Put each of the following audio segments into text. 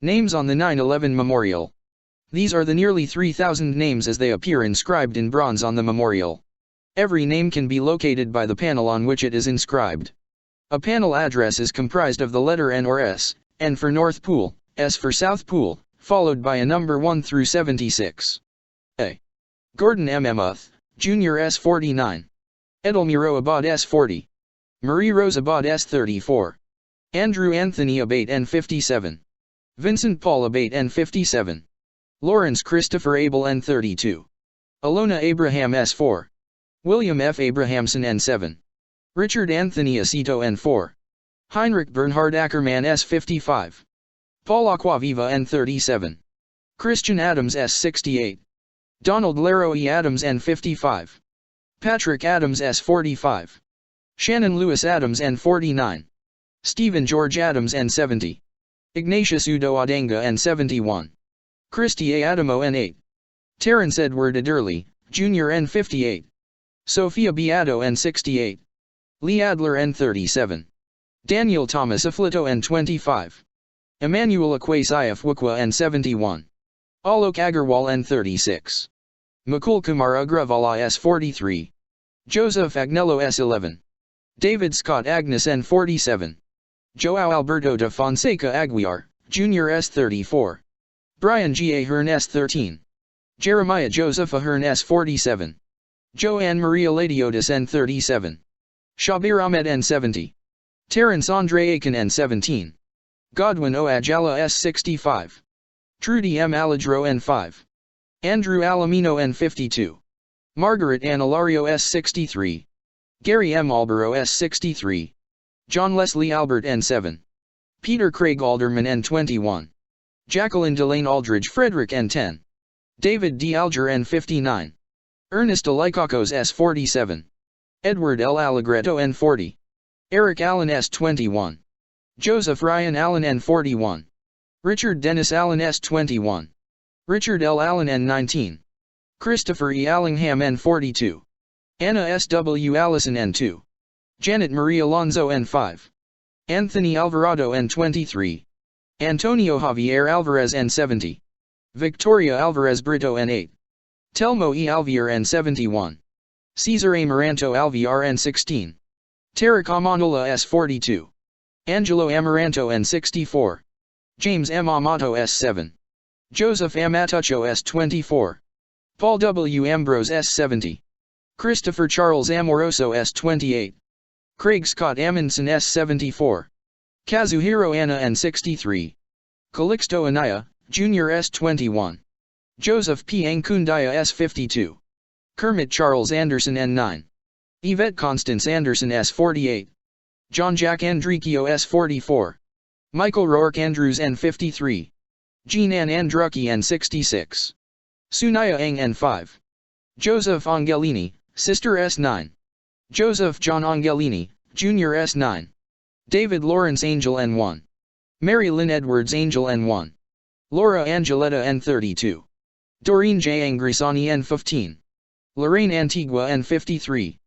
Names on the 9/11 memorial. These are the nearly 3,000 names as they appear inscribed in bronze on the memorial. Every name can be located by the panel on which it is inscribed. A panel address is comprised of the letter N or S, N for North Pool, S for South Pool, followed by a number 1 through 76. A. Gordon M. Emuth, Jr. S49. Edelmiro Abad S40. Marie Rose Abad S34. Andrew Anthony Abate N57. Vincent Paul Abate N57. Lawrence Christopher Abel N32. Alona Abraham S4. William F. Abrahamson N7. Richard Anthony Aceto N4. Heinrich Bernhard Ackermann S55. Paul Aquaviva N37. Christian Adams S68. Donald Laro E. Adams N55. Patrick Adams S45. Shannon Lewis Adams N49. Stephen George Adams N70. Ignatius Udo Adenga N71. Christy A. Adamo N8. Terrence Edward Adderley, Jr. N58. Sophia B. Addo N68. Lee Adler N37. Daniel Thomas Afflito N25. Emmanuel Akwesif Wukwa N71. Alok Agarwal N36. Mukul Kumar Agravala S43. Joseph Agnello S11. David Scott Agnes N47. Joao Alberto de Fonseca Aguiar, Jr. S34. Brian G. Ahern S13. Jeremiah Joseph Ahern S47. Joanne Maria Ladiotis N37. Shabir Ahmed N70. Terence Andre Aiken N17. Godwin O. Ajala S65. Trudy M. Aladro N5. Andrew Alamino N52. Margaret Ann Alario S63. Gary M. Albero S63. John Leslie Albert N7. Peter Craig Alderman N21. Jacqueline Delane Aldridge Frederick N10. David D. Alger N59. Ernest Alikakos S47. Edward L. Allegretto N40. Eric Allen S21. Joseph Ryan Allen N41. Richard Dennis Allen S21. Richard L. Allen N19. Christopher E. Allingham N42. Anna S. W. Allison N2. Janet Marie Alonzo N5. Anthony Alvarado N23. Antonio Javier Alvarez N70. Victoria Alvarez Brito N8. Telmo E. Alvier N71. Cesar A. Maranto Alviar N16. Tarek Amanullah S42. Angelo Amaranto N64. James M. Amato S7. Joseph M. Atucho S24. Paul W. Ambrose S70. Christopher Charles Amoroso S28. Craig Scott Amundsen S74. Kazuhiro Anna N63. Calixto Anaya, Jr. S21. Joseph P. Ankundaya S52. Kermit Charles Anderson N9. Yvette Constance Anderson S48. John Jack Andrikio S44. Michael Rourke Andrews N53. Jean Ann Andrucki N66. Sunaya Ang N5. Joseph Angelini, Sister S9. Joseph John Angelini, Jr. S9. David Lawrence Angel N1. Mary Lynn Edwards Angel N1. Laura Angeletta N32. Doreen J. Angrisani N15. Lorraine Antigua N53.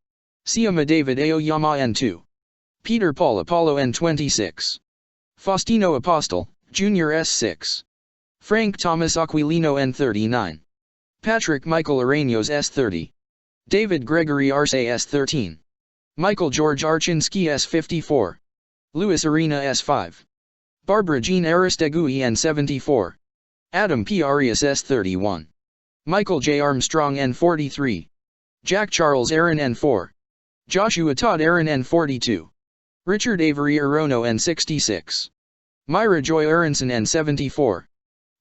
Siama David Aoyama N2. Peter Paul Apollo N26. Faustino Apostle, Jr. S6. Frank Thomas Aquilino N39. Patrick Michael Araños S30. David Gregory Arce S13. Michael George Archinsky S54. Louis Arena S5. Barbara Jean Aristegui N74. Adam P. Arias S31. Michael J. Armstrong N43. Jack Charles Aaron N4. Joshua Todd Aaron N42. Richard Avery Arono N66. Myra Joy Aronson N74.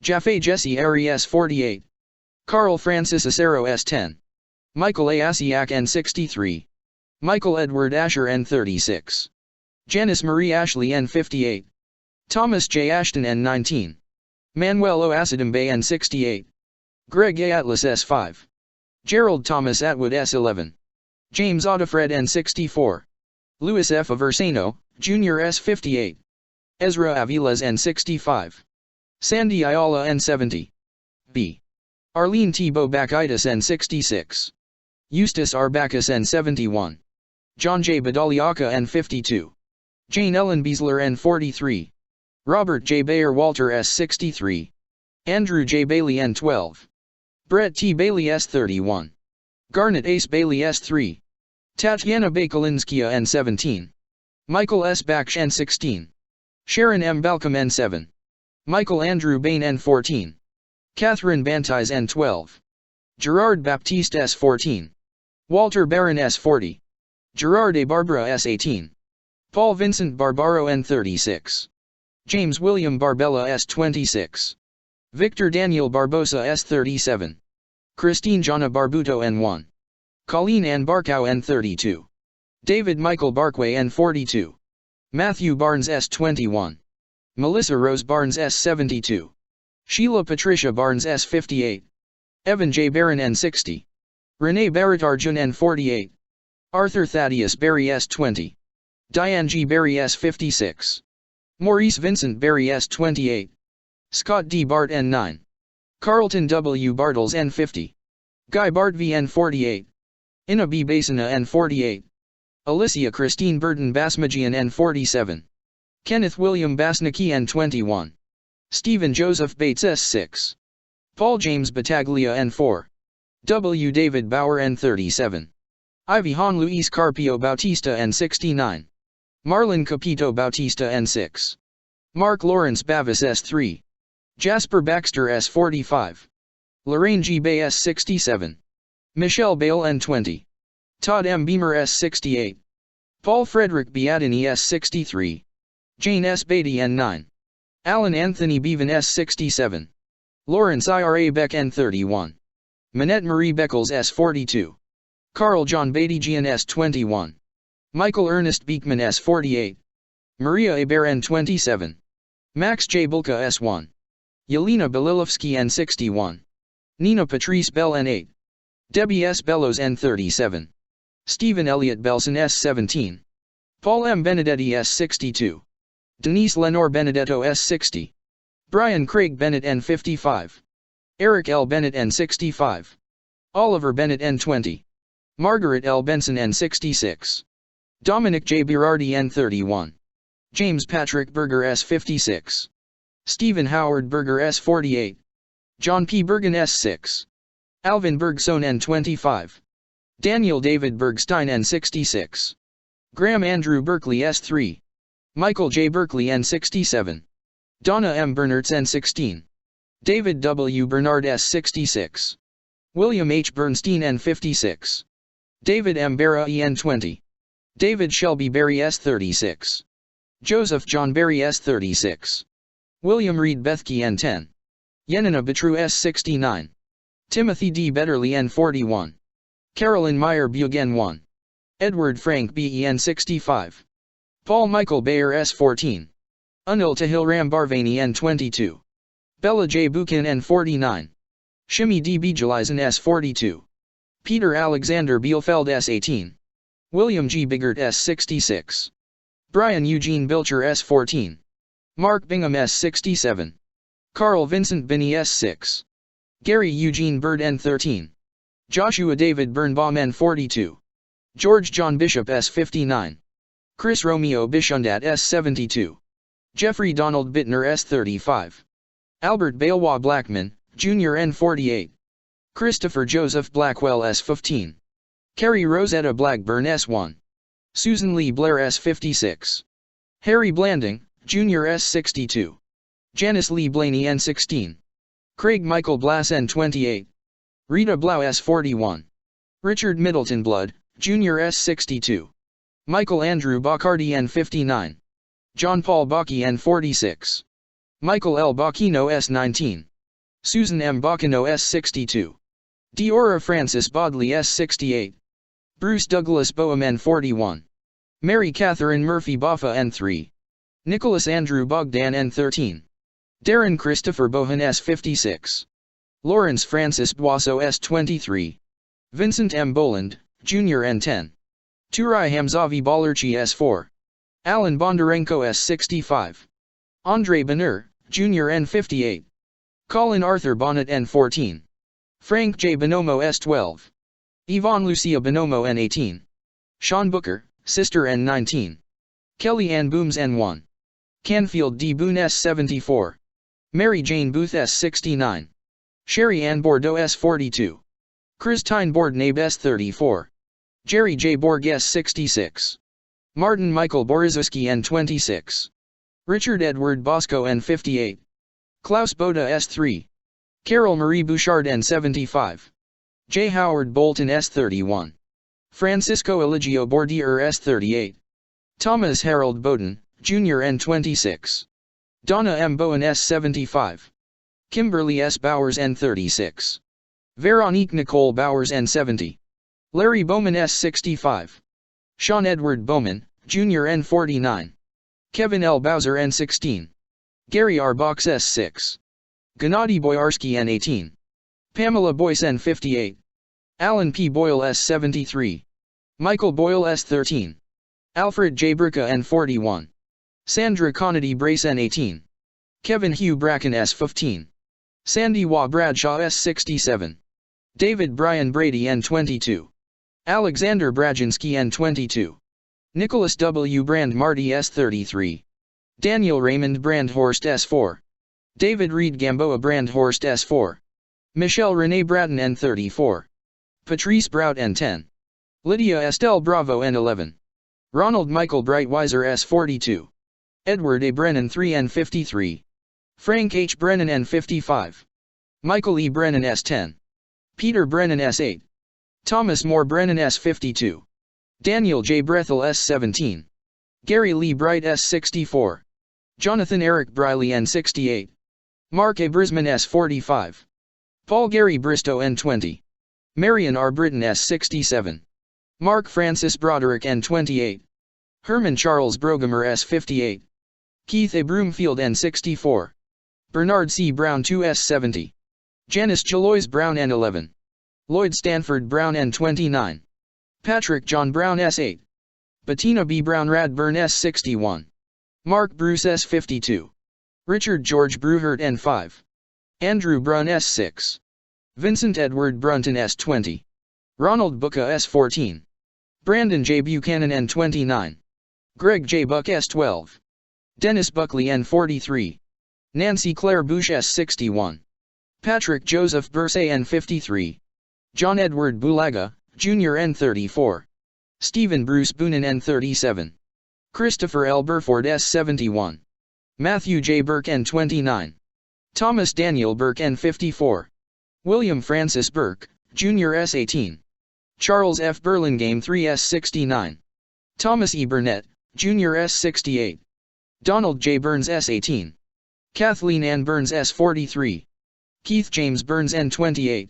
Jaffe Jesse Ari S48. Carl Francis Acero S10. Michael A. Asiak N63. Michael Edward Asher N36. Janice Marie Ashley N58. Thomas J. Ashton N19. Manuel O. Asadimbe N68. Greg A. Atlas S5. Gerald Thomas Atwood S11. James Audifred N64. Louis F. Aversano, Jr. S58. Ezra Aviles N65. Sandy Ayala N70. B. Arlene T. Bobakaitis N66. Eustace R. Bacchus N71. John J. Badaliaka N52. Jane Ellen Beasler N43. Robert J. Bayer Walter S63. Andrew J. Bailey N12. Brett T. Bailey S31. Garnet Ace Bailey S3. Tatiana Bakalinskia N17. Michael S. Baksh N16. Sharon M. Balcom N7. Michael Andrew Bain N14. Catherine Bantais N12. Gerard Baptiste S14. Walter Barron S40. Gerard A. Barbara S18. Paul Vincent Barbaro N36. James William Barbella S26. Victor Daniel Barbosa S37. Christine Jana Barbuto N1. Colleen Ann Barkow N32. David Michael Barkway N42. Matthew Barnes S21. Melissa Rose Barnes S72. Sheila Patricia Barnes S58. Evan J. Barron N60. Renee Barrett Arjun N48. Arthur Thaddeus Berry S20. Diane G. Berry S56. Maurice Vincent Berry S28. Scott D. Bart N9. Carlton W. Bartles N50. Guy Bart V N48. Ina B. Basina N48. Alicia Christine Burton Basmagian N47. Kenneth William Basnicki N21. Stephen Joseph Bates S6. Paul James Battaglia N4. W. David Bauer N37. Ivy Han Luis Carpio Bautista N69. Marlon Capito Bautista N6. Mark Lawrence Bavis S3. Jasper Baxter S45. Lorraine G. Bay S67. Michelle Bale N20. Todd M. Beamer S68. Paul Frederick Biadini S63. Jane S. Beatty N9. Alan Anthony Bevan S67. Lawrence Ira Beck N31. Minette Marie Beckles S42. Carl John Beatty Gian S21. Michael Ernest Beekman S48. Maria Aber N27. Max J. Bulka S1. Yelena Belilovsky N61. Nina Patrice Bell N8. Debbie S. Bellows N37. Stephen Elliott Belson S17. Paul M. Benedetti S62. Denise Lenore Benedetto S60. Brian Craig Bennett N55. Eric L. Bennett N65. Oliver Bennett N20. Margaret L. Benson N66. Dominic J. Berardi N31. James Patrick Berger S56. Stephen Howard Berger S48. John P. Bergen S6. Alvin Bergson N25. Daniel David Bergstein N66. Graham Andrew Berkeley S3. Michael J. Berkeley N67. Donna M. Bernards N16. David W. Bernard S66. William H. Bernstein N56. David M. Barra EN20. David Shelby Berry S36. Joseph John Berry S36. William Reed Bethke N10. Yenina Betru S69. Timothy D. Betterly N41. Carolyn Meyer Bug N1. Edward Frank BEN 65. Paul Michael Bayer S14. Anil Tahil Ram Barvani N22. Bella J. Buchan N49. Shimi D. Bijalizen S42. Peter Alexander Bielfeld S18. William G. Biggert S66. Brian Eugene Bilcher S14. Mark Bingham S67. Carl Vincent Binney S6. Gary Eugene Bird N13. Joshua David Birnbaum N42. George John Bishop S59. Chris Romeo Bishundat S72. Jeffrey Donald Bittner S35. Albert Balewa Blackman, Jr. N48. Christopher Joseph Blackwell S15. Carrie Rosetta Blackburn S1. Susan Lee Blair S56. Harry Blanding, Jr. S62. Janice Lee Blaney N16. Craig Michael Blass N28. Rita Blau S41. Richard Middleton Blood, Jr. S62. Michael Andrew Bacardi N59. John Paul Bacchi N46. Michael L. Bacchino S19. Susan M. Bacchino S62. Diora Francis Bodley S68. Bruce Douglas Boehm N41. Mary Catherine Murphy Boffa N3. Nicholas Andrew Bogdan N13. Darren Christopher Bohan S56. Lawrence Francis Boisseau S23. Vincent M. Boland, Jr. N10. Turai Hamzavi Balerchi S4. Alan Bondarenko S65. Andre Benur, Jr. N58. Colin Arthur Bonnet N14. Frank J. Bonomo S12. Yvonne Lucia Bonomo N18. Sean Booker, Sister N19. Kelly Ann Booms N1. Canfield D. Boone S74. Mary Jane Booth S69. Sherry Ann Bordeaux S42. Christine Bordnabe S34. Jerry J. Borg S66. Martin Michael Boriszewski N26. Richard Edward Bosco N58. Klaus Boda S3. Carol Marie Bouchard N75. J. Howard Bolton S31. Francisco Eligio Bordier S38. Thomas Harold Bowden, Jr. N26. Donna M. Bowen S75. Kimberly S. Bowers N36. Veronique Nicole Bowers N70. Larry Bowman S65. Sean Edward Bowman, Jr. N49. Kevin L. Bowser N16. Gary R. Box S6. Gennady Boyarsky N18. Pamela Boyce N58. Alan P. Boyle S73. Michael Boyle S13. Alfred J. Bricka N41. Sandra Conady Brace N18. Kevin Hugh Bracken S15. Sandy Wa Bradshaw S67. David Brian Brady N22. Alexander Brajinski N22. Nicholas W. Brand Marty S33. Daniel Raymond Brandhorst S4. David Reed Gamboa Brandhorst S4. Michelle Renee Bratton N34. Patrice Brout N10. Lydia Estelle Bravo N11. Ronald Michael Brightweiser S42. Edward A. Brennan 3 N53. Frank H. Brennan N55. Michael E. Brennan S10. Peter Brennan S8. Thomas Moore Brennan S52. Daniel J. Brethel S17. Gary Lee Bright S64. Jonathan Eric Briley N68. Mark A. Brisman S45. Paul Gary Bristow N20. Marion R. Britton S67. Mark Francis Broderick N28. Herman Charles Brogamer S58. Keith A. Broomfield N64. Bernard C. Brown 2S70. Janice Jalois Brown N11. Lloyd Stanford Brown N29. Patrick John Brown S8. Bettina B. Brown Radburn S61. Mark Bruce S52. Richard George Brewhert N5. Andrew Brun S6. Vincent Edward Brunton S20. Ronald Booka S14. Brandon J. Buchanan N29. Greg J. Buck S12. Dennis Buckley N43. Nancy Claire Bush S61. Patrick Joseph Bursay N53. John Edward Bulaga, Jr. N34. Stephen Bruce Boonen N37. Christopher L. Burford S71. Matthew J. Burke N29. Thomas Daniel Burke N54. William Francis Burke, Jr. S18. Charles F. Burlingame 3 S69. Thomas E. Burnett, Jr. S68. Donald J. Burns S18. Kathleen Ann Burns S43. Keith James Burns N28.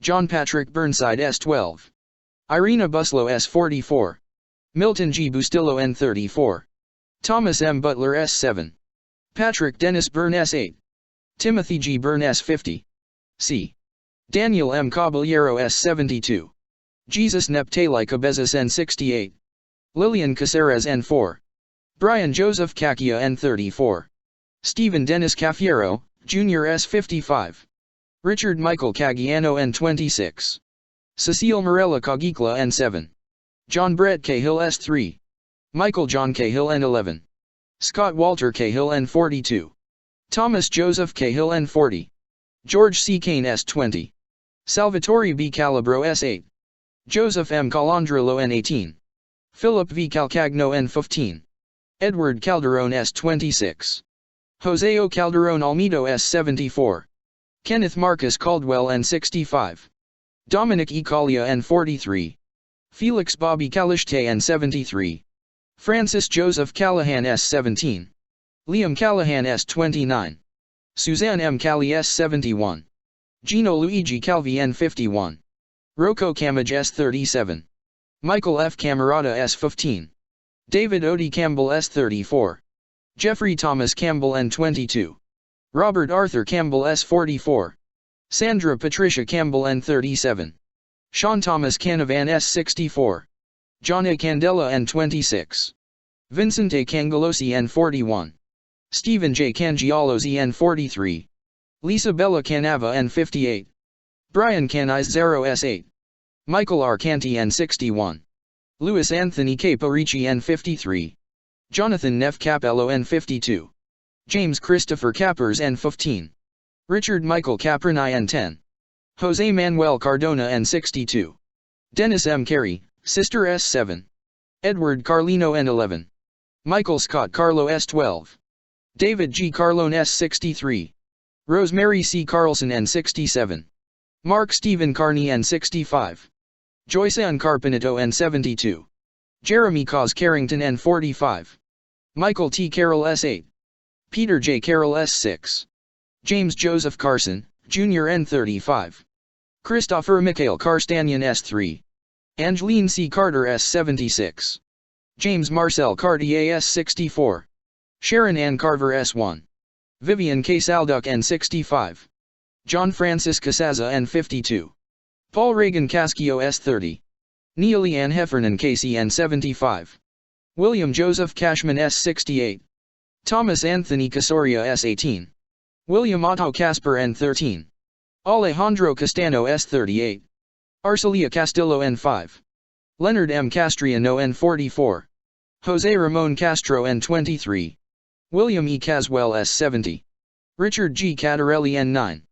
John Patrick Burnside S12. Irina Buslow S44. Milton G. Bustillo N34. Thomas M. Butler S7. Patrick Dennis Byrne S8. Timothy G. Byrne S50. C. Daniel M. Caballero S72. Jesus Neptali Cabezas N68. Lillian Caceres N4. Brian Joseph Kakia N34. Stephen Dennis Cafiero, Jr. S55. Richard Michael Cagiano N26. Cecile Morella Cagicla N7. John Brett Cahill S3. Michael John Cahill N11. Scott Walter Cahill N42. Thomas Joseph Cahill N40. George C. Kane S20. Salvatore B. Calabro S8. Joseph M. Calandrilo N18. Philip V. Calcagno N15. Edward Calderon S26. Jose O. Calderon Almedo S74. Kenneth Marcus Caldwell N65. Dominic E. Collia N43. Felix Bobby Calishte N73. Francis Joseph Callahan S17. Liam Callahan S29. Suzanne M. Callie S71. Gino Luigi Calvi N51. Rocco Camage S37. Michael F. Camerata S15. David Odie Campbell S34. Jeffrey Thomas Campbell N22. Robert Arthur Campbell S44. Sandra Patricia Campbell N37. Sean Thomas Canavan S64. John A. Candela N26. Vincent A. Cangalosi N41. Stephen J. Cangialosi N43. Lisa Bella Canava N58. Brian Canizero S8. Michael R. Canty N61. Louis Anthony Caporici N53. Jonathan Neff Capello N52. James Christopher Capers N15. Richard Michael Caprini N10. Jose Manuel Cardona N62. Dennis M. Carey, Sister S7. Edward Carlino N11. Michael Scott Carlo S12. David G. Carlone S63. Rosemary C. Carlson N67. Mark Stephen Carney N65. Joyce Ann Carpenito N72. Jeremy Cos Carrington N45. Michael T. Carroll S8. Peter J. Carroll S6. James Joseph Carson, Jr. N35. Christopher Mikhail Karstanian S3. Angeline C. Carter S76. James Marcel Cartier S64. Sharon Ann Carver S1. Vivian K. Salduck N65. John Francis Casaza N52. Paul Reagan Cascio S30. Neely Ann Heffernan Casey N75. William Joseph Cashman S68. Thomas Anthony Casoria S18. William Otto Casper N13. Alejandro Castano S38. Arcelia Castillo N5. Leonard M. Castriano N44. Jose Ramon Castro N23. William E. Caswell S70. Richard G. Catarelli N9.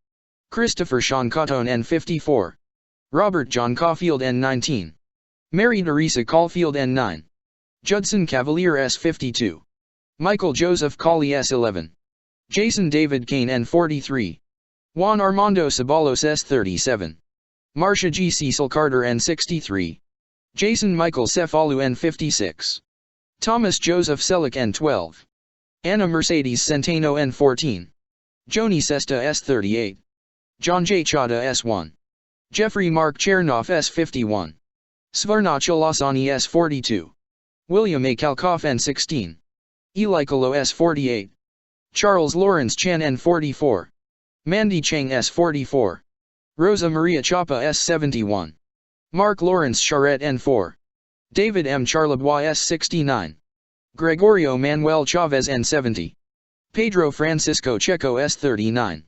Christopher Sean Cotton N54. Robert John Caulfield N19. Mary Teresa Caulfield N9. Judson Cavalier S52. Michael Joseph Cawley S11. Jason David Kane N43. Juan Armando Ceballos S37. Marcia G. Cecil Carter N63. Jason Michael Cefalu N56. Thomas Joseph Selick N12. Anna Mercedes Centeno N14. Joni Sesta S38. John J. Chada S1. Jeffrey Mark Chernoff S51. Svarna Chalasani S42. William A. Kalkoff N16. Eli Kalo S48. Charles Lawrence Chan N44. Mandy Chang S44. Rosa Maria Chapa S71. Mark Lawrence Charette N4. David M. Charlebois S69. Gregorio Manuel Chavez N70. Pedro Francisco Checo S39.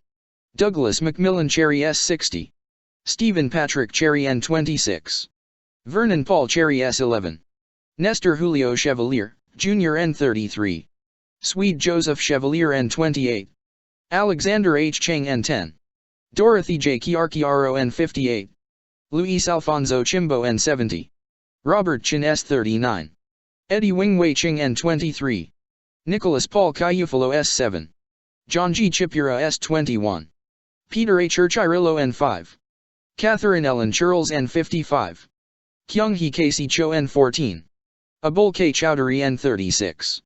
Douglas Macmillan Cherry S60. Stephen Patrick Cherry N26. Vernon Paul Cherry S11. Nestor Julio Chevalier, Jr. N33. Swede Joseph Chevalier N28. Alexander H. Chang N10. Dorothy J. Chiarchiaro N58. Luis Alfonso Chimbo N70. Robert Chin S39. Eddie Wingwei Ching N23. Nicholas Paul Cayufalo S7. John G. Chipura S21. Peter H. Urchirillo N5. Catherine Ellen Churls N55. Kyung-hee Casey Cho N14. Abul K. Chowdhury N36.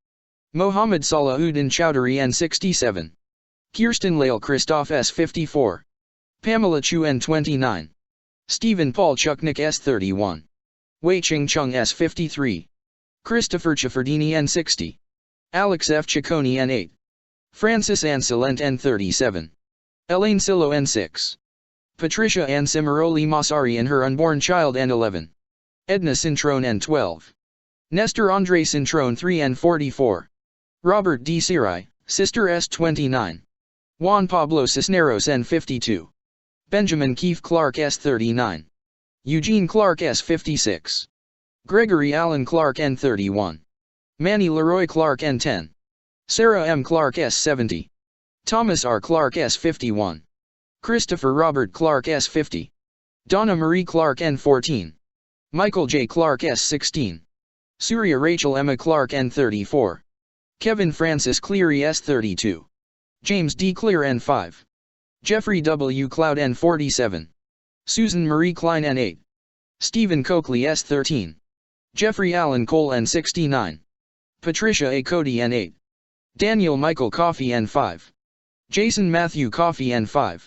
Mohammed Salahuddin Chowdhury N67. Kirsten Lael Christoph S54. Pamela Chu N29. Stephen Paul Chuknik S31. Wei Ching Chung S53. Christopher Chafardini N60. Alex F. Ciccone N8. Francis Ann Silent N37. Elaine Silo N6. Patricia Ann Cimaroli Masari and her unborn child N11. Edna Cintrone N12. Nestor Andre Cintrone 3 N44. Robert D. Sirai, Sister S29. Juan Pablo Cisneros N52. Benjamin Keith Clark S39. Eugene Clark S56. Gregory Allen Clark N31. Manny Leroy Clark N10. Sarah M. Clark S70. Thomas R. Clark S51. Christopher Robert Clark S50. Donna Marie Clark N14. Michael J. Clark S16. Surya Rachel Emma Clark N34. Kevin Francis Cleary S32. James D. Clear N5. Jeffrey W. Cloud N47. Susan Marie Klein N8. Stephen Coakley S13. Jeffrey Allen Cole N69. Patricia A. Cody N8. Daniel Michael Coffey N5. Jason Matthew Coffey N5.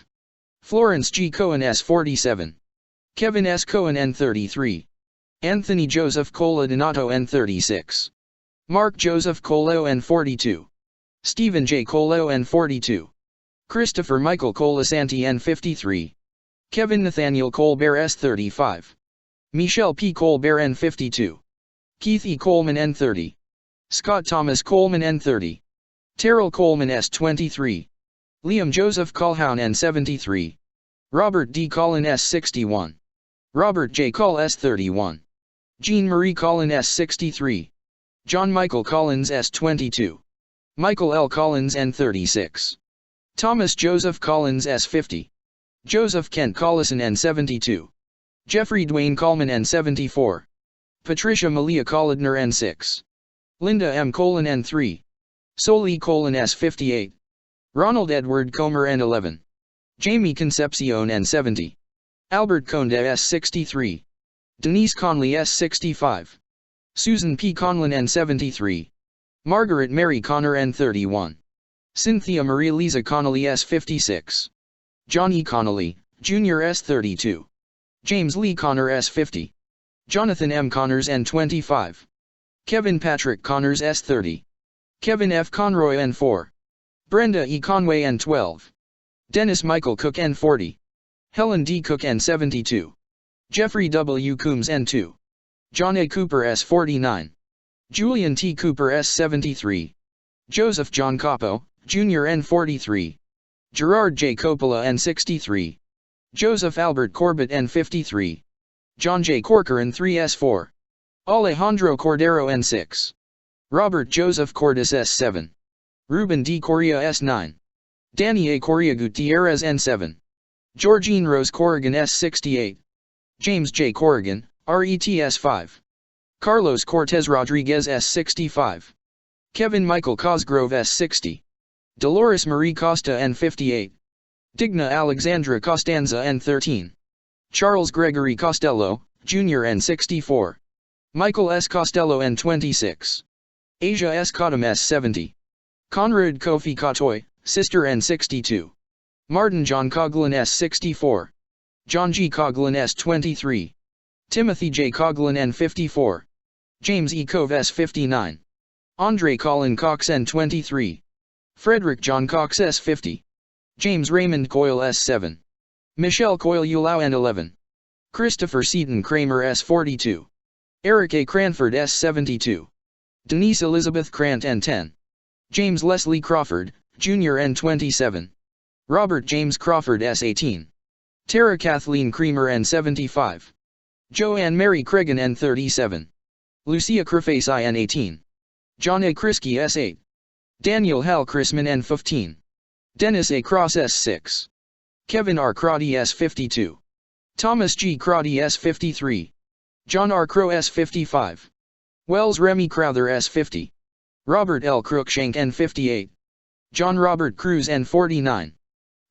Florence G. Cohen S47. Kevin S. Cohen N33. Anthony Joseph Cola Donato N36. Mark Joseph Colo N42. Stephen J. Colo N42. Christopher Michael Colasanti N53. Kevin Nathaniel Colbert S35. Michelle P. Colbert N52. Keith E. Coleman N30. Scott Thomas Coleman N30. Terrell Coleman S23. Liam Joseph Colhoun N73. Robert D. Collin S61. Robert J. Call S31. Jean Marie Collin S63. John Michael Collins S22. Michael L. Collins N36. Thomas Joseph Collins S50. Joseph Kent Collison N72. Jeffrey Dwayne Coleman N74. Patricia Malia Collidner N6. Linda M. Colon N3. Soli Colon S58. Ronald Edward Comer N11. Jamie Concepcion N70. Albert Conde S63. Denise Conley S65. Susan P. Conlin N73. Margaret Mary Connor N31. Cynthia Maria Lisa Connolly S56. John E. Connolly, Jr. S32. James Lee Connor S50. Jonathan M. Connors N25. Kevin Patrick Connors S30. Kevin F. Conroy N4. Brenda E. Conway N12. Dennis Michael Cook N40. Helen D. Cook N72. Jeffrey W. Coombs N2. John A. Cooper S49. Julian T. Cooper S73. Joseph John Capo, Jr. N43. Gerard J. Coppola N63. Joseph Albert Corbett N53. John J. Corcoran 3S4. Alejandro Cordero N6. Robert Joseph Cordis S7. Ruben D. Correa S9. Danny A. Correa Gutierrez N7. Georgine Rose Corrigan S68. James J. Corrigan, RETS 5. Carlos Cortez Rodriguez S65. Kevin Michael Cosgrove S60. Dolores Marie Costa N58. Digna Alexandra Costanza N13. Charles Gregory Costello, Jr. N64. Michael S. Costello N26. Asia S. Cottam S70. Conrad Kofi Katoy, Sister N62. Martin John Coughlin S64. John G. Coughlin S23. Timothy J. Coughlin N54. James E. Cove S59. Andre Colin Cox N23. Frederick John Cox S50. James Raymond Coyle S7. Michelle Coyle Ulau N11. Christopher Seaton Kramer S42. Eric A. Cranford S72. Denise Elizabeth Krant N10. James Leslie Crawford, Jr. N27. Robert James Crawford S18. Tara Kathleen Creamer N75. Joanne Mary Cregan N37. Lucia Creface N18. John A. Krisky S8. Daniel Hal Chrisman N15. Dennis A. Cross S6. Kevin R. Crotty S52. Thomas G. Crotty S53. John R. Crow S55. Wells Remy Crowther S50. Robert L. Crookshank N58. John Robert Cruz N49.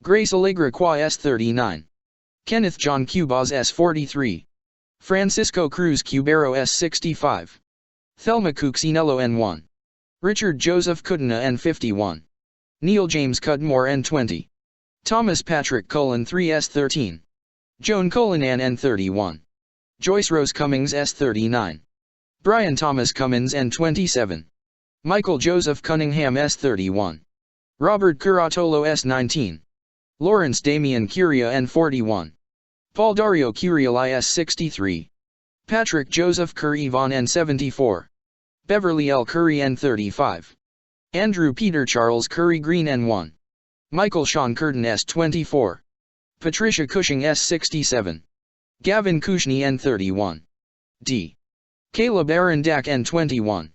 Grace Allegra Qua S39. Kenneth John Cubas S43. Francisco Cruz Cubero S65. Thelma Cuccinello N1. Richard Joseph Cudina N51. Neil James Cudmore N20. Thomas Patrick Cullen 3S13. Joan Cullinan N31. Joyce Rose Cummings S39. Brian Thomas Cummins N27. Michael Joseph Cunningham S31. Robert Curatolo S19. Lawrence Damian Curia N41. Paul Dario Curiali S63. Patrick Joseph Curry Vaughn N74. Beverly L. Curry N35. Andrew Peter Charles Curry Green N1. Michael Sean Curtin S24. Patricia Cushing S67. Gavin Kushney N31. D. Caleb Aaron Dak N21.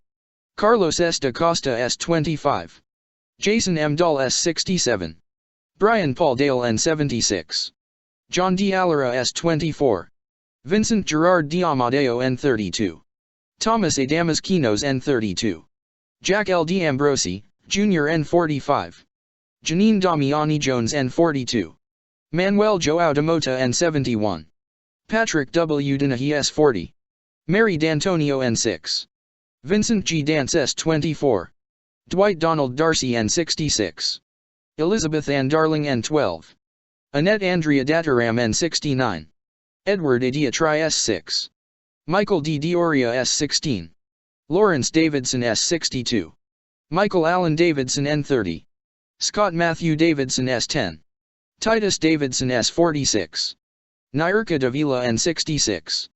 Carlos S. Da Costa S25. Jason M. Dahl S67. Brian Paul Dale N76. John D. Allera S24. Vincent Gerard D. Amadeo N32. Thomas A. Damaskinos N32. Jack L. D. Ambrosi, Jr. N45. Janine Damiani Jones N42. Manuel Joao de Mota N71. Patrick W. Dennehy S40. Mary D'Antonio N6. Vincent G. Dance S24. Dwight Donald Darcy N66. Elizabeth Ann Darling N12. Annette Andrea Dataram N69. Edward A. Diatri S6. Michael D. Dioria S16. Lawrence Davidson S62. Michael Allen Davidson N30. Scott Matthew Davidson S10. Titus Davidson S46. Nyrka Davila N66.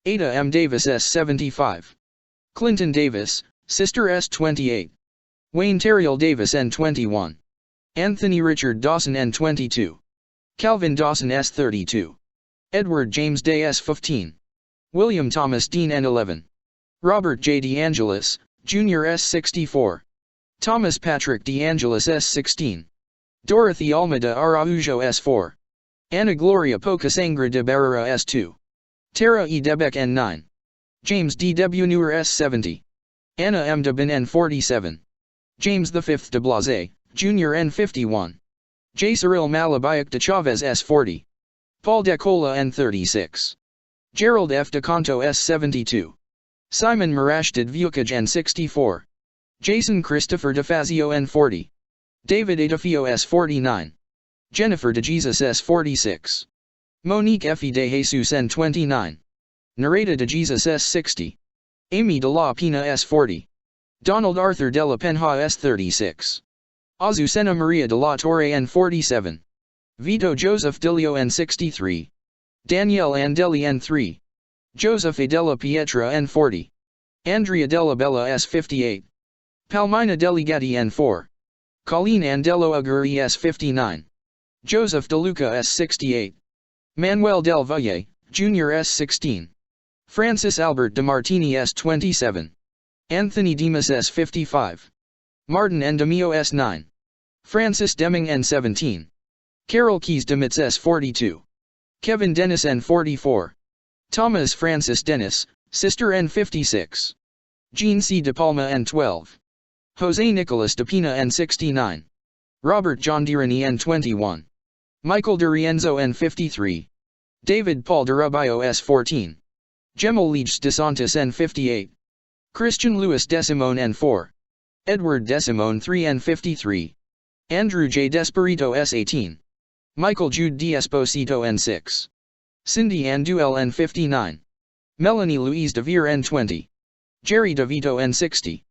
Ada M. Davis S75. Clinton Davis, Sister S28. Wayne Terriel Davis N21. Anthony Richard Dawson N22. Calvin Dawson S32. Edward James Day S15. William Thomas Dean N11. Robert J. DeAngelis, Junior S64. Thomas Patrick DeAngelis S16. Dorothy Almeida Araujo S4. Ana Gloria Pocasangra de Barrera S2. Tara E. Debec N9. James D. Debunuer S70. Anna M. Debin N47. James V. de Blase, Jr. N51. J. Cyril Malabayak de Chavez S40. Paul de Cola N36. Gerald F. de Canto S72. Simon Marashtad Vukic N64. Jason Christopher DeFazio N40. David Adafio S49. Jennifer de Jesus S46. Monique Effie de Jesus N29. Nareda de Jesus S60. Amy de la Pina S40. Donald Arthur de la Penha S36. Azucena Maria de la Torre N47. Vito Joseph Dilio N63. Danielle Andeli N3. Joseph A. della Pietra N40. Andrea della Bella S58. Palmina Deligati N4. Colleen Andello Aguri S59. Joseph De Luca S68. Manuel Del Valle, Jr. S16. Francis Albert De Martini S27. Anthony Demas S55. Martin Endemio S9. Francis Deming N17. Carol Keys Demitz S42. Kevin Dennis N44. Thomas Francis Dennis, Sister N56. Jean C. De Palma N12. Jose Nicolas De Pina N69. Robert John Dirani N21. Michael De Rienzo N53. David Paul De Rubio S14. Gemma Leach DeSantis N58. Christian Louis Desimone N4. Edward Desimone 3 N53. Andrew J. Desperito S18. Michael Jude D. Esposito N6. Cindy Ann Duell N59. Melanie Louise DeVere N20. Jerry DeVito N60.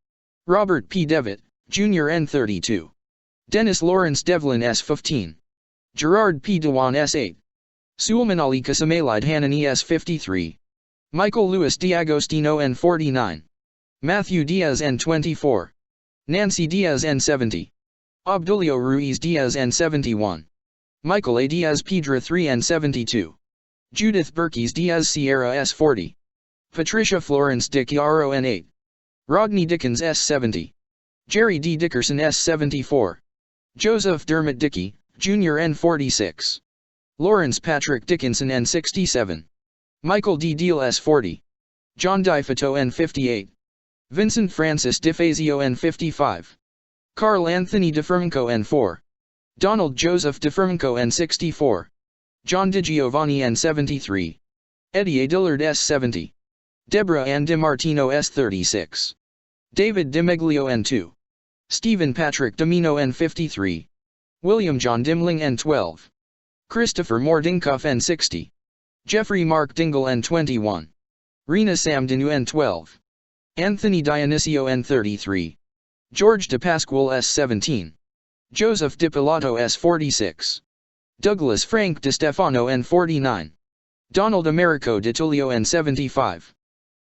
Robert P. Devitt, Jr. N32. Dennis Lawrence Devlin S15. Gerard P. Dewan S8. Suleiman Ali Kasamalide Hanani S53. Michael Louis D'Agostino N49. Matthew Diaz N24. Nancy Diaz N70. Abdulio Ruiz Diaz N71. Michael A. Diaz Pedra 3 N72. Judith Berkes Diaz Sierra S40. Patricia Florence De Chiaro N8. Rodney Dickens S70. Jerry D. Dickerson S74. Joseph Dermot Dickey, Jr. N46. Lawrence Patrick Dickinson N67. Michael D. Deal S40. John Difito N58. Vincent Francis DeFazio N55. Carl Anthony DeFermenco N4. Donald Joseph DeFermenco N64. John DiGiovanni N73. Eddie A. Dillard S70. Deborah Ann DiMartino S36. David DiMeglio N2. Stephen Patrick Domino N53. William John Dimling N12. Christopher Moore Dinkoff N60. Jeffrey Mark Dingle N21. Rena Sam Dinu N12. Anthony Dionisio N33. George DePasquale S17. Joseph DiPilato S46. Douglas Frank DeStefano N49. Donald Americo DiTullio N75.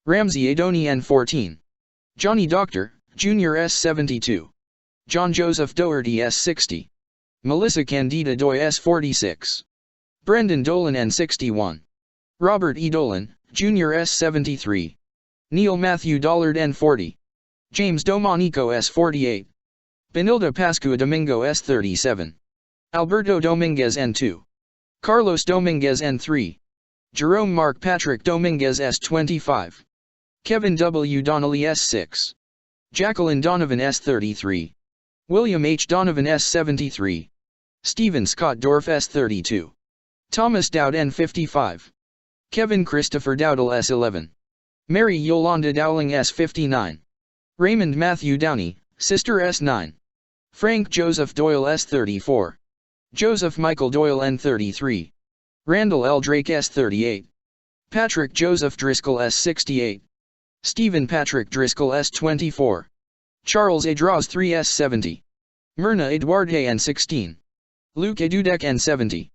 Ramsey Adoni N14. Johnny Doctor, Jr. S72. John Joseph Doherty S60. Melissa Candida Doy S46. Brendan Dolan N61. Robert E. Dolan, Jr. S73. Neil Matthew Dollard N40. James Domenico S48. Benilda Pascua Domingo S37. Alberto Dominguez N2. Carlos Dominguez N3. Jerome Mark Patrick Dominguez S25. Kevin W. Donnelly S6. Jacqueline Donovan S33. William H. Donovan S73. Stephen Scott Dorff S32. Thomas Dowd N55. Kevin Christopher Dowdle S11. Mary Yolanda Dowling S59. Raymond Matthew Downey, Sister S9. Frank Joseph Doyle S34. Joseph Michael Doyle N33. Randall L. Drake S38. Patrick Joseph Driscoll S68. Stephen Patrick Driscoll S24. Charles A. Draws 3 S70. Myrna Eduarde N16. Luke Edudek N70.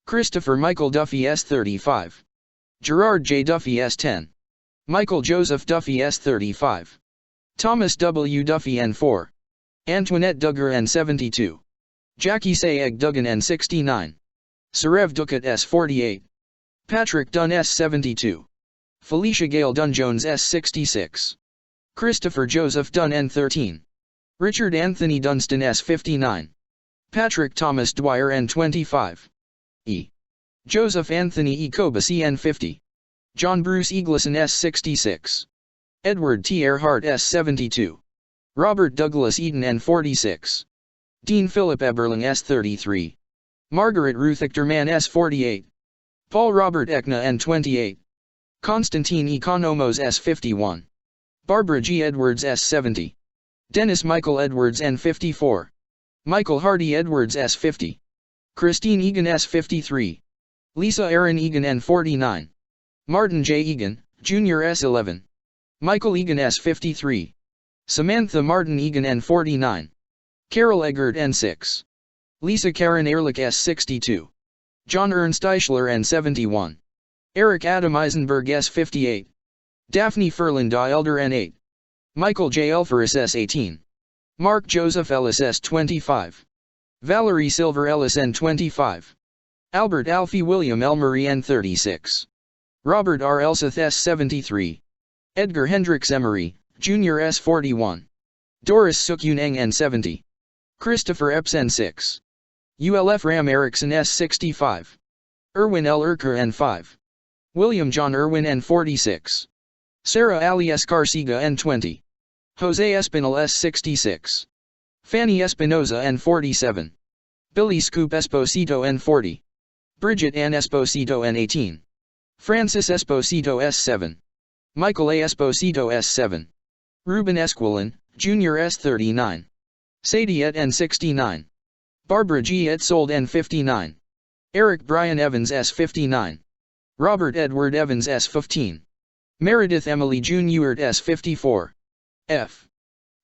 Christopher Michael Duffy S35. Gerard J. Duffy S10. Michael Joseph Duffy S35. Thomas W. Duffy N4. Antoinette Duggar N72. Jackie Sayeg Duggan N69. Sarev Dukat S48. Patrick Dunn S72. Felicia Gale Dunn Jones S66. Christopher Joseph Dunn N13. Richard Anthony Dunstan S59. Patrick Thomas Dwyer N25. E. Joseph Anthony E. Cobus EN50. John Bruce Eagleson S66. Edward T. Earhart S72. Robert Douglas Eden N46. Dean Philip Eberling S33. Margaret Ruth Echterman S48. Paul Robert Ekna N28. Constantine E. Konomos S51. Barbara G. Edwards S70. Dennis Michael Edwards N54. Michael Hardy Edwards S50. Christine Egan S53. Lisa Erin Egan N49. Martin J. Egan, Jr. S11. Michael Egan S53. Samantha Martin Egan N49. Carol Eggert N6. Lisa Karen Ehrlich S62. John Ernst Eichler N71. Eric Adam Eisenberg S58. Daphne Ferland Elder N8. Michael J. Elferis S18. Mark Joseph Ellis S25. Valerie Silver Ellis N25. Albert Alfie William Elmery N36. Robert R. Elseth S73. Edgar Hendricks Emery, Jr. S41. Doris Sukyun Eng N70. Christopher Epps N6. ULF Ram Erickson S65. Erwin L. Erker N5. William John Irwin N46. Sarah Ali Escarcega N20. Jose Espinal S66. Fanny Espinoza N47. Billy Scoop Esposito N40. Bridget Ann Esposito N18. Francis Esposito S7. Michael A. Esposito S7. Ruben Esquilin, Jr. S39. Sadie Et N69. Barbara G. Etzold N59. Eric Brian Evans S59. Robert Edward Evans S15. Meredith Emily June Ewart S54. F.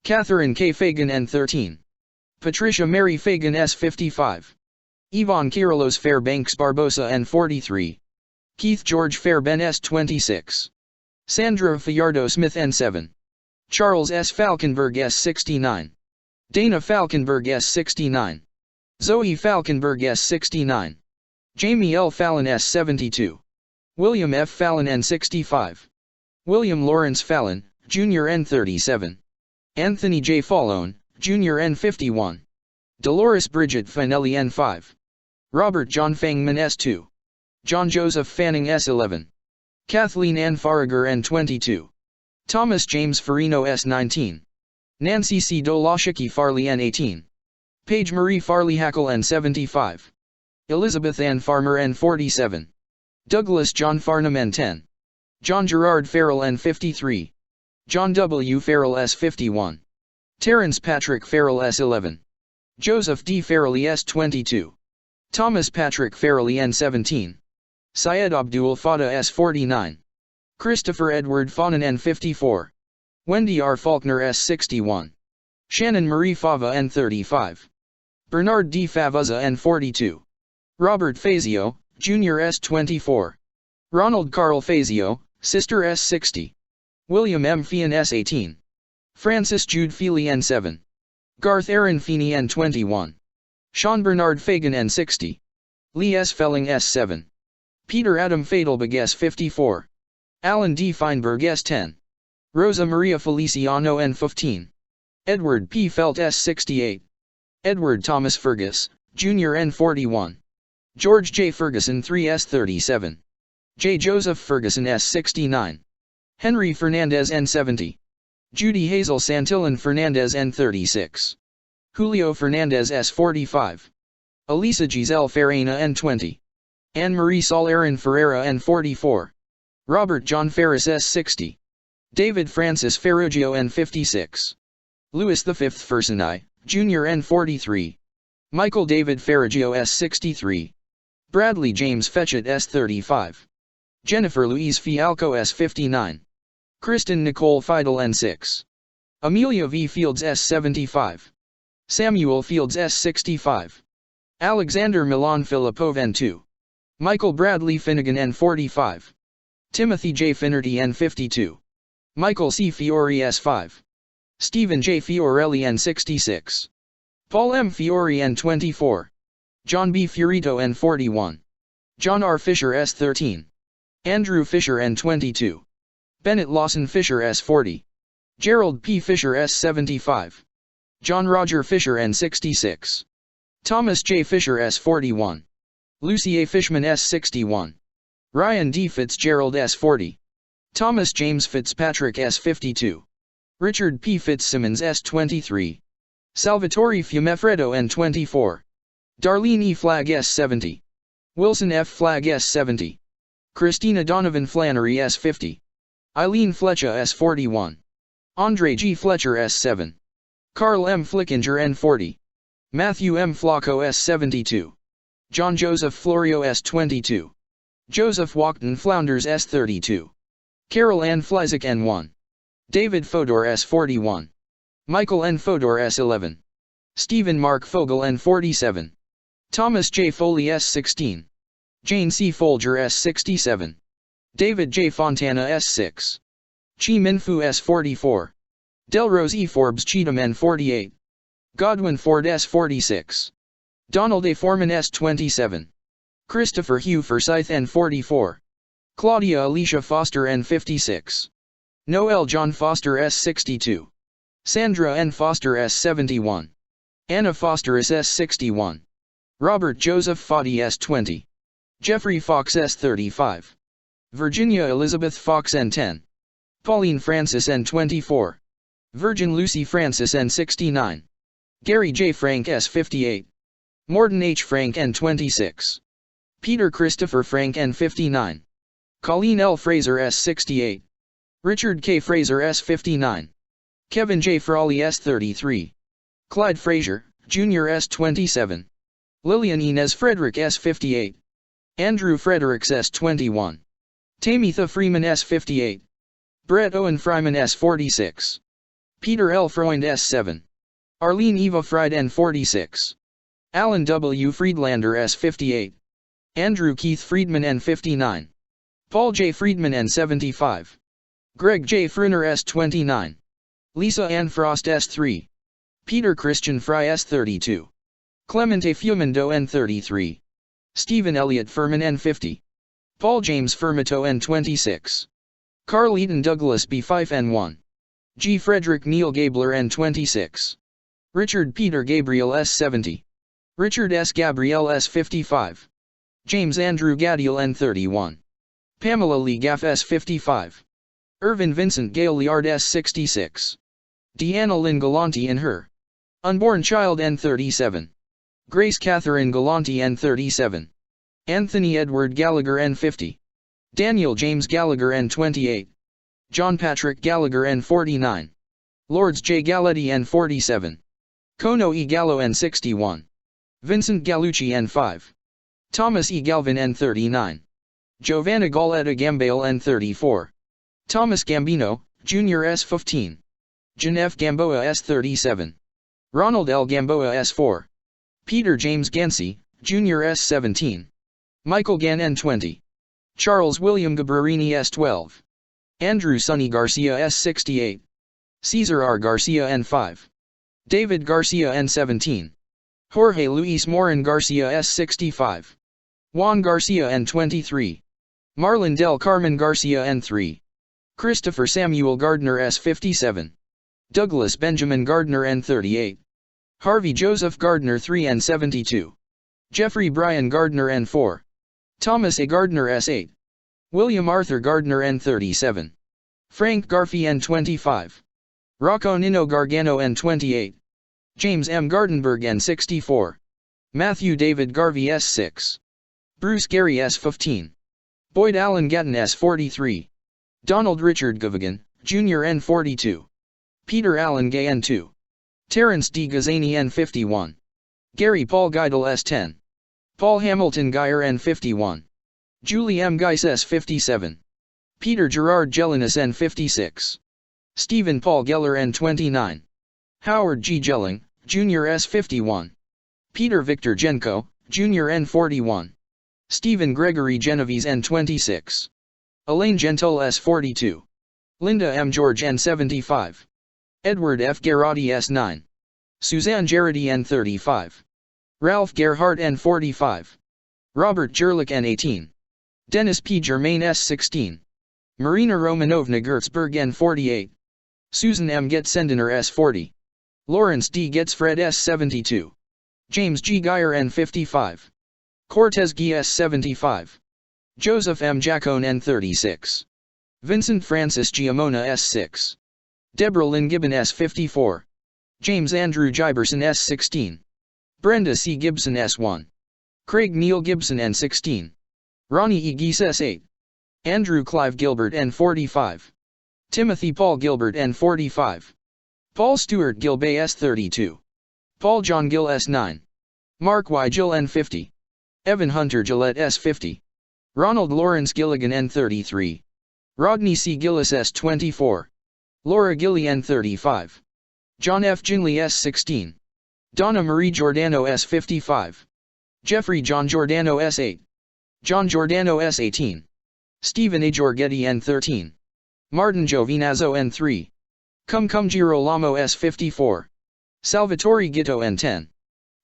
Catherine K. Fagan N13. Patricia Mary Fagan S55. Yvonne Kyrillos Fairbanks Barbosa N43. Keith George Fairben S26. Sandra Fiardo Smith N7. Charles S. Falkenberg S69. Dana Falkenberg S69. Zoe Falkenberg S69. Jamie L. Fallon S72. William F. Fallon N65. William Lawrence Fallon, Jr. N37. Anthony J. Fallone, Jr. N51. Dolores Bridget Finelli N5. Robert John Fangman S2. John Joseph Fanning S11. Kathleen Ann Farragher N22. Thomas James Farino S19. Nancy C. Dolashiki Farley N18. Paige Marie Farley Hackle N75. Elizabeth Ann Farmer N47. Douglas John Farnham N10. John Gerard Farrell N53. John W. Farrell S51. Terrence Patrick Farrell S11. Joseph D. Farrelly S22. Thomas Patrick Farrelly N17. Syed Abdul Fada S49. Christopher Edward Fawnin N54. Wendy R. Faulkner S61. Shannon Marie Fava N35. Bernard D. Favuzza N42. Robert Fazio, Jr. S24. Ronald Carl Fazio, Sister S60. William M. Fian S18. Francis Jude Feely N7. Garth Aaron Feeney N21. Sean Bernard Fagan N60. Lee S. Felling S7. Peter Adam Fadelbeg S54. Alan D. Feinberg S10. Rosa Maria Feliciano N15. Edward P. Felt S68. Edward Thomas Fergus, Jr. N41. George J. Ferguson 3S37. J. Joseph Ferguson S69. Henry Fernandez N70. Judy Hazel Santillan Fernandez N36. Julio Fernandez S45. Elisa Giselle Farina N20. Anne-Marie Saul Aaron Ferreira N44. Robert John Ferris S60. David Francis Ferrugio N56. Louis V. Fersenai, Jr. N43. Michael David Ferrugio S63. Bradley James Fetchett S35. Jennifer Louise Fialco S59. Kristen Nicole Fidel N6. Amelia V. Fields S75. Samuel Fields S65. Alexander Milan Filipov N2. Michael Bradley Finnegan N45. Timothy J. Finnerty N52. Michael C. Fiore S5. Stephen J. Fiorelli N66. Paul M. Fiore N24. John B. Fiorito N41. John R. Fisher S13. Andrew Fisher N22. Bennett Lawson Fisher S40. Gerald P. Fisher S75. John Roger Fisher N66. Thomas J. Fisher S41. Lucy A. Fishman S61. Ryan D. Fitzgerald S40. Thomas James Fitzpatrick S52. Richard P. Fitzsimmons S23. Salvatore Fiumefreddo N24. Darlene E. Flagg S70. Wilson F. Flagg S70. Christina Donovan Flannery S50. Eileen Fletcher S41. Andre G. Fletcher S7. Carl M. Flickinger N40. Matthew M. Flacco S72. John Joseph Florio S22. Joseph Walkden Flounders S32. Carol Ann Flyzik N1. David Fodor S41. Michael N. Fodor S11. Stephen Mark Fogel N47. Thomas J. Foley S16. Jane C. Folger S67. David J. Fontana S6. Chi Minfu S44. Delrose E. Forbes Cheatham N48. Godwin Ford S46. Donald A. Foreman S27. Christopher Hugh Forsyth N44. Claudia Alicia Foster N56. Noel John Foster S62. Sandra N. Foster S71. Anna Foster S61. Robert Joseph Foddy S20. Jeffrey Fox S35. Virginia Elizabeth Fox N10. Pauline Francis N24. Virgin Lucy Francis N69. Gary J. Frank S58. Morton H. Frank N26. Peter Christopher Frank N59. Colleen L. Fraser S68. Richard K. Fraser S59. Kevin J. Frawley S33. Clyde Fraser, Jr. S27. Lillian Inez Frederick S58. Andrew Fredericks S21. Tamitha Freeman S58. Brett Owen Fryman S46. Peter L. Freund S7. Arlene Eva Fried N46. Alan W. Friedlander S58. Andrew Keith Friedman N59. Paul J. Friedman N75. Greg J. Fruner S29. Lisa Ann Frost S3. Peter Christian Fry S32. Clemente Fumando N33. Stephen Elliott Furman N50. Paul James Furmito N26. Carl Eaton Douglas B. Fife N1. G. Frederick Neil Gabler N26. Richard Peter Gabriel S70. Richard S. Gabriel S55. James Andrew Gadiel N31. Pamela Lee Gaff S55. Irvin Vincent Gale Liard S66. Deanna Lynn Galanti and her unborn child N37. Grace Catherine Galanti N37. Anthony Edward Gallagher N50. Daniel James Gallagher N28. John Patrick Gallagher N49. Lords J. Galletti N47. Kono E. Gallo N61. Vincent Gallucci N5. Thomas E. Galvin N39. Giovanna Galletta Gambale N34. Thomas Gambino, Jr. S15. Jan F. Gamboa S37. Ronald L. Gamboa S4. Peter James Gansey, Jr. S17. Michael Gann N20. Charles William Gabrerini S12. Andrew Sonny Garcia S68. Cesar R. Garcia N5. David Garcia N17. Jorge Luis Morin Garcia S65. Juan Garcia N23. Marlon Del Carmen Garcia N3. Christopher Samuel Gardner S57. Douglas Benjamin Gardner N38. Harvey Joseph Gardner 3 N72. Jeffrey Brian Gardner N4. Thomas A. Gardner S8. William Arthur Gardner N37. Frank Garfey N25. Rocco Nino Gargano N28. James M. Gardenberg N64. Matthew David Garvey S6. Bruce Gary S15. Boyd Allen Gatton S43. Donald Richard Govigan, Jr. N42. Peter Allen Gay N2. Terrence D. Gazani N51. Gary Paul Geidel S10. Paul Hamilton Geyer N51. Julie M. Geis S57. Peter Gerard Gellinus N56. Stephen Paul Geller N29. Howard G. Gelling, Jr. S51. Peter Victor Genko, Jr. N41. Stephen Gregory Genovese N26. Elaine Gentile S42. Linda M. George N75. Edward F. Garrotti S9. Suzanne Jarrity N35. Ralph Gerhardt N45. Robert Jerlich N18. Dennis P. Germain S16. Marina Romanovna Gertzberg N48. Susan M. Getzendener S40. Lawrence D. Getzfred S72. James G. Geyer N55. Cortez G. S75. Joseph M. Jacone N36. Vincent Francis Giamona S6. Deborah Lynn Gibbon S54. James Andrew Giberson S16. Brenda C. Gibson S1. Craig Neil Gibson N16. Ronnie E. Geese S8. Andrew Clive Gilbert N45. Timothy Paul Gilbert N45. Paul Stewart Gilbay S32. Paul John Gill S9. Mark Y. Gill N50. Evan Hunter Gillette S50. Ronald Lawrence Gilligan N33. Rodney C. Gillis S24. Laura Gilly N35. John F. Ginley S16. Donna Marie Giordano S55. Jeffrey John Giordano S8. John Giordano S18. Stephen A. Giorgetti N13. Martin Giovinazzo N3. Cum Girolamo S54. Salvatore Gitto N10.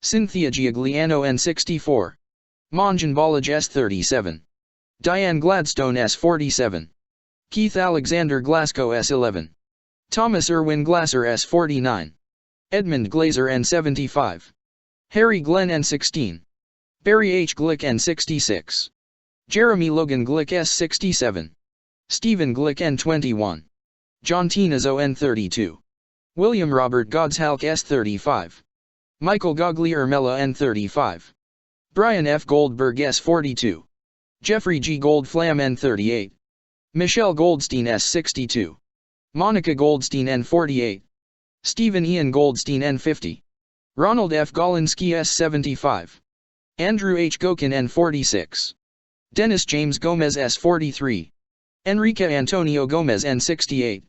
Cynthia Giagliano N64. Manjan Balaj S37. Diane Gladstone S47. Keith Alexander Glasgow S11. Thomas Irwin Glasser S49. Edmund Glazer N75. Harry Glenn N16. Barry H. Glick N66. Jeremy Logan Glick S67. Stephen Glick N21. John Tinazo N32. William Robert Godshalk S35. Michael Gogli Ermella N35. Brian F. Goldberg S42. Jeffrey G. Goldflam N38. Michelle Goldstein S62. Monica Goldstein N48. Stephen Ian Goldstein N50. Ronald F. Golinski S75. Andrew H. Gokin N46. Dennis James Gomez S43. Enrique Antonio Gomez N68.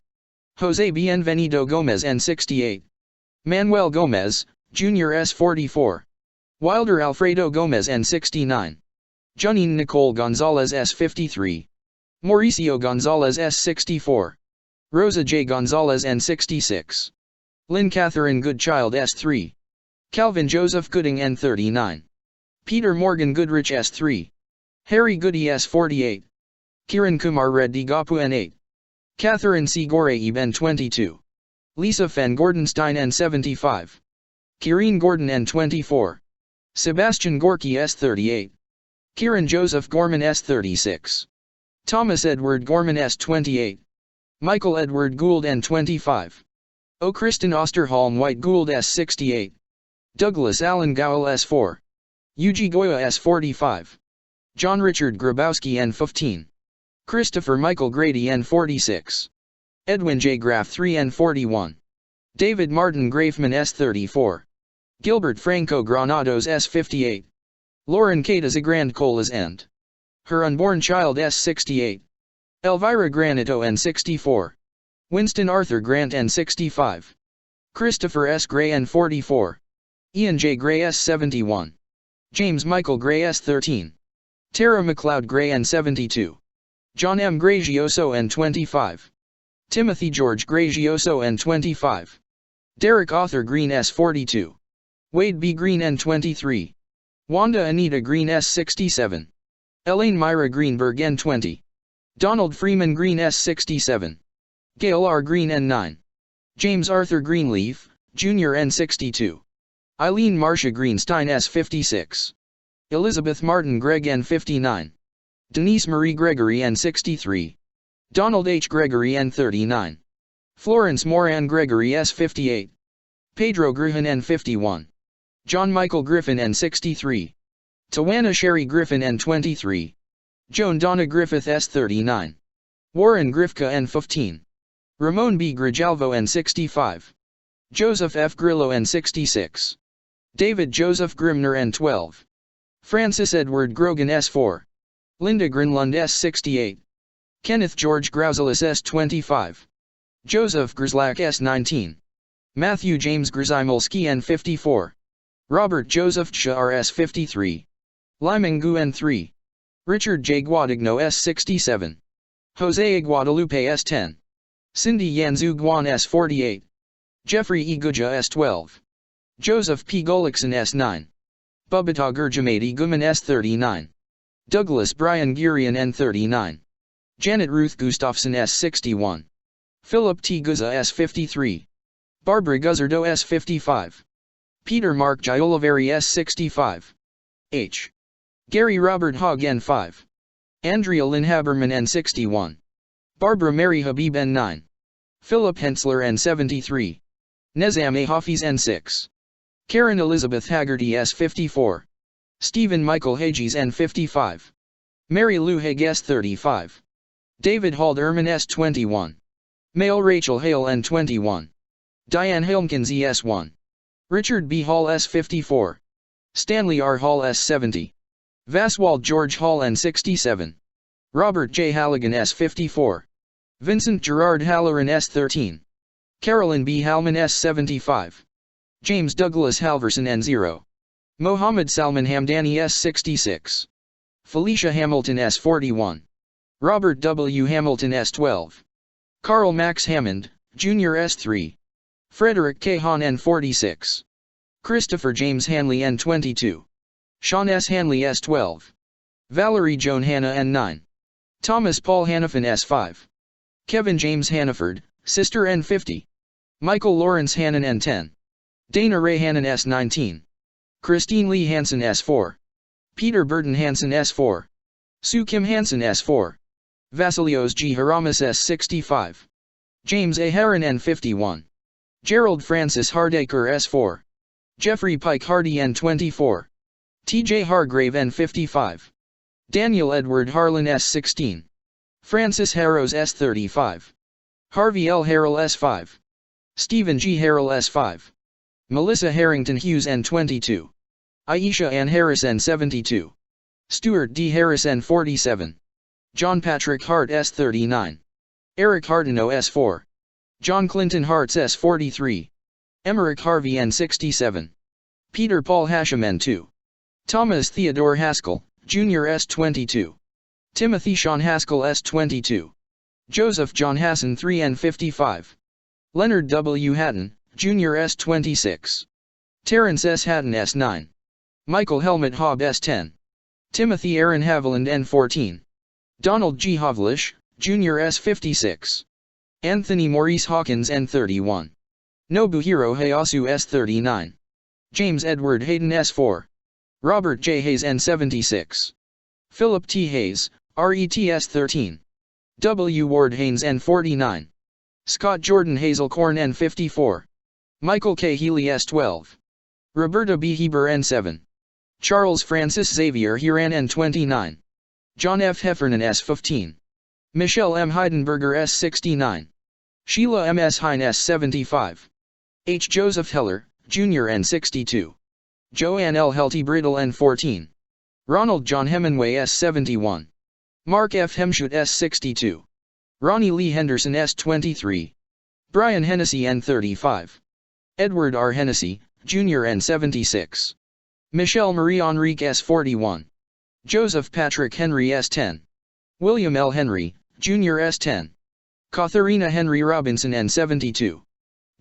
Jose Bienvenido Gomez N68. Manuel Gomez, Jr. S44. Wilder Alfredo Gomez N69. Janine Nicole Gonzalez S53. Mauricio Gonzalez S64. Rosa J. Gonzalez N66. Lynn Catherine Goodchild S3. Calvin Joseph Gooding N39. Peter Morgan Goodrich S3. Harry Goody S48. Kiran Kumar Reddy Gapu N8. Catherine C. Goreeb N22. Lisa Fen Gordenstein N75. Kireen Gordon N24. Sebastian Gorky S38. Kieran Joseph Gorman S36. Thomas Edward Gorman S28. Michael Edward Gould N25. O. Kristen Osterholm White Gould S68. Douglas Allen Gowell S4. Yuji Goya S45. John Richard Grabowski N15. Christopher Michael Grady N46. Edwin J. Graff 3 N41. David Martin Grafman S34. Gilbert Franco Granados S58. Lauren Kate Zagrand Colas End. Her unborn child S68. Elvira Granito N64. Winston Arthur Grant N65. Christopher S. Gray N44. Ian J. Gray S71. James Michael Gray S13. Tara McLeod Gray N72. John M. Grazioso N25. Timothy George Grazioso N25. Derek Arthur Green S42. Wade B. Green N23. Wanda Anita Green S67. Elaine Myra Greenberg N20. Donald Freeman Green S67. Gail R. Green N9. James Arthur Greenleaf, Jr. N62. Eileen Marcia Greenstein S56. Elizabeth Martin Gregg N59. Denise Marie Gregory N63. Donald H. Gregory N39. Florence Moran Gregory S58. Pedro Griffin N51. John Michael Griffin N63. Tawana Sherry Griffin N23. Joan Donna Griffith S39. Warren Grifka N15. Ramon B. Grijalvo N65. Joseph F. Grillo N66. David Joseph Grimner N12. Francis Edward Grogan S4. Linda Grinlund S68. Kenneth George Grauselis S25. Joseph Grzlak S19. Matthew James Grzimolski N54. Robert Joseph Char S53. Liming Gu N3. Richard J. Guadagno S67. Jose Guadalupe S10. Cindy Yanzu Guan S48. Jeffrey E. Guja S12. Joseph P. Golikson S9. Bubita Gurjamati Guman S39. Douglas Brian Gurian N39. Janet Ruth Gustafson S61. Philip T. Guzza S53. Barbara Guzzardo S55. Peter Mark Giolivari S65. H. Gary Robert Hogg N5. Andrea Lynn Haberman N61. Barbara Mary Habib N9. Philip Hensler N73. Nezam A. Hafiz N6. Karen Elizabeth Haggerty S54. Stephen Michael Hages N55. Mary Lou Haig S35. David Hald Ehrman S21. Male Rachel Hale N21. Diane Helmkins ES1. Richard B. Hall S54. Stanley R. Hall S70. Vaswald George Hall N67. Robert J. Halligan S54. Vincent Gerard Halloran S13. Carolyn B. Halman S75. James Douglas Halverson N0. Mohammed Salman Hamdani S66. Felicia Hamilton S41. Robert W. Hamilton S12. Carl Max Hammond, Jr. S3. Frederick K. Hahn N46. Christopher James Hanley N22. Sean S. Hanley S12. Valerie Joan Hanna N9. Thomas Paul Hannafin S5. Kevin James Hannaford, Sister N50. Michael Lawrence Hannon N10. Dana Ray Hannon S19. Christine Lee Hansen S4. Peter Burton Hansen S4. Sue Kim Hansen S4. Vasilios G. Haramis S65. James A. Heron N51. Gerald Francis Hardacre S4. Jeffrey Pike Hardy N24. T.J. Hargrave N55. Daniel Edward Harlan S16. Francis Harrows S35. Harvey L. Harrell S5. Stephen G. Harrell S5. Melissa Harrington Hughes N22. Aisha Ann Harris N72. Stuart D. Harris N47. John Patrick Hart S39. Eric Hardino S4. John Clinton Hartz S43. Emmerich Harvey N67. Peter Paul Hashem N2. Thomas Theodore Haskell, Jr. S22. Timothy Sean Haskell S22. Joseph John Hassan 3 N55. Leonard W. Hatton, Jr. S26. Terrence S. Hatton S9. Michael Helmut Hobb S10. Timothy Aaron Haviland N14. Donald G. Havlish, Jr. S56. Anthony Maurice Hawkins N31. Nobuhiro Hayasu S39. James Edward Hayden S4. Robert J. Hayes N76. Philip T. Hayes, RETS 13. W. Ward Haynes N49. Scott Jordan Hazelcorn N54. Michael K. Healy S12. Roberta B. Heber N7. Charles Francis Xavier Huran N29. John F. Heffernan S15. Michelle M. Heidenberger S69. Sheila M. S. Hine S75. H. Joseph Heller, Jr. N62. Joanne L. Helty Brittle N14. Ronald John Hemingway S71. Mark F. Hemschut S62. Ronnie Lee Henderson S23. Brian Hennessy N35. Edward R. Hennessy, Jr. N76. Michelle Marie Enrique S41. Joseph Patrick Henry S10. William L. Henry, Jr. S10. Katharina Henry Robinson N72.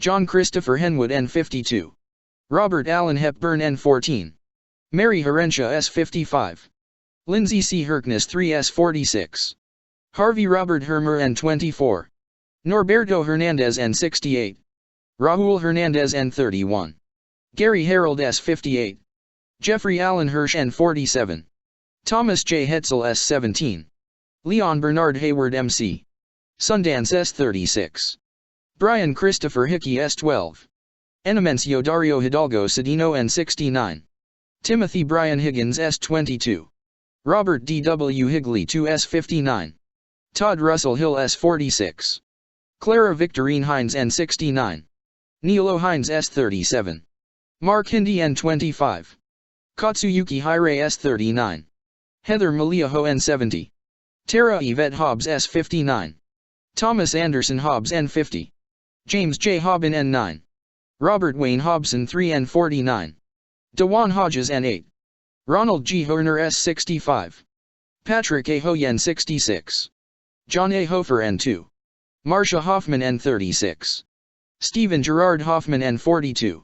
John Christopher Henwood N52. Robert Allen Hepburn N14. Mary Herentia S55. Lindsay C. Herkness 3S46. Harvey Robert Hermer N24. Norberto Hernandez N68. Raul Hernandez N31. Gary Harold S58. Jeffrey Allen Hirsch N47. Thomas J. Hetzel S17. Leon Bernard Hayward MC. Sundance S36. Brian Christopher Hickey S12. Enemencio Dario Hidalgo Cedino N69. Timothy Brian Higgins S22. Robert D. W. Higley 2S59. Todd Russell Hill S46. Clara Victorine Hines N69. Nilo Hines S37. Mark Hindi N25. Katsuyuki Hirei S39. Heather Malia Ho N70. Tara Yvette Hobbs S59. Thomas Anderson Hobbs N50. James J. Hobbin N9. Robert Wayne Hobson 3N49. Dewan Hodges N8. Ronald G. Horner S65. Patrick A. Hoyen 66. John A. Hofer N2. Marcia Hoffman N36. Stephen Gerard Hoffman N42.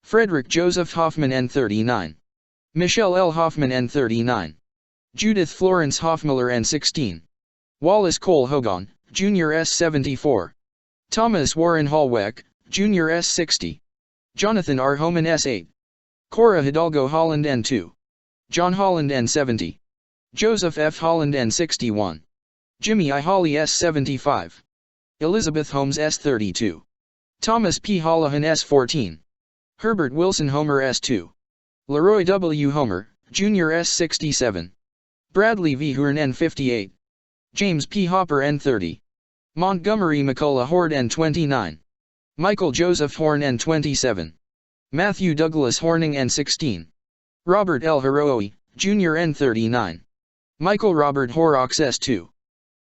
Frederick Joseph Hoffman N39. Michelle L. Hoffman N39. Judith Florence Hoffmiller N16. Wallace Cole Hogan, Jr. S74. Thomas Warren Hallweck, Jr. S60. Jonathan R. Homan S8. Cora Hidalgo Holland N2. John Holland N70. Joseph F. Holland N61. Jimmy I. Hawley S75. Elizabeth Holmes S32. Thomas P. Holohan S14. Herbert Wilson Homer S2. Leroy W. Homer, Jr. S67. Bradley V. Hearn N58. James P. Hopper N30. Montgomery McCullough Horde N29. Michael Joseph Horn N27. Matthew Douglas Horning N16. Robert L. Heroe, Jr. N39. Michael Robert Horrocks S2.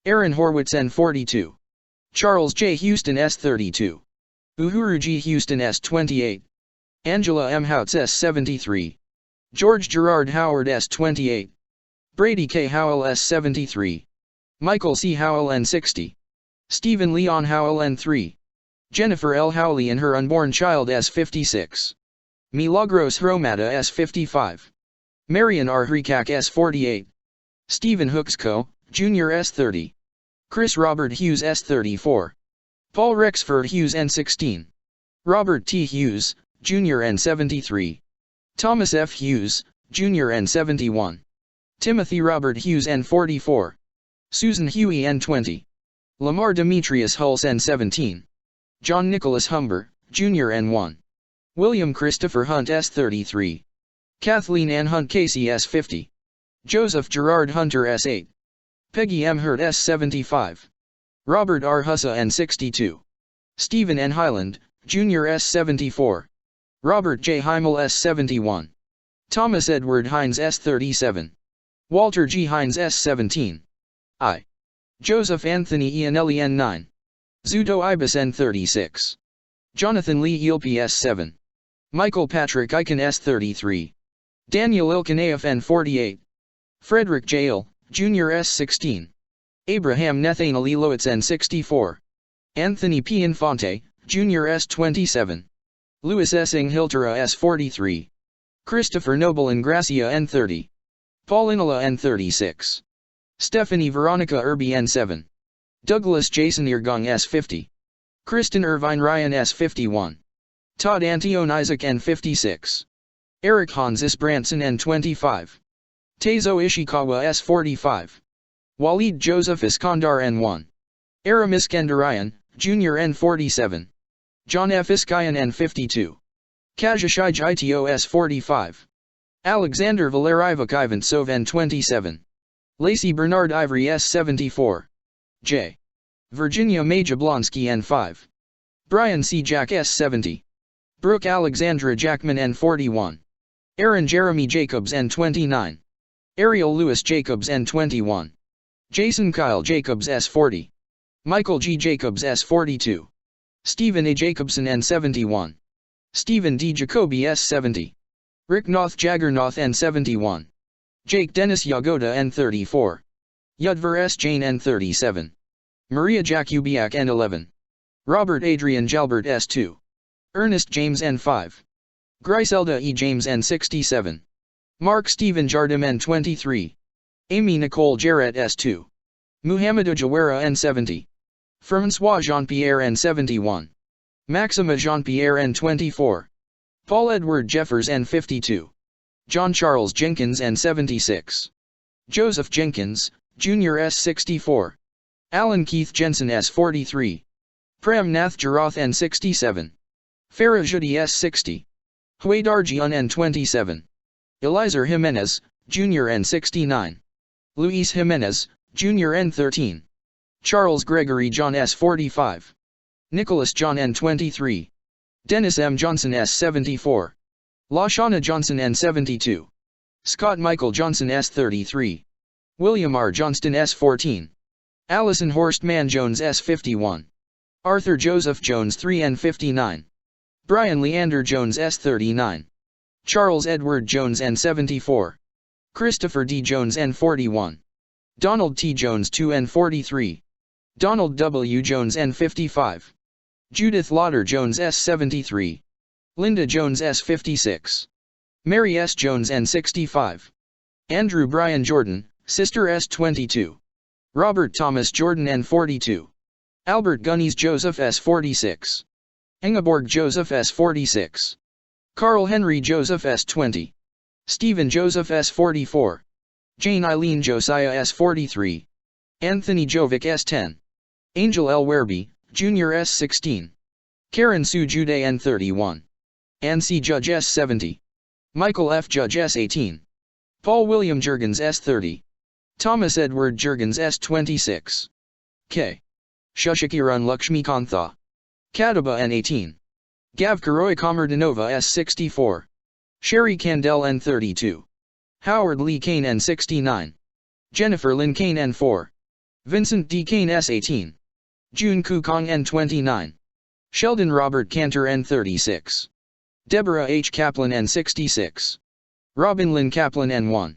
Aaron Horwitz N42. Charles J. Houston S32. Uhuru G. Houston S28. Angela M. Houts S73. George Gerard Howard S28. Brady K. Howell S73. Michael C. Howell N60. Stephen Leon Howell N3. Jennifer L. Howley and her unborn child S56. Milagros Hromata S55. Marion R. Hrikak S48. Stephen Hooksco, Jr. S30. Chris Robert Hughes S34. Paul Rexford Hughes N16. Robert T. Hughes, Jr. N73. Thomas F. Hughes, Jr. N71. Timothy Robert Hughes N44. Susan Huey N20. Lamar Demetrius Hulse N17. John Nicholas Humber, Jr. N1. William Christopher Hunt S33. Kathleen Ann Hunt Casey S50. Joseph Gerard Hunter S8. Peggy M. Hurt S75. Robert R. Hussa N62. Stephen N. Highland, Jr. S74. Robert J. Heimel S71. Thomas Edward Hines S37. Walter G. Hines S17. I. Joseph Anthony Ianelli N9. Zudo Ibis N36. Jonathan Lee Eelpe S7. Michael Patrick Eichen S33. Daniel Ilkaneev N48. Frederick J. Ill, Jr. S16. Abraham Nathaniel Lowitz N64. Anthony P. Infante, Jr. S27. Louis S. Hiltera S43. Christopher Noble Ingracia N30. Paul Inola N36. Stephanie Veronica Irby N7. Douglas Jason Irgang S50. Kristen Irvine Ryan S51. Todd Antion Isaac N56. Eric Hans Isbranson N25. Teizo Ishikawa S45. Waleed Joseph Iskandar N1. Aram Iskandarian, Jr. N47. John F. Iskayan N52. Kazashij Ito S45. Alexander Valerivik Ivantsov N27. Lacey Bernard Ivory S74. J. Virginia Majablonsky N5. Brian C. Jack S70. Brooke Alexandra Jackman N41. Aaron Jeremy Jacobs N29. Ariel Lewis Jacobs N21. Jason Kyle Jacobs S40. Michael G. Jacobs S42. Stephen A. Jacobson N71. Stephen D. Jacoby S70. Rick Noth Jaggernoth N71. Jake Dennis Yagoda N34. Yudvar S. Jane N37. Maria Jakubiak N11. Robert Adrian Jalbert S2. Ernest James N5. Griselda E. James N67. Mark Stephen Jardim N23. Amy Nicole Jarrett S2. Muhammadu Jawara N70. Francois Jean-Pierre N71. Maxima Jean-Pierre N24. Paul Edward Jeffers N52. John Charles Jenkins N76. Joseph Jenkins, Jr. S64. Alan Keith Jensen S43. Prem Nath Jarath N67. Farah Judi S60. Huaydarjian N27. Eliezer Jimenez, Jr. N69. Luis Jimenez, Jr. N13. Charles Gregory John S45. Nicholas John N23. Dennis M. Johnson S74. Lashana Johnson N72. Scott Michael Johnson S33. William R. Johnston S14. Allison Horstman Jones S51. Arthur Joseph Jones 3N59. Brian Leander Jones S39. Charles Edward Jones N74. Christopher D. Jones N41. Donald T. Jones 2N43. Donald W. Jones N55. Judith Lauder Jones S73. Linda Jones S56. Mary S. Jones N65. Andrew Brian Jordan, Sister S22. Robert Thomas Jordan N42. Albert Gunnies Joseph S46. Ingeborg Joseph S46. Carl Henry Joseph S20. Stephen Joseph S44. Jane Eileen Josiah S43. Anthony Jovic S10. Angel L. Werby, Jr. S16. Karen Sue Jude N31. Ann C. Judge S70. Michael F. Judge S18. Paul William Jurgens S30. Thomas Edward Jurgens S26. K. Shashakiran Lakshmikantha. Kadaba N18. Gav Karoy Kamardanova S64. Sherry Candel N32. Howard Lee Kane N69. Jennifer Lynn Kane N4. Vincent D. Kane S18. June Ku Kong N29. Sheldon Robert Cantor N36. Deborah H. Kaplan N66. Robin Lynn Kaplan N1.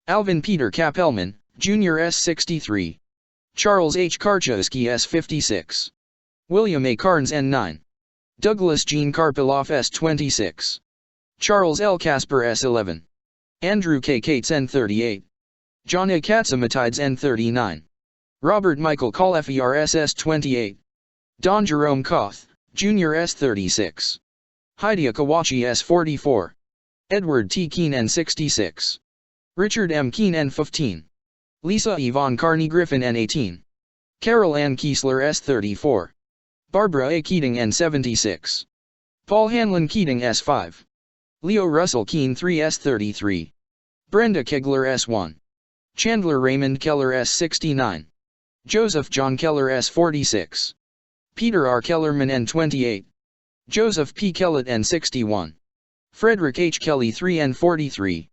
Alvin Peter Kapelman, Jr. S63. Charles H. Karchowski S56. William A. Carnes N9. Douglas Jean Karpiloff S26. Charles L. Casper S11. Andrew K. Cates N38. John A. Katsamatides N39. Robert Michael Call FERS S28. Don Jerome Koth, Jr. S36. Heidi Akawachi S44. Edward T. Keene N66. Richard M. Keene N15. Lisa Yvonne Carney Griffin N18. Carol Ann Kiesler S34. Barbara A. Keating N76. Paul Hanlon Keating S5. Leo Russell Keene 3 S33. Brenda Kegler S1. Chandler Raymond Keller S69. Joseph John Keller S46. Peter R. Kellerman N28. Joseph P. Kellett N61. Frederick H. Kelly 3 N43.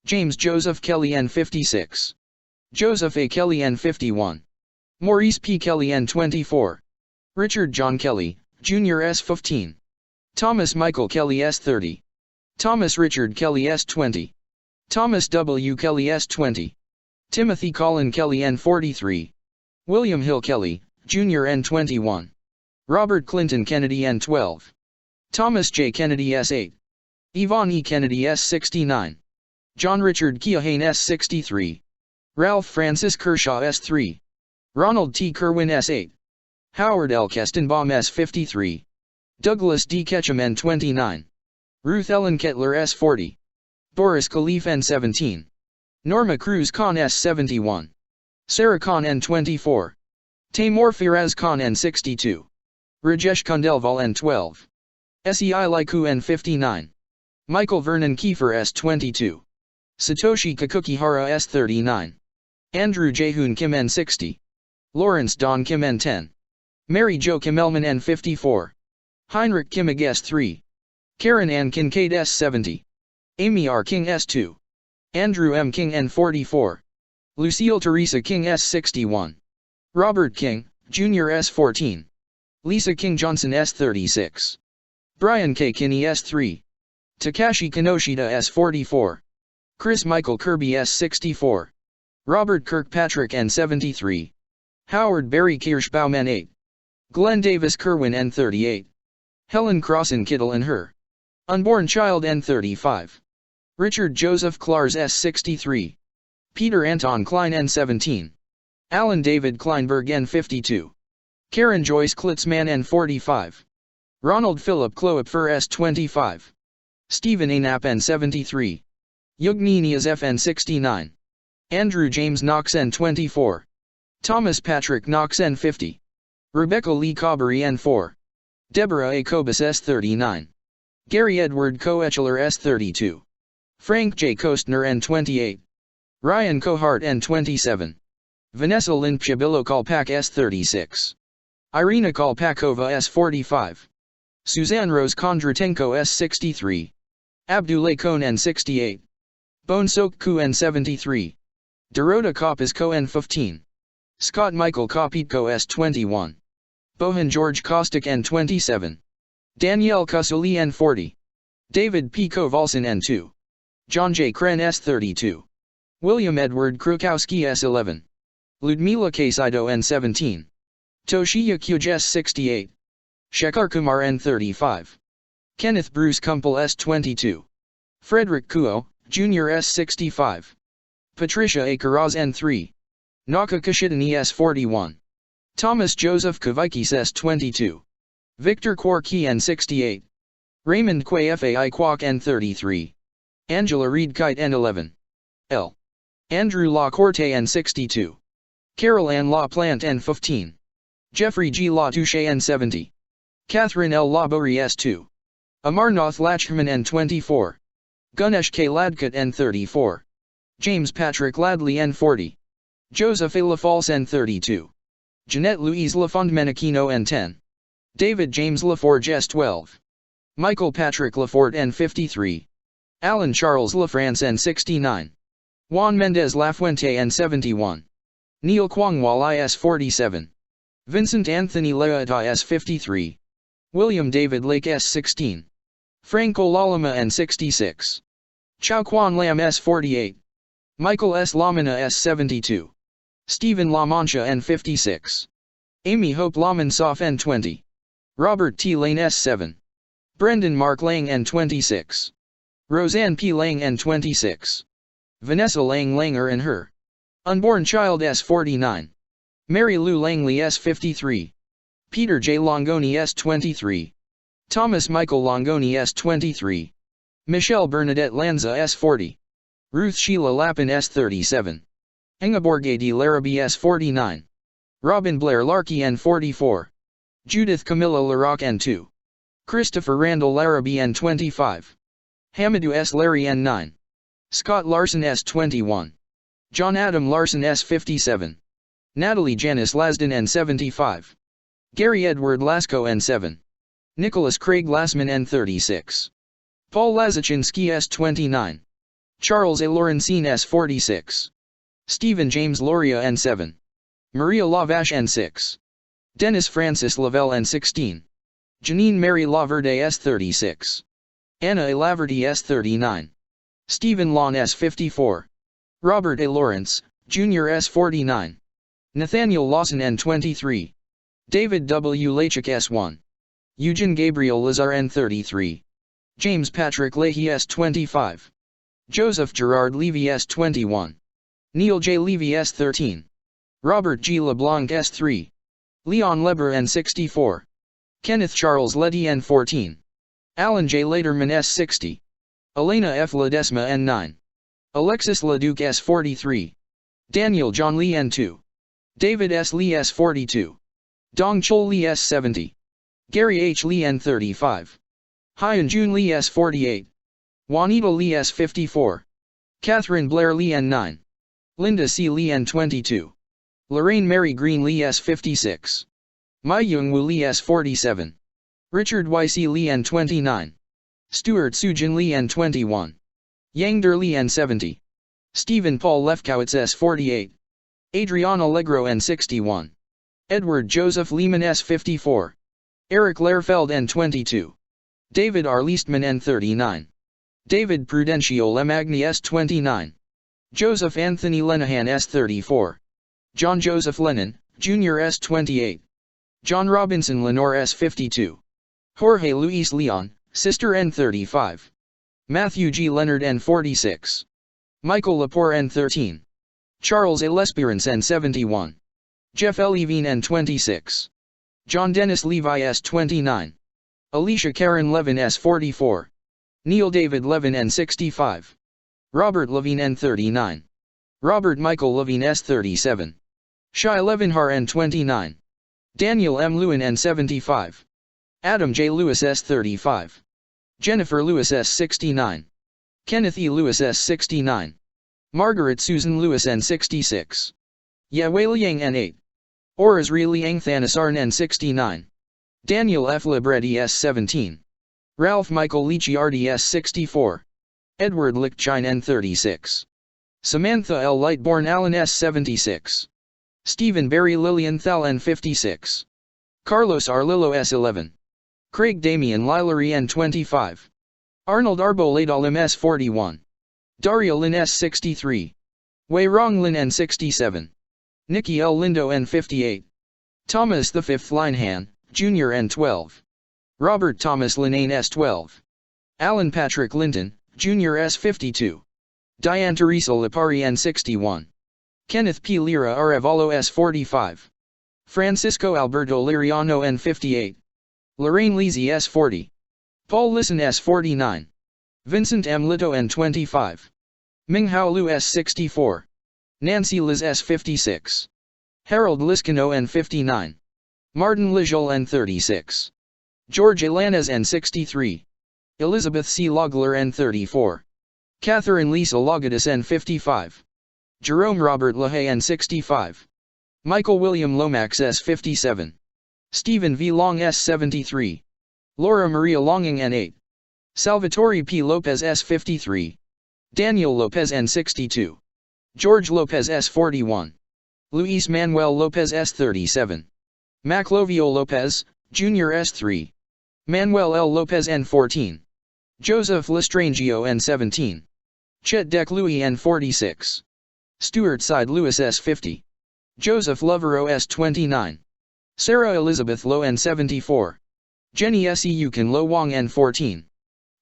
James Joseph Kelly N56. Joseph A. Kelly N51. Maurice P. Kelly N24. Richard John Kelly, Jr. S15. Thomas Michael Kelly S30. Thomas Richard Kelly S20. Thomas W. Kelly S20. Timothy Colin Kelly N43. William Hill Kelly, Jr. N21. Robert Clinton Kennedy N12. Thomas J. Kennedy S8. Yvonne E. Kennedy S69. John Richard Keohane S63. Ralph Francis Kershaw S3. Ronald T. Kerwin S8. Howard L. Kestenbaum S53. Douglas D. Ketchum N29. Ruth Ellen Kettler S40. Boris Khalif N17. Norma Cruz Khan S71. Sarah Khan N24. Taimur Firaz Khan N62. Rajesh Kundelval N12. Sei Laiku N59. Michael Vernon Kiefer S22. Satoshi Kakukihara S39. Andrew Jaehoon Kim N60. Lawrence Don Kim N10. Mary Jo Kimelman N54. Heinrich Kimmig S3. Karen Ann Kincaid S70. Amy R. King S2. Andrew M. King N44. Lucille Teresa King S61. Robert King, Jr. S14. Lisa King Johnson S36. Brian K. Kinney S3. Takashi Kinoshita S44. Chris Michael Kirby S64. Robert Kirkpatrick N73. Howard Barry Kirschbaum N8. Glenn Davis Kerwin N38. Helen Crossan Kittle and her unborn child N35. Richard Joseph Klars S63. Peter Anton Klein N17. Alan David Kleinberg N52. Karen Joyce Klitzman N45. Ronald Philip Kloepfer S25. Stephen A. Knapp N73. Yugninias FN69. Andrew James Knox N24. Thomas Patrick Knox N50. Rebecca Lee Caubery N4. Deborah A. Kobus S39. Gary Edward Koechler S32. Frank J. Kostner N28. Ryan Kohart N27. Vanessa Lynn Pshabilo Kalpak S36. Irina Kalpakova S45. Suzanne Rose Kondratenko S63. Abdulay Kohn N68. Bonesok Ku N73. Dorota Kopisko N15. Scott Michael Kopitko S21. Bohan George Kostic N27. Danielle Kusuli N40. David P. Kovalsin N2. John J. Kren S32. William Edward Krukowski S11. Ludmila Kasido N17. Toshiya Kyuj S68. Shekhar Kumar N35. Kenneth Bruce Kumpel S22. Frederick Kuo, Jr. S65. Patricia A. Karaz N3. Naka Kashidani S41. Thomas Joseph Kavikis S22. Victor Quarkey N68. Raymond Quay Fai Kwok N33. Angela Reed Kite N11. L. Andrew La Corte N62. Carol Ann La Plant N15. Jeffrey G. La Touche N70. Catherine L. La Bory S2. Amarnath Lachman N24. Ganesh K. Ladkot N34. James Patrick Ladley N40. Joseph A. LaFalce N32. Jeanette Louise Lafond Menachino N10. David James Laforge S12. Michael Patrick Lafort N53. Alan Charles LaFrance N69. Juan Mendez Lafuente N71. Neil Kwangwal IS47. Vincent Anthony Leota S53. William David Lake S16. Franco Lalama N66. Chao Quan Lam S48. Michael S. Lamina S72. Stephen La Mancha N56. Amy Hope Lamansoff N20. Robert T. Lane S7. Brendan Mark Lang N26. Roseanne P. Lang N26. Vanessa Lang Langer and her unborn child S49. Mary Lou Langley S53. Peter J. Longoni S23. Thomas Michael Longoni S23. Michelle Bernadette Lanza S40. Ruth Sheila Lappin S37. Ingeborg de Larrabee S49. Robin Blair Larkey N44. Judith Camilla Larocque N2. Christopher Randall Larrabee N25. Hamadou S. Larry N9. Scott Larson S21. John Adam Larson S57. Natalie Janice Lasden N75. Gary Edward Lasko N7. Nicholas Craig Glassman N36. Paul Lazachinski S29. Charles A. Lawrencine S46. Stephen James Loria N7. Maria Lavash N6. Dennis Francis Lavelle N16. Janine Mary Laverde S36. Anna A. Laverty S39. Stephen Lawn S54. Robert A. Lawrence, Jr. S49. Nathaniel Lawson N23. David W. Lachik S1. Eugene Gabriel Lazar N33. James Patrick Leahy S25. Joseph Gerard Levy S21. Neil J. Levy S13. Robert G. LeBlanc S3. Leon Leber N64. Kenneth Charles Letty N14. Alan J. Laterman S60. Elena F. Ledesma N9. Alexis Leduc S43. Daniel John Lee N2. David S. Lee S42. Dong Chol Lee S70. Gary H. Lee N35. Hyun Jun Lee S48. Juanita Lee S54. Catherine Blair Lee N9. Linda C. Lee N22. Lorraine Mary Green Lee S56. Mai Young Woo Lee S47. Richard Y. C. Lee N29. Stuart Sujin Lee N21. Yang Der Lee N70. Stephen Paul Lefkowitz S48. Adriana Allegro N61. Edward Joseph Lehman S54. Eric Lehrfeld N22. David R. Leastman N39. David Prudencio Lemagni S29. Joseph Anthony Lenahan S34. John Joseph Lennon, Jr. S28. John Robinson Lenore S52. Jorge Luis Leon, Sister N35. Matthew G. Leonard N46. Michael Lepore N13. Charles A. L'Espérance N71. Jeff L. Levine N26. John Dennis Levi S29. Alicia Karen Levin S44. Neil David Levin N65. Robert Levine N39. Robert Michael Levine S37. Shai Levinhar N29. Daniel M. Lewin N75. Adam J. Lewis S35. Jennifer Lewis S69. Kenneth E. Lewis S69. Margaret Susan Lewis N66. Yawei Liang N8. Orazri Liang Thanasarn N69. Daniel F. Libretti S17. Ralph Michael Licciardi S64. Edward Lichtshine N36. Samantha L. Lightborn Allen S76. Stephen Barry Lillian Thal N56. Carlos R. Lillo S11. Craig Damian Lillery N25. Arnold Arbo Ladalim S41. Daria Lin S63. Wei Rong Lin N67. Nikki L. Lindo N58. Thomas V. Linehan, Jr. N12. Robert Thomas Linane S12. Alan Patrick Linton, Jr. S52. Diane Teresa Lipari N61. Kenneth P. Lira Arevalo S45. Francisco Alberto Liriano N58. Lorraine Lisi S40. Paul Lisson S49. Vincent M. Lito N25. Ming Hao Lu S64. Nancy Liz S56. Harold Liskino N59. Martin Lijol N36. George Ilanez N63. Elizabeth C. Logler N34. Catherine Lisa Logadis N55. Jerome Robert LaHaye N65. Michael William Lomax S57. Stephen V. Long S73. Laura Maria Longing N8. Salvatore P. Lopez S53. Daniel Lopez N62. George Lopez S41. Luis Manuel Lopez S37. Maclovio Lopez, Jr. S3. Manuel L. Lopez N14. Joseph Lestrangio N17. Chet Deck Louis N46. Stuart Side Lewis S50. Joseph Lovero S29. Sarah Elizabeth Low N74. Jenny Seukin Lo Wong N14.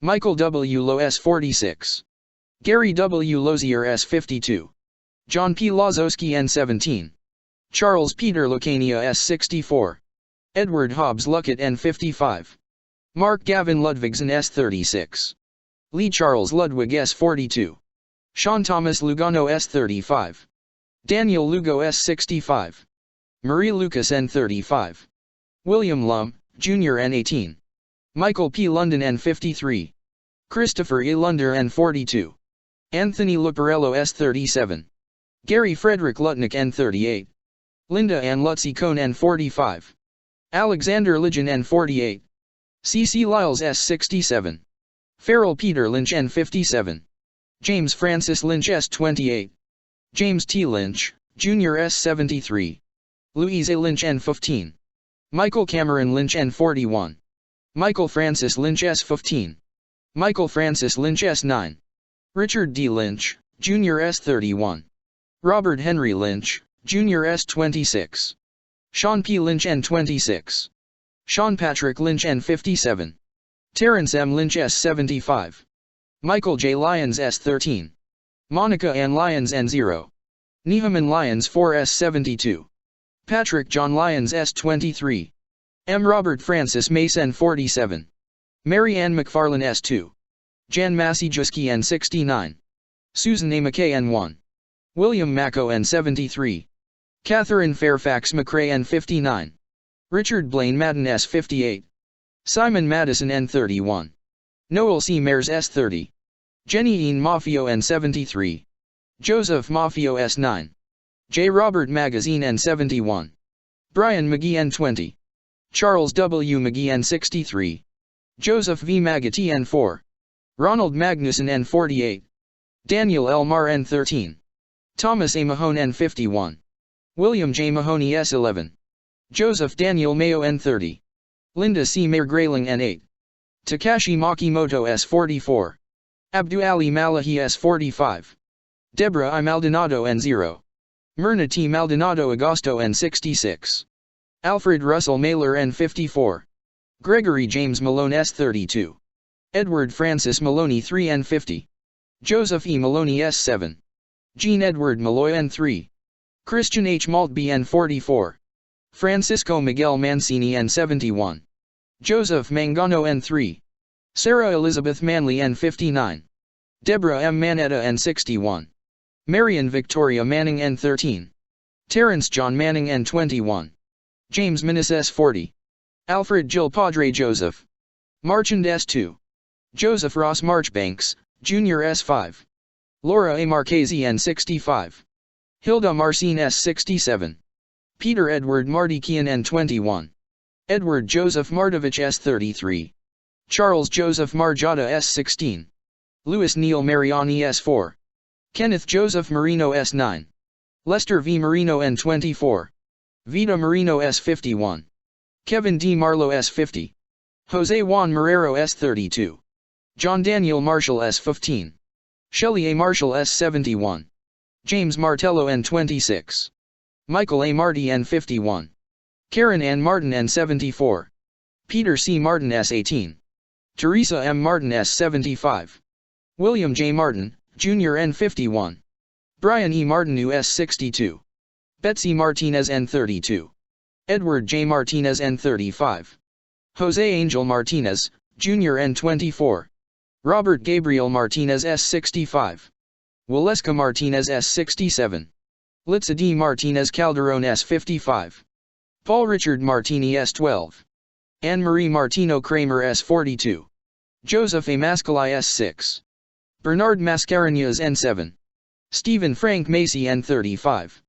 Michael W. Low S46. Gary W. Lozier S52. John P. Lazowski N17. Charles Peter Lucania S64. Edward Hobbs Luckett N55. Mark Gavin Ludvigsen S36. Lee Charles Ludwig S42. Sean Thomas Lugano S35. Daniel Lugo S65. Marie Lucas N35. William Lum, Jr. N18. Michael P. London N53. Christopher E. Lunder N42. Anthony Luparello S37. Gary Frederick Lutnick N38. Linda Ann Lutzy Cohn N45. Alexander Ligon N48. C.C. Lyles S67. Farrell Peter Lynch N57. James Francis Lynch S28. James T. Lynch, Jr. S73. Louise A. Lynch N15. Michael Cameron Lynch N41. Michael Francis Lynch S15. Michael Francis Lynch S9. Richard D. Lynch, Jr. S31. Robert Henry Lynch, Jr. S26. Sean P. Lynch N26. Sean Patrick Lynch N57. Terrence M. Lynch S75. Michael J. Lyons S13. Monica Ann Lyons N0. Nehaman Lyons 4S72. Patrick John Lyons S23. M. Robert Francis Mace N47. Mary Ann McFarlane S2. Jan Massey Juski N69. Susan A. McKay N1. William Macko N73. Catherine Fairfax McCrae N59. Richard Blaine Madden S58. Simon Madison N31. Noel C. Mares S30. Jenny Ian Maffio N73. Joseph Maffio S9. J. Robert Magazine N71. Brian McGee N20. Charles W. McGee N63. Joseph V. Magati N4. Ronald Magnuson N48. Daniel L. Marr N13. Thomas A. Mahone N51. William J. Mahoney S11. Joseph Daniel Mayo N30. Linda C. Mayer Grayling N8. Takashi Makimoto S44. Abdu Ali Malahi S45. Deborah I. Maldonado N0. Myrna T. Maldonado Agosto N66. Alfred Russell Mailer N54. Gregory James Malone S32. Edward Francis Maloney 3N50. Joseph E. Maloney S7. Jean Edward Malloy N3. Christian H. Maltby N44. Francisco Miguel Mancini N71. Joseph Mangano N3. Sarah Elizabeth Manley N59. Deborah M. Manetta N61. Marion Victoria Manning N13. Terrence John Manning N21. James Minnis S40. Alfred Jill Padre Joseph. Marchand S2. Joseph Ross Marchbanks, Jr. S5. Laura A. Marchese N65. Hilda Marcine S67. Peter Edward Mardikian N21. Edward Joseph Mardovich S33. Charles Joseph Marjada S16. Louis Neil Mariani S4. Kenneth Joseph Marino S9. Lester V. Marino N24. Vita Marino S51. Kevin D. Marlowe S50. Jose Juan Marrero S32. John Daniel Marshall S15. Shelley A. Marshall S71. James Martello N26. Michael A. Marty N51. Karen Ann Martin N74. Peter C. Martin S18. Teresa M. Martin S75. William J. Martin, Jr. N51. Brian E. Martinu S62. Betsy Martinez N32. Edward J. Martinez N35. Jose Angel Martinez, Jr. N24. Robert Gabriel Martinez S65. Waleska Martinez S67. Litza D. Martinez Calderon S55. Paul Richard Martini S12. Anne-Marie Martino Kramer S42. Joseph A. Mascali S6. Bernard Mascarenhas N7. Stephen Frank Macy N35.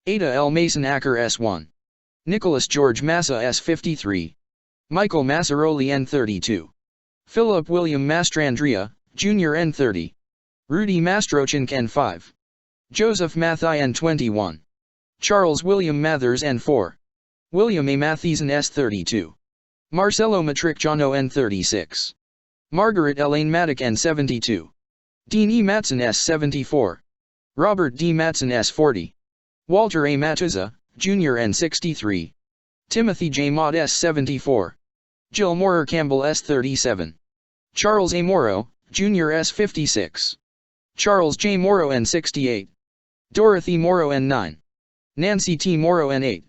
Ada L. Mason Acker S1. Nicholas George Massa S53. Michael Massaroli N32. Philip William Mastrandria, Jr. N30. Rudy Mastrochenk N5. Joseph Mathai N21. Charles William Mathers N4. William A. Mathieson S32. Marcelo Matricciano N36. Margaret Elaine Maddock N72. Dean E. Matson S74. Robert D. Matson S40. Walter A. Matuza, Jr. N63. Timothy J. Mott S74. Jill Morer Campbell S37. Charles A. Morrow, Jr. S56. Charles J. Morrow N68. Dorothy Morrow N9. Nancy T. Morrow N8.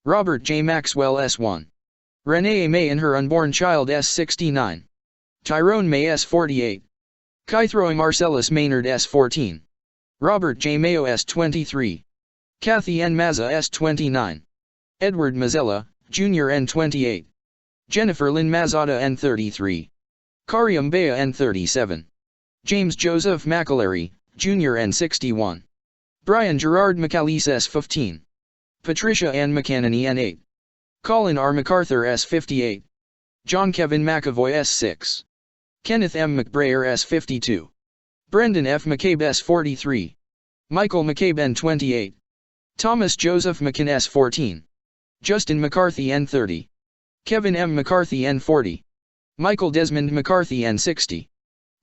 Robert J. Maxwell S1. Renee A. May and her unborn child S69. Tyrone May S48. Kythroy Marcellus Maynard S14. Robert J. Mayo S23. Kathy N. Mazza S29. Edward Mazzella, Jr. N28. Jennifer Lynn Mazzata N33. Karium Bea N37. James Joseph McAlery, Jr. N61. Brian Gerard McAleese S15. Patricia Ann McAnany N8. Colin R. MacArthur S58. John Kevin McAvoy S6. Kenneth M. McBrayer S52. Brendan F. McCabe S43. Michael McCabe N28. Thomas Joseph McKin S14. Justin McCarthy N30. Kevin M. McCarthy N40. Michael Desmond McCarthy N60.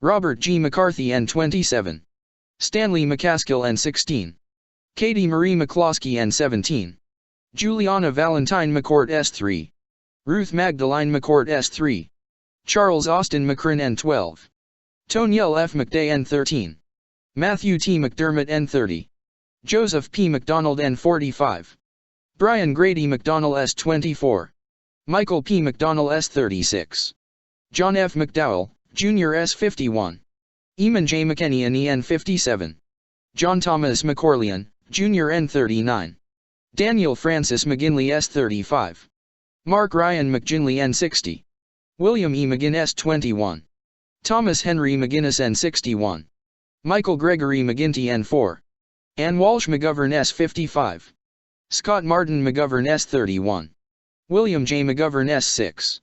Robert G. McCarthy N27. Stanley McCaskill N16. Katie Marie McCloskey N17. Juliana Valentine McCourt S3. Ruth Magdalene McCourt S3. Charles Austin McCrin N12. Toniel F. McDay N13. Matthew T. McDermott N30. Joseph P. McDonald N45. Brian Grady McDonnell S24. Michael P. McDonnell S36. John F. McDowell, Jr. S51. Eamon J. McKinney N57. John Thomas McCorlean, Jr. N39. Daniel Francis McGinley S35. Mark Ryan McGinley N60. William E. McGinn S21. Thomas Henry McGinnis N61. Michael Gregory McGinty N4. Ann Walsh McGovern S55. Scott Martin McGovern S31. William J. McGovern S6.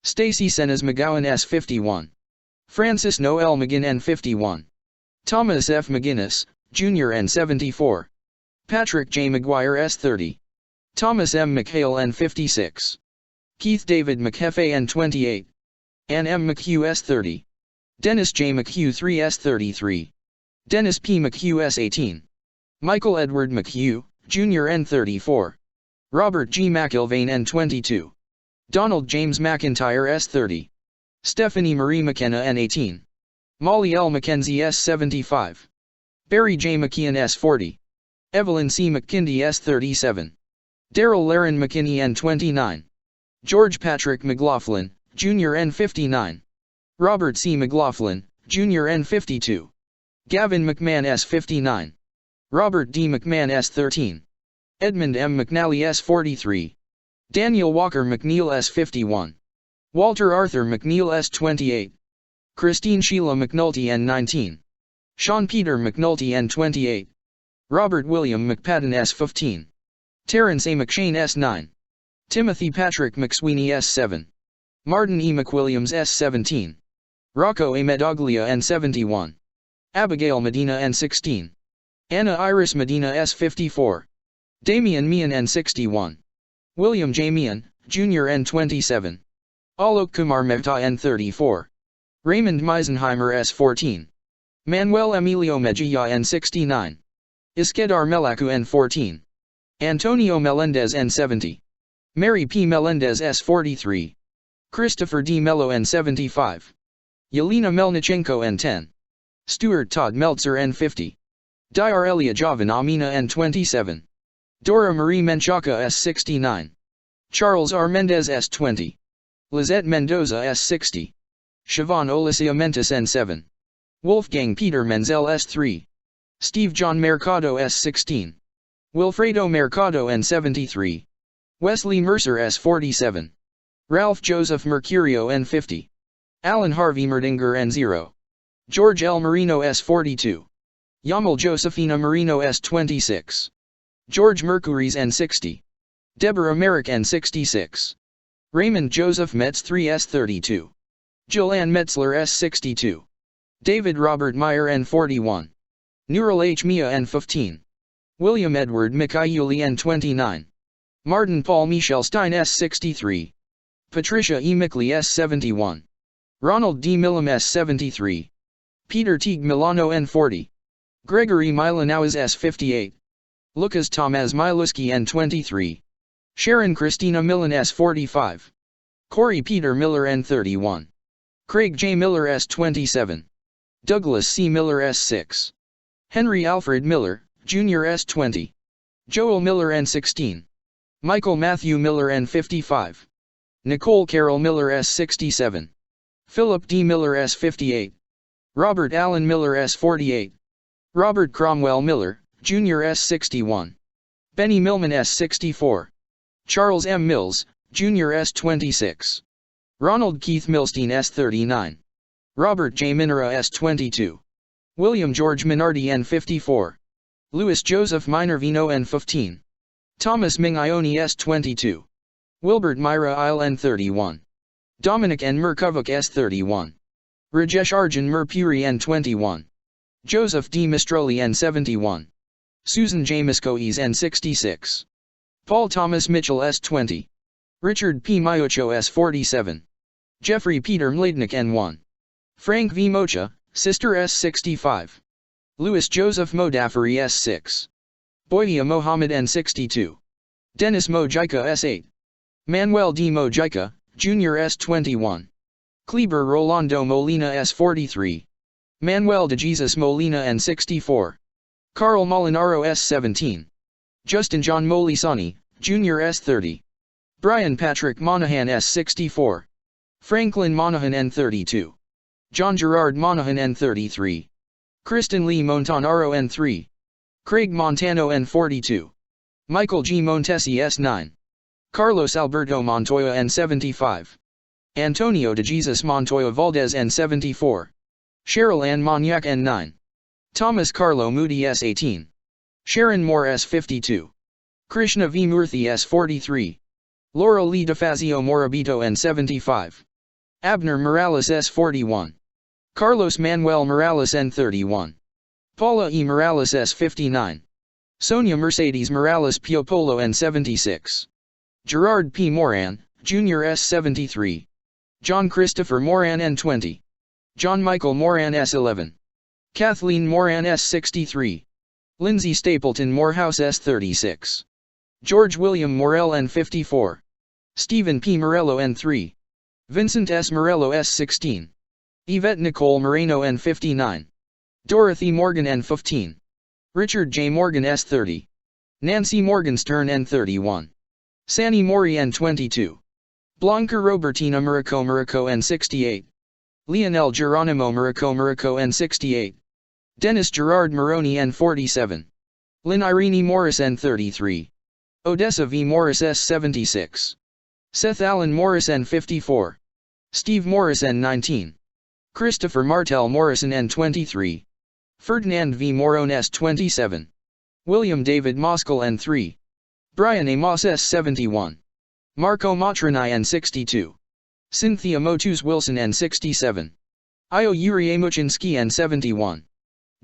Stacy Senes McGowan S51. Francis Noel McGinn N51. Thomas F. McGinnis, Jr. N74. Patrick J. McGuire S30. Thomas M. McHale N56. Keith David McHefe N28. Ann M. McHugh S30. Dennis J. McHugh 3 S33. Dennis P. McHugh S18. Michael Edward McHugh, Jr. N34. Robert G. McIlvain N22. Donald James McIntyre S30. Stephanie Marie McKenna N18. Molly L. McKenzie S75. Barry J. McKeon S40. Evelyn C. McKindy S37. Daryl Laren McKinney N29. George Patrick McLaughlin, Jr. N59. Robert C. McLaughlin, Jr. N52. Gavin McMahon S59. Robert D. McMahon S13. Edmund M. McNally S43. Daniel Walker McNeil S51. Walter Arthur McNeil S28. Christine Sheila McNulty N19. Sean Peter McNulty N28. Robert William McPadden S15. Terrence A. McShane S9. Timothy Patrick McSweeney S7. Martin E. McWilliams S17. Rocco A. Medaglia N71. Abigail Medina N16. Anna Iris Medina S54. Damian Meehan N61. William J. Meehan, Jr. N27. Alok Kumar Mehta N34. Raymond Meisenheimer S14. Manuel Emilio Mejia N69. Iskedar Melaku N14. Antonio Melendez N70. Mary P. Melendez S43. Christopher D. Mello N75. Yelena Melnichenko N10. Stuart Todd Meltzer N50. Dyer Elia Javan Amina N27. Dora Marie Menchaca S69. Charles R. Mendez S20. Lizette Mendoza S60. Siobhan Olicia Mentis N7. Wolfgang Peter Menzel S3. Steve John Mercado S16. Wilfredo Mercado N73. Wesley Mercer S47. Ralph Joseph Mercurio N50. Alan Harvey Merdinger N0. George L. Marino S42. Yamal Josefina Marino S26. George Mercuries N60. Deborah Merrick N66. Raymond Joseph Metz 3 S32. Joanne Metzler S62. David Robert Meyer N41. Neural H. Mia N15. William Edward Mikhaili N29. Martin Paul Michel Stein S63. Patricia E. Mickley S71. Ronald D. Millam S73. Peter Teague Milano N40. Gregory Milanowes S58. Lucas Tomaz Miluski N23. Sharon Christina Millen S45. Corey Peter Miller N31. Craig J. Miller S27. Douglas C. Miller S6. Henry Alfred Miller, Jr. S20. Joel Miller N16. Michael Matthew Miller N55. Nicole Carroll Miller S67. Philip D. Miller S58. Robert Allen Miller S48. Robert Cromwell Miller, Jr. S61. Benny Millman S64. Charles M. Mills, Jr. S26. Ronald Keith Milstein S39. Robert J. Minera S22. William George Minardi N54. Louis Joseph Minervino N15. Thomas Ming Ione S22. Wilbert Myra Isle N31. Dominic N. Merkovic S31. Rajesh Arjun Merpuri N21. Joseph D. Mistroli N71. Susan J. Miscoes N66. Paul Thomas Mitchell S20. Richard P. Miocho S47. Jeffrey Peter Mladnik N1. Frank V. Mocha, Sister S65. Louis Joseph Modafari S6. Boyia Mohammed N62. Dennis Mojica S8. Manuel D. Mojica, Jr. S21. Kleber Rolando Molina S43. Manuel de Jesus Molina N64. Carl Molinaro S17. Justin John Molisani, Jr. S30. Brian Patrick Monahan S64. Franklin Monahan N32. John Gerard Monahan N33. Kristen Lee Montanaro N3. Craig Montano N42. Michael G. Montesi S9. Carlos Alberto Montoya N75. Antonio de Jesus Montoya Valdez N74. Cheryl Ann Mognac N9. Thomas Carlo Moody S18. Sharon Moore S52. Krishna V. Murthy S43. Laura Lee DeFazio Morabito N75. Abner Morales S41. Carlos Manuel Morales N31. Paula E. Morales S59. Sonia Mercedes Morales Piopolo N76. Gerard P. Moran, Jr. S73. John Christopher Moran N20. John Michael Moran S11. Kathleen Moran S63. Lindsay Stapleton Morehouse S36. George William Morell N54. Stephen P. Morello N3. Vincent S. Morello S16. Yvette Nicole Moreno N59. Dorothy Morgan N15. Richard J. Morgan S30. Nancy Morgenstern N31. Sani Mori N22. Blanca Robertina Murico N68. Lionel Geronimo Murico N68. Dennis Gerard Moroni N47. Lynn Irene Morris N33. Odessa V. Morris S76. Seth Allen Morris N54. Steve Morris N19. Christopher Martel Morrison N23. Ferdinand V. Morone S27. William David Moskal N3. Brian A. Moss S71. Marco Matranai N62. Cynthia Motus Wilson N67. Io Yuri Amuchinsky N71.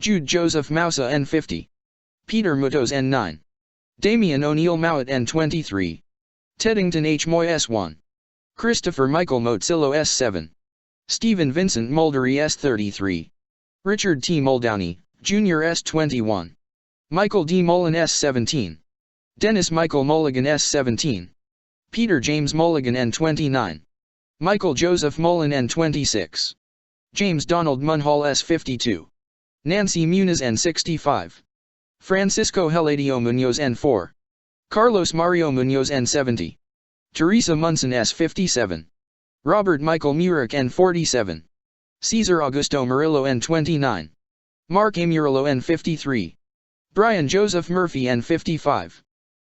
Jude Joseph Mousa N50. Peter Mutos N9. Damian O'Neill Mowat N23. Teddington H. Moy S1. Christopher Michael Motsillo S7. Stephen Vincent Muldery S33. Richard T. Muldowney, Jr. S21. Michael D. Mullen S17. Dennis Michael Mulligan S17. Peter James Mulligan N29. Michael Joseph Mullen N26. James Donald Munhall S52. Nancy Muniz N65. Francisco Heladio Munoz N4. Carlos Mario Munoz N70. Teresa Munson S57. Robert Michael Murick N47. Cesar Augusto Murillo N29. Mark A. Murillo N53. Brian Joseph Murphy N55.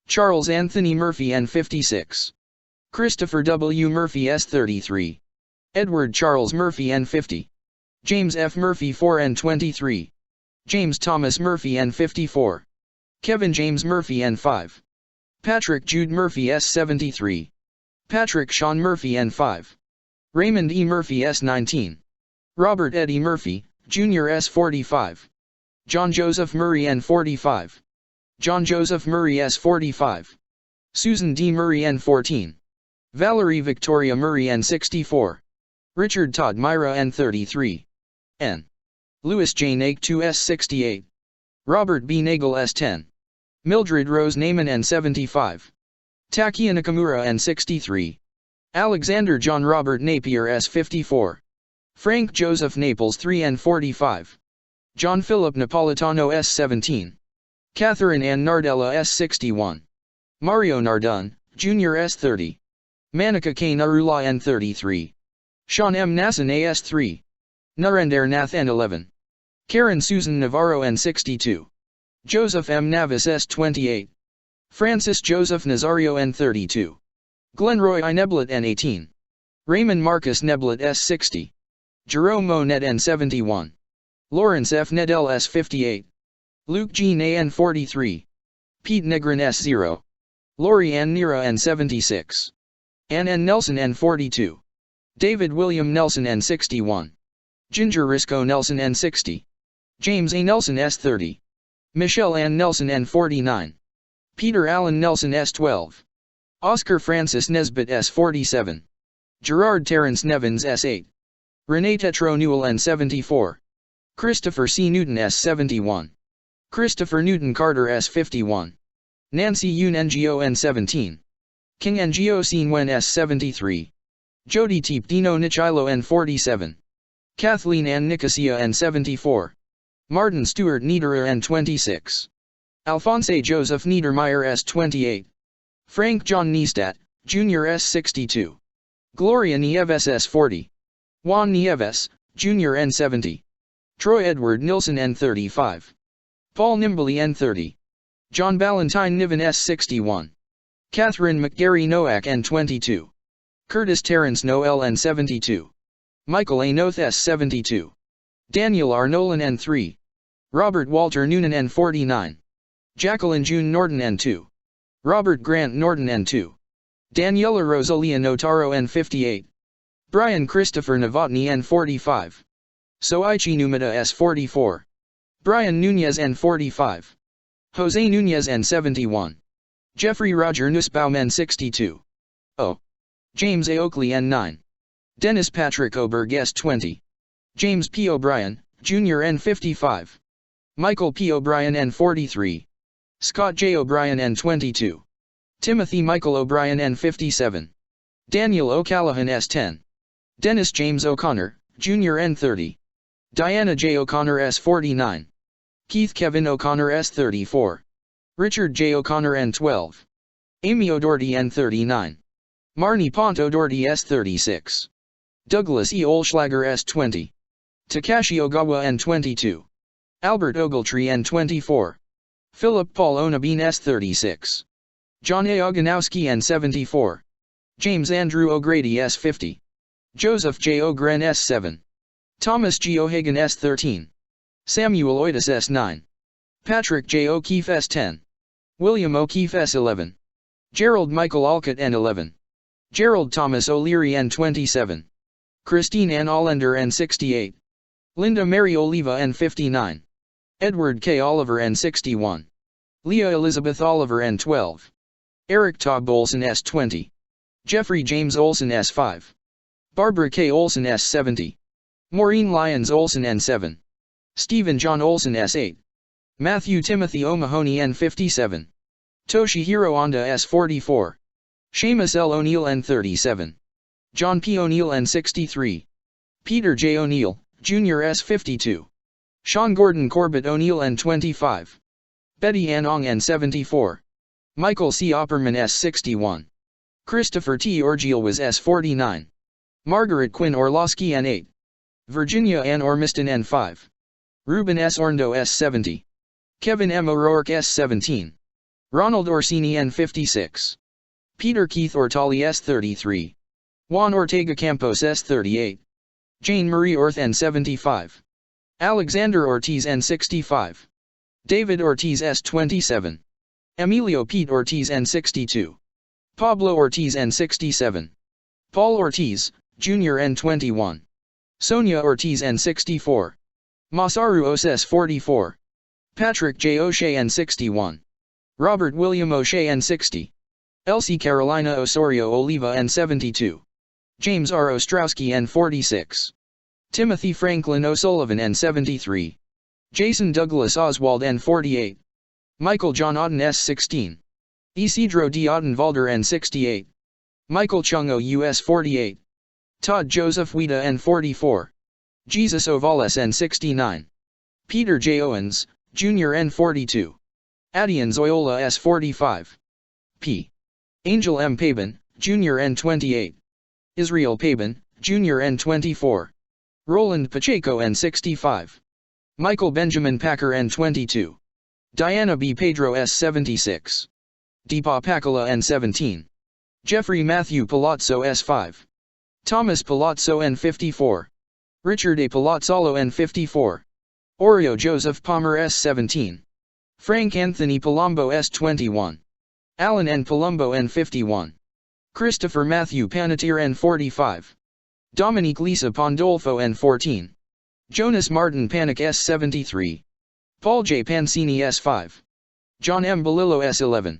Charles Anthony Murphy N56. Christopher W. Murphy S33. Edward Charles Murphy N50. James F. Murphy 4 N23. James Thomas Murphy N54. Kevin James Murphy N5. Patrick Jude Murphy S73. Patrick Sean Murphy N5. Raymond E. Murphy S19. Robert Eddie Murphy, Jr. S45. John Joseph Murray N45. John Joseph Murray S45. Susan D. Murray N14. Valerie Victoria Murray N64. Richard Todd Myra N33. N. Louis J. Nake 2 S68. Robert B. Nagel S10. Mildred Rose Naiman N75. Takia Nakamura N63. Alexander John Robert Napier S54. Frank Joseph Naples 3 N45. John Philip Napolitano S17. Catherine Ann Nardella S61. Mario Nardun, Jr. S30. Manika K. Narula N33. Sean M. Nassan AS3. Narendra Nath N11. Karen Susan Navarro N62. Joseph M. Navis S28. Francis Joseph Nazario N32. Glenroy I. Neblet N18. Raymond Marcus Neblet S60. Jerome O. Ned N71. Lawrence F. Nedell S58. Luke G. Nay N43. Pete Negrin S0. Lori Ann Nira N76. Ann N. Nelson N42. David William Nelson N61. Ginger Risco Nelson N60. James A. Nelson S30. Michelle Ann Nelson N49. Peter Allen Nelson S12. Oscar Francis Nesbitt S47. Gerard Terrence Nevins S8. Renee Tetro Newell N74. Christopher C. Newton S71. Christopher Newton Carter S51. Nancy Yoon NGO N17. King NGO Scene Wen S73. Jody Teep Dino Nichilo N47. Kathleen Ann Nicosia N74. Martin Stewart Niederer N26. Alphonse Joseph Niedermeyer S28. Frank John Niestat, Jr. S62. Gloria Nieves S40. Juan Nieves, Jr. N70. Troy Edward Nilsson N35. Paul Nimbley N30. John Ballantyne Niven S61. Catherine McGarry Noack N22. Curtis Terrence Noel N72. Michael A. Noth S72. Daniel R. Nolan N3. Robert Walter Noonan N49. Jacqueline June Norton N2. Robert Grant Norton N2. Daniela Rosalia Notaro N58. Brian Christopher Novotny N45. Soichi Numida S44. Brian Nunez N45. Jose Nunez N71. Jeffrey Roger Nussbaum N62. O. James A. Oakley N9. Dennis Patrick Oberg S20. James P. O'Brien, Jr. N55. Michael P. O'Brien N43. Scott J. O'Brien N22. Timothy Michael O'Brien N57. Daniel O'Callaghan S10. Dennis James O'Connor, Jr. N30. Diana J. O'Connor S49. Keith Kevin O'Connor S34. Richard J. O'Connor N12. Amy O'Doherty N39. Marnie Pont O'Doherty S36. Douglas E. Olschlager S20. Takashi Ogawa N22. Albert Ogletree N24. Philip Paul Onabine S36. John A. Oganowski N74. James Andrew O'Grady S50. Joseph J. O'Gren S7. Thomas G. O'Hagan S13. Samuel Oitis S9. Patrick J. O'Keefe S10. William O'Keefe S11. Gerald Michael Alcott N11. Gerald Thomas O'Leary N27. Christine Ann Allender N68. Linda Mary Oliva N59. Edward K. Oliver N61. Leah Elizabeth Oliver N12. Eric Tobb Olson S20. Jeffrey James Olson S5. Barbara K. Olson S70. Maureen Lyons Olson N7. Stephen John Olson S8. Matthew Timothy O'Mahony N57. Toshihiro Honda S44. Seamus L. O'Neill N37. John P. O'Neill N63. Peter J. O'Neill, Jr. S52. Sean Gordon Corbett O'Neill N25. Betty Ann Ong N74. Michael C. Opperman S61. Christopher T. Orgeal was S49. Margaret Quinn Orlowski N8. Virginia Ann Ormiston N5. Ruben S. Orndo S70. Kevin M. O'Rourke S17. Ronald Orsini N56. Peter Keith Ortali S33. Juan Ortega Campos S38. Jane Marie Orth N75. Alexander Ortiz N65. David Ortiz S27. Emilio Pete Ortiz N62. Pablo Ortiz N67. Paul Ortiz, Jr. N21. Sonia Ortiz N64. Masaru Os S44. Patrick J. O'Shea N61. Robert William O'Shea N60. Elsie Carolina Osorio Oliva N72. James R. Ostrowski N46. Timothy Franklin O'Sullivan N73. Jason Douglas Oswald N48. Michael John Otten S16. Isidro D. Ottenvalder N68. Michael Chung OUS 48. Todd Joseph Wida N44. Jesus Ovales N69. Peter J. Owens, Jr. N42. Adian Zoyola S45. P. Angel M. Pabin, Jr. N28. Israel Pabin, Jr. N24. Roland Pacheco N65. Michael Benjamin Packer N22. Diana B. Pedro S76. Deepa Pakala N17. Jeffrey Matthew Palazzo S5. Thomas Palazzo N54. Richard A. Palazzolo N54. Oreo Joseph Palmer S17. Frank Anthony Palumbo S21. Alan N. Palumbo N51. Christopher Matthew Panettiere N45. Dominique Lisa Pandolfo N14. Jonas Martin Panic S73. Paul J. Pancini S5. John M. Balillo S11.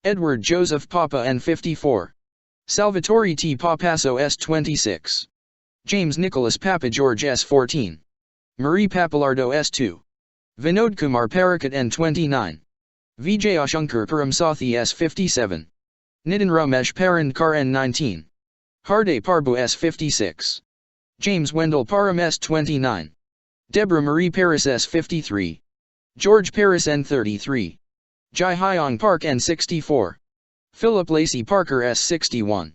Edward Joseph Papa N54. Salvatore T. Papasso S26. James Nicholas Papa George S14. Marie Papalardo S2. Vinod Kumar Parakat N29. Vijay Ashankar Paramsathi S57. Nitin Ramesh Parandkar N19. Harday Parbu S56. James Wendell Param S29. Deborah Marie Paris S53. George Paris N33. Jai Hyong Park N64. Philip Lacey Parker S61.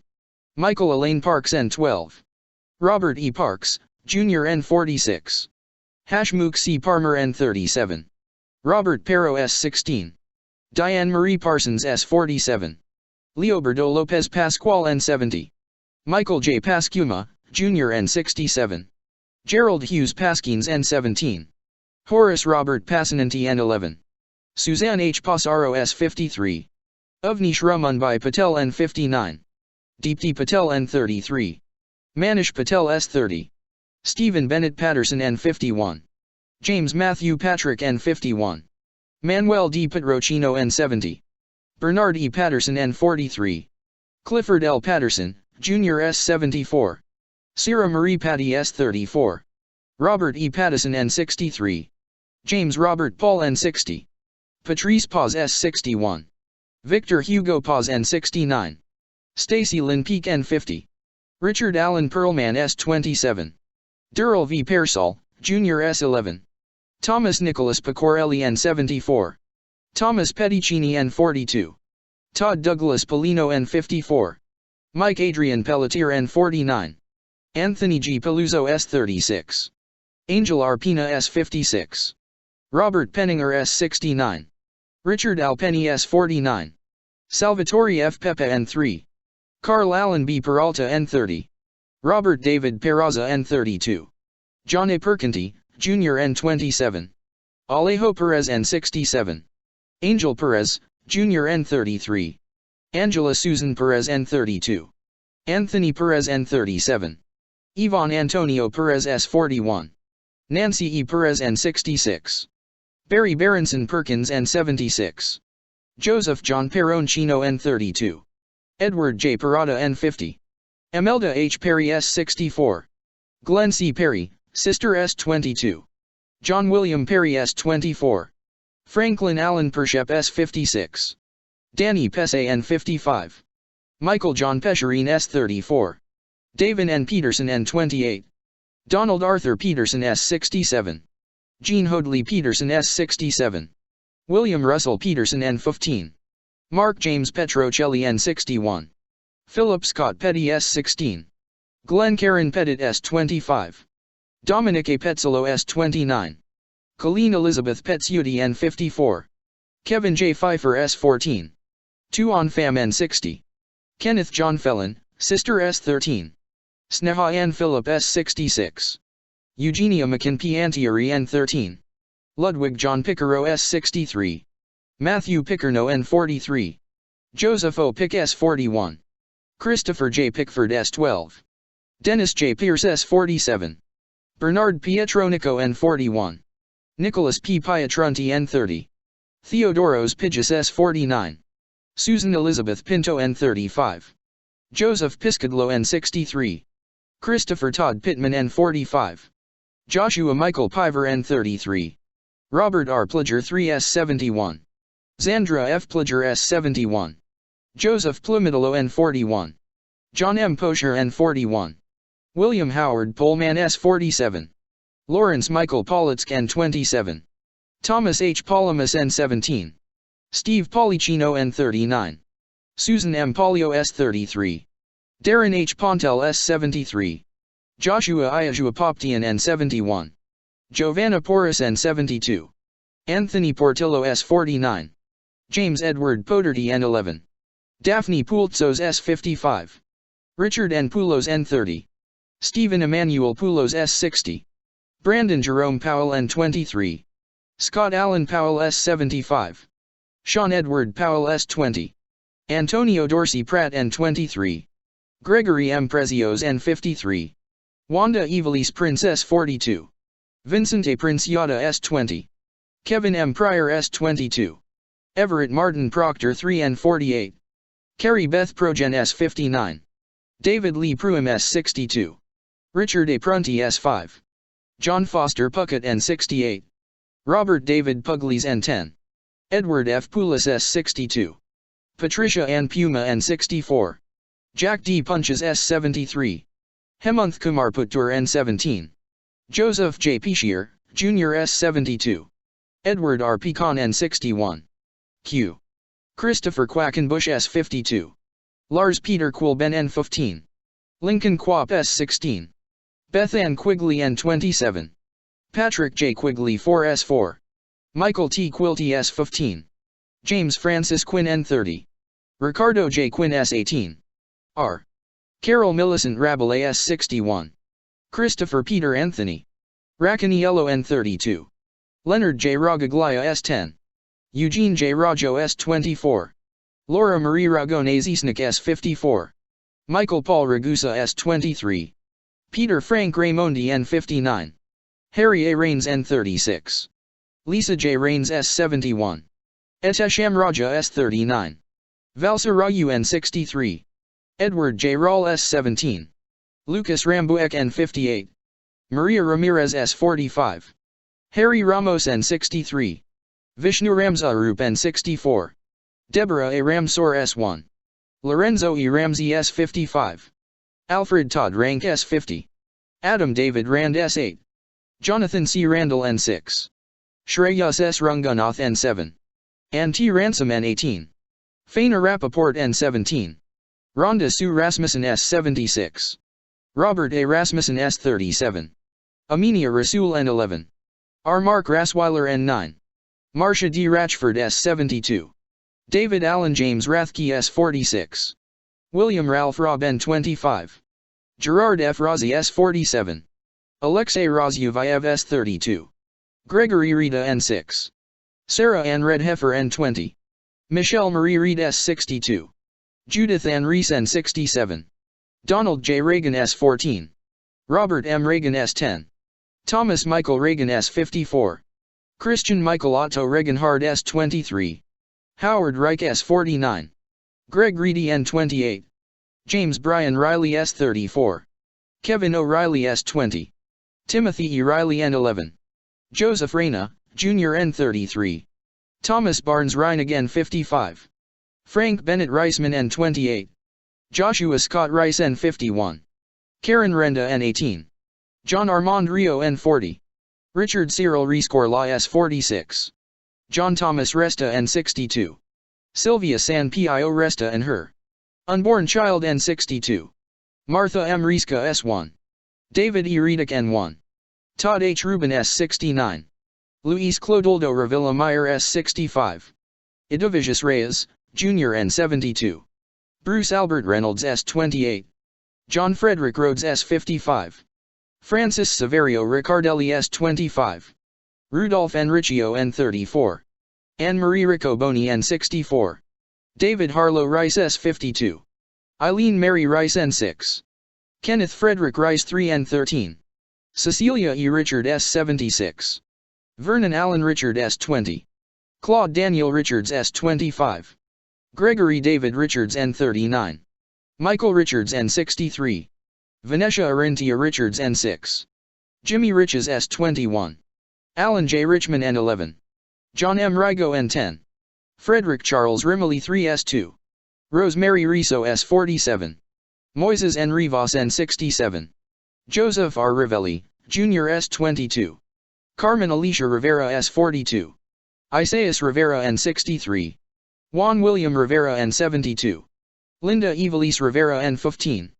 Michael Elaine Parks N12. Robert E. Parks, Jr. N46. Hashmukh C. Parmer N37. Robert Perro S16. Diane Marie Parsons S47. Leobardo Lopez Pascual N70. Michael J. Pascuma, Jr. N67. Gerald Hughes Paskins N17. Horace Robert Passananti N11. Suzanne H. Passaro S53. Avnish Ramanbhai Patel N59. Deepti Patel N33. Manish Patel S30. Stephen Bennett Patterson N51. James Matthew Patrick N51. Manuel D. Petrocino N70. Bernard E. Patterson N43. Clifford L. Patterson, Jr. S74. Sarah Marie Patty S34. Robert E. Pattison N63. James Robert Paul N60. Patrice Paz S61. Victor Hugo Paz N69. Stacy Lynn Peak N50. Richard Allen Perlman S27. Durrell V. Pearsall, Jr. S11. Thomas Nicholas Pecorelli N74. Thomas Petticini N42. Todd Douglas Polino N54. Mike Adrian Pelletier N49. Anthony G. Peluzzo S36. Angel Arpina S56. Robert Penninger S69. Richard Alpenny S49. Salvatore F. Pepe N3. Carl Allen B. Peralta N30. Robert David Peraza N32. John A. Percanti, Jr. N27. Alejo Perez N67. Angel Perez, Jr. N33. Angela Susan Perez N32. Anthony Perez N37. Ivan Antonio Perez S41. Nancy E. Perez N66. Barry Berenson Perkins N76. Joseph John Peroncino N32. Edward J. Parada N50. Emelda H. Perry S64. Glenn C. Perry, Sister S22. John William Perry S24. Franklin Allen Pershep S56. Danny Pesse N55. Michael John Pescherine S34. David N. Peterson N28. Donald Arthur Peterson S67. Gene Hoadley Peterson S67. William Russell Peterson N15. Mark James Petrocelli N61. Philip Scott Petty S16. Glenn Karen Pettit S25. Dominic A. Petzolo S29. Colleen Elizabeth Petsuti N54. Kevin J. Pfeiffer S14. Tuan Pham N60. Kenneth John Felon, Sister S13. Sneha Ann Philip S66. Eugenia McKin P. Antieri N13. Ludwig John Picaro S63. Matthew Picarno N43. Joseph O. Pick S41. Christopher J. Pickford S12. Dennis J. Pierce S47. Bernard Pietronico N41. Nicholas P. Pietranti N30. Theodoros Pidgis S49. Susan Elizabeth Pinto N35. Joseph Piscadlo N63. Christopher Todd Pittman N45. Joshua Michael Piver N33. Robert R. Plidger 3S71. Zandra F. Plidger S71. Joseph Plumidalo N41. John M. Posher N41. William Howard Poleman S47. Lawrence Michael Politsk N27. Thomas H. Polymus N17. Steve Policino N39. Susan M. Polio S33. Darren H. Pontel S73. Joshua Iajua Poptian N71. Giovanna Porras N72. Anthony Portillo S49. James Edward Poderty N11. Daphne Pultzos S55. Richard N. Poulos N30. Stephen Emmanuel Poulos S60. Brandon Jerome Powell N23. Scott Allen Powell S75. Sean Edward Powell S20. Antonio Dorsey Pratt N23. Gregory M. Prezios N53. Wanda Evelise Prince S42. Vincent A. Prince Yada S20. Kevin M. Pryor S22. Everett Martin Proctor 3N48. Carrie Beth Progen S59. David Lee Pruim S62. Richard A. Prunty S5. John Foster Puckett N68. Robert David Puglies N10. Edward F. Poulis S62. Patricia Ann Puma N64. Jack D. Punches S73. Hemanth Kumar Puttur N17. Joseph J. Pishier, Jr. S72. Edward R. Pecan N61. Q. Christopher Quackenbush S52. Lars Peter Quilben N15. Lincoln Quap S16. Beth Ann Quigley N27. Patrick J. Quigley 4S4. Michael T. Quilty S15. James Francis Quinn N30. Ricardo J. Quinn S18. R. Carol Millicent Rabelais S61. Christopher Peter Anthony. Raccaniello N32. Leonard J. Ragaglaya S10. Eugene J. Rajo S24. Laura Marie Ragonese Isnik S54. Michael Paul Ragusa S23. Peter Frank Raimondi N59. Harry A. Rains N36. Lisa J. Rains S71. Etesham Raja S39. Valsa Rayu N63. Edward J. Rawl S17. Lucas Rambuek N58. Maria Ramirez S45. Harry Ramos N63. Vishnu Ramzarup N64. Deborah A. Ramsor S1. Lorenzo E. Ramsey S55. Alfred Todd Rank S50. Adam David Rand S8. Jonathan C. Randall N6. Shreyas S. Runganath N7. Ann T. Ransom N18. Faina Rappaport N17. Rhonda Sue Rasmussen S76. Robert A. Rasmussen S37. Aminia Rasul N11. R. Mark Rasweiler N9. Marcia D. Ratchford S72. David Allen James Rathke S46. William Ralph Rob N25. Gerard F. Razi S47. Alexei Razyuvayev S32. Gregory Rita N6. Sarah Ann Red Heifer N20. Michelle Marie Reed S62. Judith Ann Reese N67. Donald J. Reagan S14. Robert M. Reagan S10. Thomas Michael Reagan S54. Christian Michael Otto Regenhard S23. Howard Reich S49. Greg Reedy N28. James Brian Riley S34. Kevin O'Reilly S20. Timothy E. Riley N11. Joseph Reyna, Jr. N33. Thomas Barnes Reinig N55. Frank Bennett Reisman N28. Joshua Scott Rice N51. Karen Renda N18. John Armand Rio N40. Richard Cyril Rescorla S46. John Thomas Resta N62. Sylvia San Pio Resta and her. Unborn child N62. Martha M. Rieska S1. David E. Redick N1. Todd H. Rubin S69. Luis Clodoldo Revilla Meyer S65. Edovicius Reyes, Jr. N72. Bruce Albert Reynolds S28. John Frederick Rhodes S55. Francis Saverio Riccardelli S25. Rudolph Enrichio N34. Anne-Marie Riccoboni N64. David Harlow Rice S52. Eileen Mary Rice N6. Kenneth Frederick Rice 3 N13. Cecilia E. Richard S76. Vernon Allen Richard S20. Claude Daniel Richards S25. Gregory David Richards N39. Michael Richards N63. Venetia Arintia Richards N6. Jimmy Riches S21. Alan J. Richman N11. John M. Rigo N10. Frederick Charles Rimley 3S2. Rosemary Riso S47. Moises N. Rivas N67. Joseph R. Rivelli, Jr. S22. Carmen Alicia Rivera S42. Isaias Rivera N63. Juan William Rivera N72. Linda Evelise Rivera N15.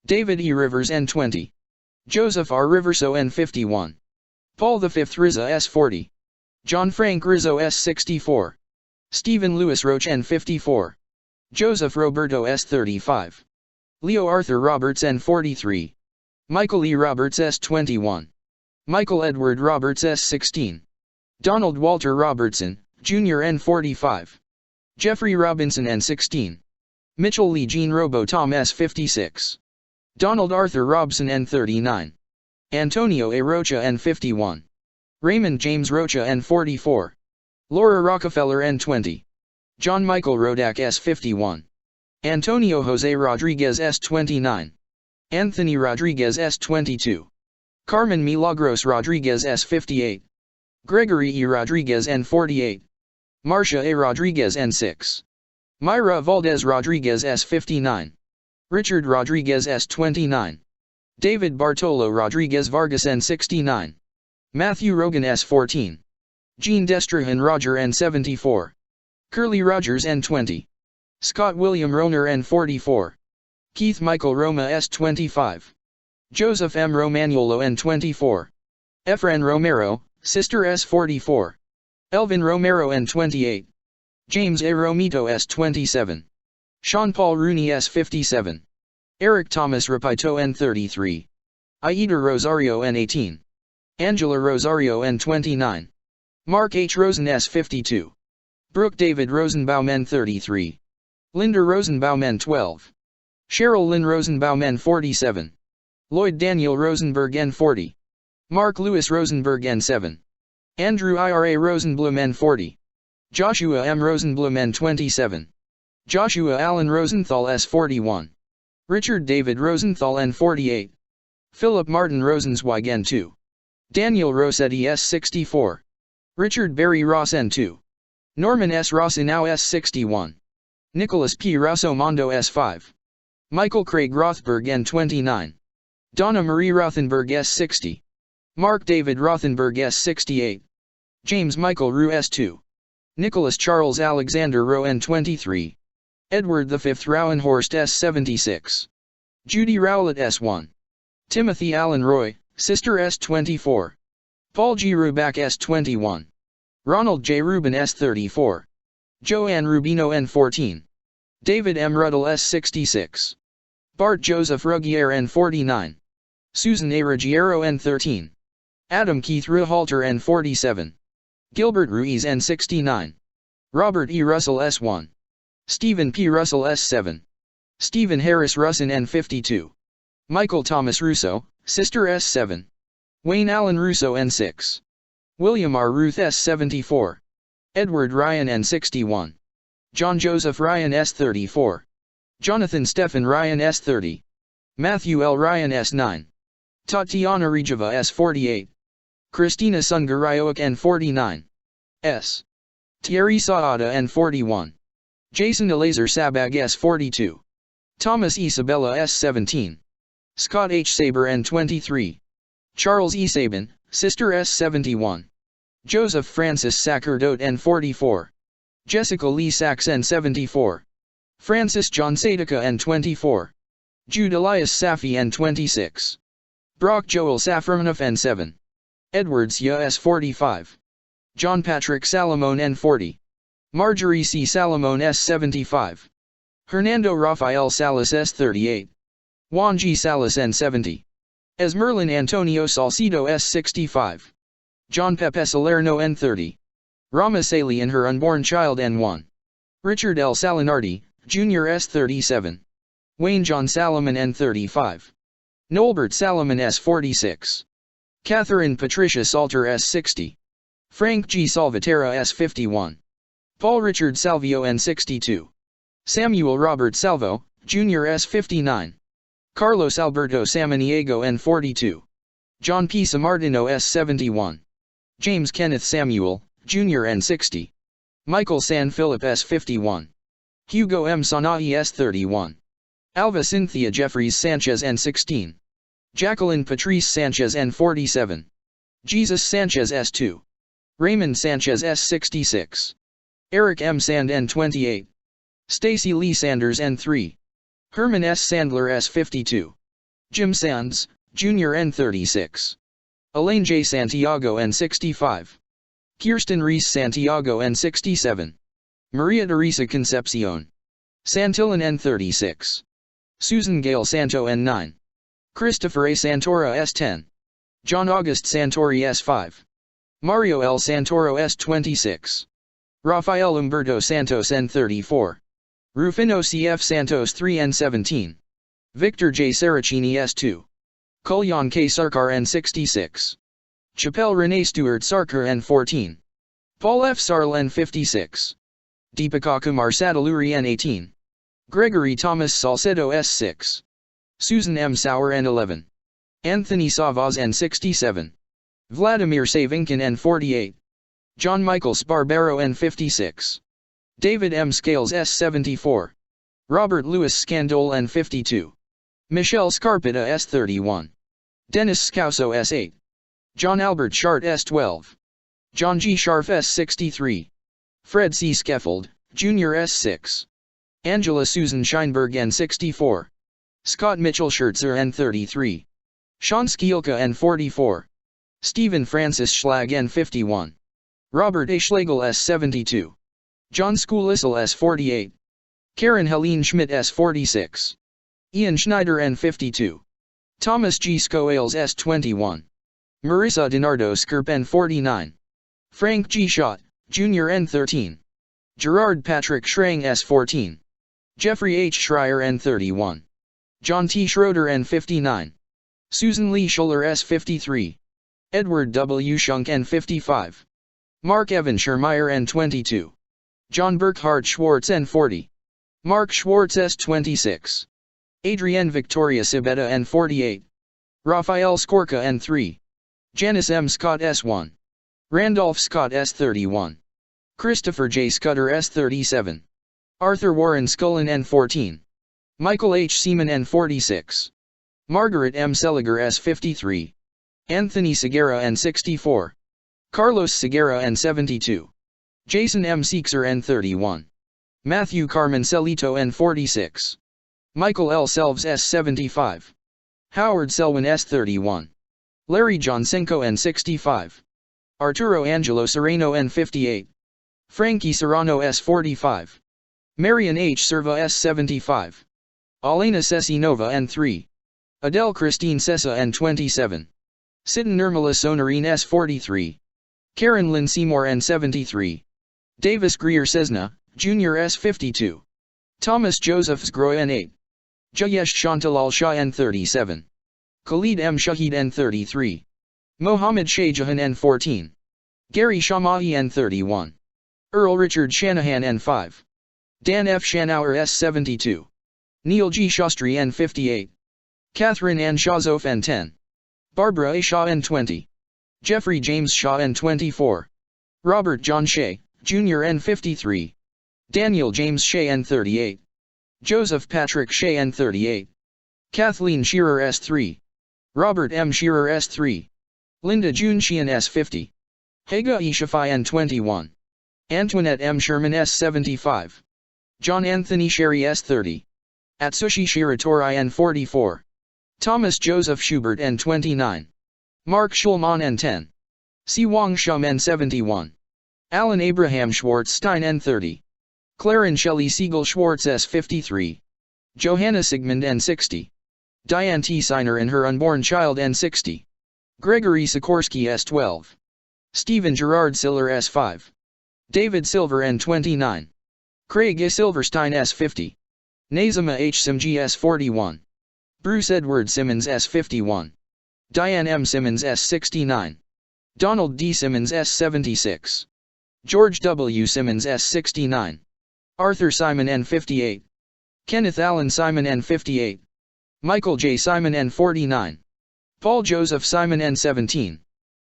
David E. Rivers N20. Joseph R. Riverso N51. Paul V. Rizza S40. John Frank Rizzo S64. Stephen Lewis Roach N54. Joseph Roberto S35. Leo Arthur Roberts N43. Michael E. Roberts S21. Michael Edward Roberts S16. Donald Walter Robertson, Jr. N45. Jeffrey Robinson N16. Mitchell Lee Jean Robo Tom S56. Donald Arthur Robson N39. Antonio A. Rocha N51. Raymond James Rocha N44. Laura Rockefeller N20. John Michael Rodak S51. Antonio Jose Rodriguez S29. Anthony Rodriguez S22. Carmen Milagros Rodriguez S58. Gregory E. Rodriguez N48. Marcia A. Rodriguez N6. Myra Valdez Rodriguez S59. Richard Rodriguez S29. David Bartolo Rodriguez Vargas N69. Matthew Rogan S14. Jean Destrahan Roger N74. Curly Rogers N20. Scott William Roner N44. Keith Michael Roma S25. Joseph M. Romagnolo N24. Efren Romero, Sister S44. Elvin Romero N28. James A. Romito S27. Sean Paul Rooney S57. Eric Thomas Rapito N33. Aida Rosario N18. Angela Rosario N29. Mark H. Rosen S52. Brooke David Rosenbaum N33. Linda Rosenbaum N12. Cheryl Lynn Rosenbaum N47. Lloyd Daniel Rosenberg N40. Mark Lewis Rosenberg N7. Andrew Ira Rosenblum N40. Joshua M. Rosenblum N27. Joshua Allen Rosenthal S41. Richard David Rosenthal N48. Philip Martin Rosenzweig N2. Daniel Rossetti S64. Richard Barry Ross N2. Norman S. Rossinow S61. Nicholas P. Rosso-Mondo S5. Michael Craig Rothberg N29. Donna Marie Rothenberg S60. Mark David Rothenberg S68. James Michael Rue S2. Nicholas Charles Alexander Rowe N23. Edward V. Rauenhorst S76. Judy Rowlett S1. Timothy Allen Roy, Sister S24. Paul G. Rubach S21. Ronald J. Rubin S34. Joanne Rubino N14. David M. Ruddle S66. Bart Joseph Ruggier N49. Susan A. Ruggiero N13. Adam Keith Ruhalter N47. Gilbert Ruiz N69. Robert E. Russell S1. Stephen P. Russell S7. Stephen Harris Russin N52. Michael Thomas Russo, Sister S7. Wayne Allen Russo N6. William R. Ruth S74. Edward Ryan N61. John Joseph Ryan S34. Jonathan Stephen Ryan S30. Matthew L. Ryan S9. Tatiana Rijeva S48. Christina Sungarayoak N49. S. Thierry Saada N41. Jason Elazer Sabag S42. Thomas Isabella S17. Scott H. Saber N23. Charles E. Sabin, Sister S71. Joseph Francis Sacerdote N44. Jessica Lee Sachs N74. Francis John Sadika N24. Jude Elias Safi N26. Brock Joel Safronov N7. Edwards Ya S45. John Patrick Salomon N40. Marjorie C. Salomon S75. Hernando Rafael Salas S38. Juan G. Salas N70. Esmerlin Antonio Salcido S65. John Pepe Salerno N30. Rama Saley and her unborn child N1. Richard L. Salinardi, Jr. S37. Wayne John Salomon N35. Noelbert Salomon S46. Catherine Patricia Salter S60. Frank G. Salvatera S51. Paul Richard Salvio N62. Samuel Robert Salvo, Jr. S59. Carlos Alberto Samaniego N42. John P. Samardino S71. James Kenneth Samuel, Jr. N60. Michael San Philip S51. Hugo M. Sana'i S31. Alva Cynthia Jeffries Sanchez N16. Jacqueline Patrice Sanchez N47. Jesus Sanchez S2. Raymond Sanchez S66. Eric M. Sand N28. Stacy Lee Sanders N3. Herman S. Sandler S52. Jim Sands, Jr. N36. Elaine J. Santiago N65. Kirsten Reese Santiago N67. Maria Teresa Concepcion. Santillan N36. Susan Gale Santo N9. Christopher A. Santora S10. John August Santori S5. Mario L. Santoro S26. Rafael Umberto Santos N34. Rufino CF Santos 3N17. Victor J. Saracini S2. Kulyan K. Sarkar N66. Chappelle Renee Stewart Sarkar N14. Paul F. Sarl N56. Deepika Kumar Sadaluri N18. Gregory Thomas Salcedo S6. Susan M. Sauer N11. Anthony Savaz N67. Vladimir Savinkin N48. John Michael Sparbaro N56. David M. Scales S74. Robert Louis Scandol N52. Michelle Scarpita S31. Dennis Scauso S8. John Albert Shart S12. John G. Scharf S63. Fred C. Skeffold, Jr. S6. Angela Susan Scheinberg N64. Scott Mitchell Schertzer N33. Sean Skielka N44. Stephen Francis Schlag N51. Robert A. Schlegel S72. John Schoolissel S48. Karen Helene Schmidt S46. Ian Schneider N52. Thomas G. Scoales S21. Marissa DiNardo Skirp N49. Frank G. Schott, Jr. N13. Gerard Patrick Schrang S14. Jeffrey H. Schreier N31. John T. Schroeder N59. Susan Lee Schuller S53. Edward W. Schunk N55. Mark Evan Schermeyer N22. John Burkhard Schwartz N40. Mark Schwartz S26. Adrienne Victoria Sibetta N48. Raphael Skorka N3. Janice M. Scott S1. Randolph Scott S31. Christopher J. Scudder S37. Arthur Warren Scullin N14. Michael H. Seaman N46. Margaret M. Seliger S53. Anthony Segura N64. Carlos Segura N72. Jason M. Seekser N31. Matthew Carmen Celito N46. Michael L. Selves S75. Howard Selwyn S31. Larry John Senko N65. Arturo Angelo Sereno N58. Frankie Serrano S45. Marian H. Serva S75. Alena Cesinova N3. Adele Christine Sessa N27. Sidon Nirmala Sonarine S43. Karen Lynn Seymour N73. Davis Greer Cessna, Jr. S52. Thomas Joseph Sgroy N8. Jayesh Shantalal Shah N37. Khalid M. Shahid N33. Mohammed Shahjahan N14. Gary Shamahi N31. Earl Richard Shanahan N5. Dan F. Shanauer S72. Neil G. Shastri N58. Catherine Ann Shazof N10. Barbara A. Shaw N20. Jeffrey James Shaw N24. Robert John Shea, Jr. N53. Daniel James Shea N38. Joseph Patrick Shea N38. Kathleen Shearer S3. Robert M. Shearer S3. Linda June Sheehan S50. Haga E. Shafai N21. Antoinette M. Sherman S75. John Anthony Sherry S30. Atsushi Shiratori N44. Thomas Joseph Schubert N29. Mark Schulman N10. Si Wang Shum N71. Alan Abraham Schwartz Stein N30. Claren Shelley Siegel Schwartz S53. Johanna Sigmund N60. Diane T. Seiner and her unborn child N60. Gregory Sikorsky S12. Stephen Gerard Siller S5. David Silver N29. Craig E. Silverstein S50. Nazima H. Simg S41. Bruce Edward Simmons S51. Diane M. Simmons S69. Donald D. Simmons S76. George W. Simmons S69. Arthur Simon N58. Kenneth Allen Simon N58. Michael J. Simon N49. Paul Joseph Simon N17.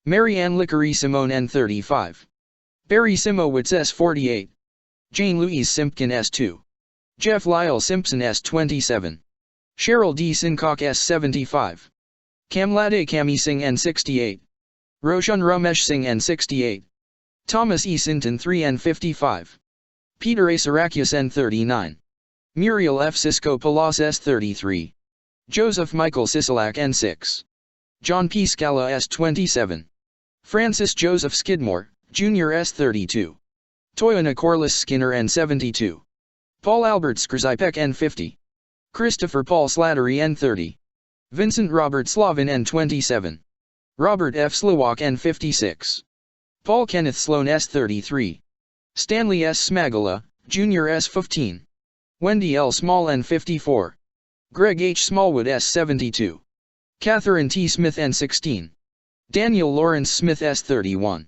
Mary Ann Lickery Simone N35. Barry Simowitz S48. Jane Louise Simpkin S2. Jeff Lyle Simpson S27. Cheryl D. Sincock S75. Kamlade Kami Singh N68. Roshan Ramesh Singh N68. Thomas E. Sinton 3 N55. Peter A. Sarakias N39. Muriel F. Cisco Palas S33. Joseph Michael Sisolak N6. John P. Scala S27. Francis Joseph Skidmore, Jr. S32. Toyana Corliss Skinner N72. Paul Albert Skrzipek N50. Christopher Paul Slattery N30. Vincent Robert Slavin N27. Robert F. Slowak N56. Paul Kenneth Sloan S33. Stanley S. Smagala, Jr. S15. Wendy L. Small N54. Greg H. Smallwood S72. Catherine T. Smith N16. Daniel Lawrence Smith S31.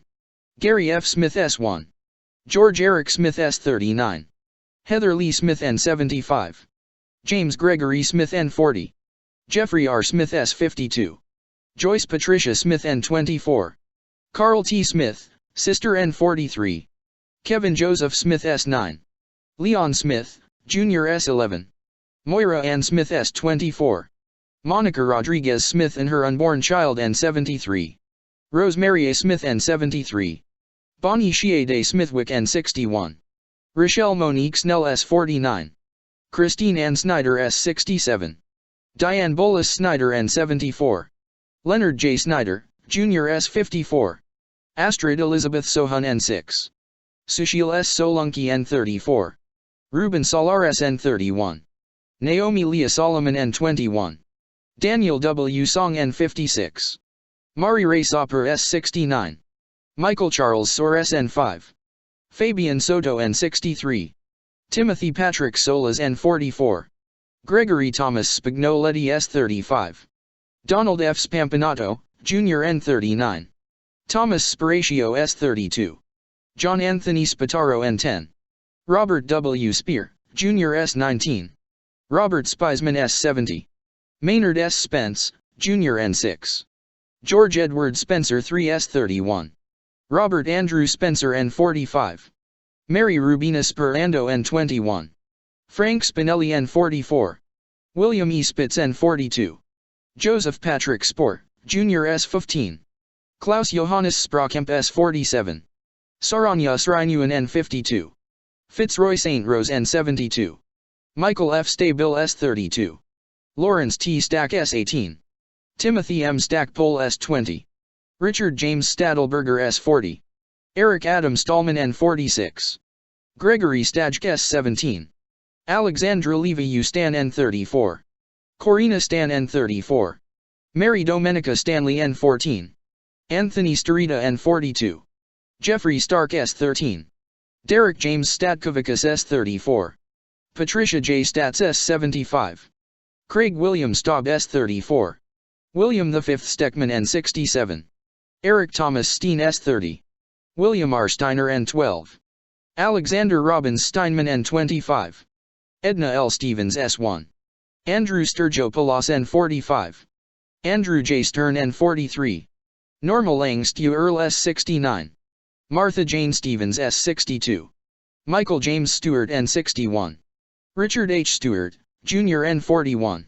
Gary F. Smith S1. George Eric Smith S39. Heather Lee Smith N75. James Gregory Smith N40. Jeffrey R. Smith S52. Joyce Patricia Smith N24. Carl T. Smith, Sister N43. Kevin Joseph Smith S9. Leon Smith, Jr. S11. Moira Ann Smith S24. Monica Rodriguez Smith and her unborn child N73. Rosemary A. Smith N73. Bonnie Shiede Smithwick N61. Rochelle Monique Snell S49. Christine Ann Snyder S67. Diane Bolus Snyder N74. Leonard J. Snyder, Jr. S54. Astrid Elizabeth Sohan N6. Sushil S. Solanki N34. Ruben Solar N31. Naomi Leah Solomon N21. Daniel W. Song N56. Mari Ray Soper S69. Michael Charles Soar N5. Fabian Soto N63. Timothy Patrick Solas N44. Gregory Thomas Spignoletti S35. Donald F. Spampanato, Jr. N39. Thomas Spiratio S32. John Anthony Spataro N10. Robert W. Spear, Jr. S19. Robert Spiesman S70. Maynard S. Spence, Jr. N6. George Edward Spencer 3 S31. Robert Andrew Spencer N45. Mary Rubina Sperando N21. Frank Spinelli N44. William E. Spitz N42. Joseph Patrick Spohr, Jr. S15. Klaus Johannes Sprockamp S47. Saranya Srinuan N52. Fitzroy St. Rose N72. Michael F. Stabil S32. Lawrence T. Stack S18. Timothy M. Stackpole S20. Richard James Stadelberger S40. Eric Adam Stallman N46. Gregory Stajk S17. Alexandra Levy U. Stan N34. Corina Stan N34. Mary Domenica Stanley N14. Anthony Starita N42. Jeffrey Stark S13. Derek James Statkovicus S34. Patricia J. Stats S75. Craig William Staub S34. William V. Steckman N67. Eric Thomas Steen S30. William R. Steiner N12. Alexander Robbins Steinman N25. Edna L. Stevens S1. Andrew Sturgopoulos N45. Andrew J. Stern N43. Norma Lang Stu Earl S69. Martha Jane Stevens S62. Michael James Stewart N61. Richard H. Stewart, Jr. N41.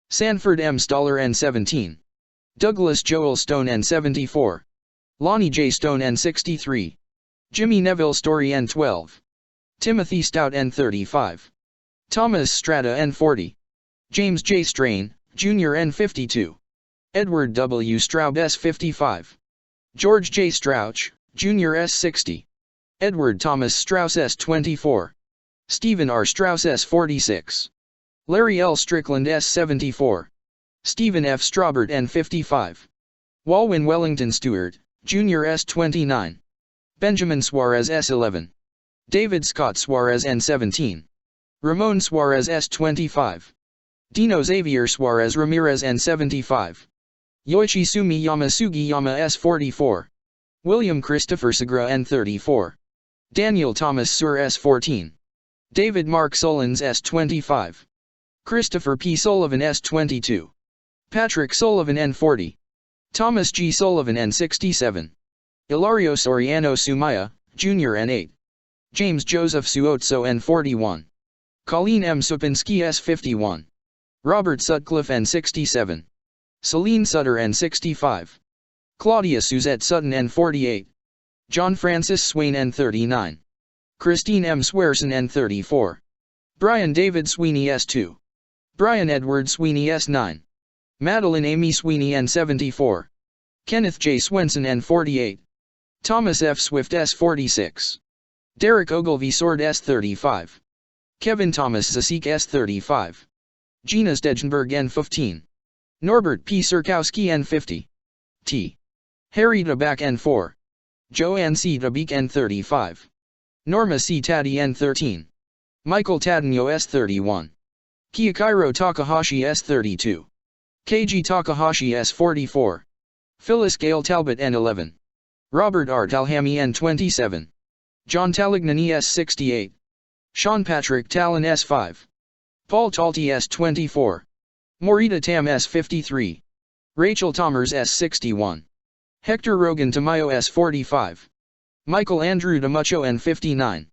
Sanford M. Stoller N17. Douglas Joel Stone N74. Lonnie J. Stone N63. Jimmy Neville Story N12. Timothy Stout N35. Thomas Strata N40. James J. Strain, Jr. N52. Edward W. Straub S55. George J. Strouch, Jr. S60. Edward Thomas Strauss S24. Stephen R. Strauss S46. Larry L. Strickland S74. Stephen F. Straubert N55. Walwyn Wellington Stewart, Jr. S29. Benjamin Suarez S11. David Scott Suarez N17. Ramon Suarez S25. Dino Xavier Suarez Ramirez N75. Yoichi Sumi Sugi Yama S44. William Christopher Segura N34. Daniel Thomas Sur S14. David Mark Solons S25. Christopher P. Sullivan S22. Patrick Sullivan N40. Thomas G. Sullivan N67. Ilario Soriano Sumaya, Jr. N8. James Joseph Suotso N41. Colleen M. Supinski S51. Robert Sutcliffe N67. Celine Sutter N65. Claudia Suzette Sutton N48. John Francis Swain N39. Christine M. Swearson N34. Brian David Sweeney S2. Brian Edward Sweeney S9. Madeline Amy Sweeney N74. Kenneth J. Swenson N48. Thomas F. Swift S46. Derek Ogilvy Sword S35. Kevin Thomas Zasik S35. Gina Stegenberg N15. Norbert P. Sirkowski N50. T. Harry DeBack N4. Joanne C. DeBeek N35. Norma C. Taddy N13. Michael Tadinho S31. Kiyakairo Takahashi S32. Keiji Takahashi S44. Phyllis Gale Talbot N11. Robert R. Talhami N27. John Talignani S68. Sean Patrick Talon S5. Paul Talty S24. Morita Tam S53. Rachel Tomers S61. Hector Rogan Tamayo S45. Michael Andrew Demucho N59.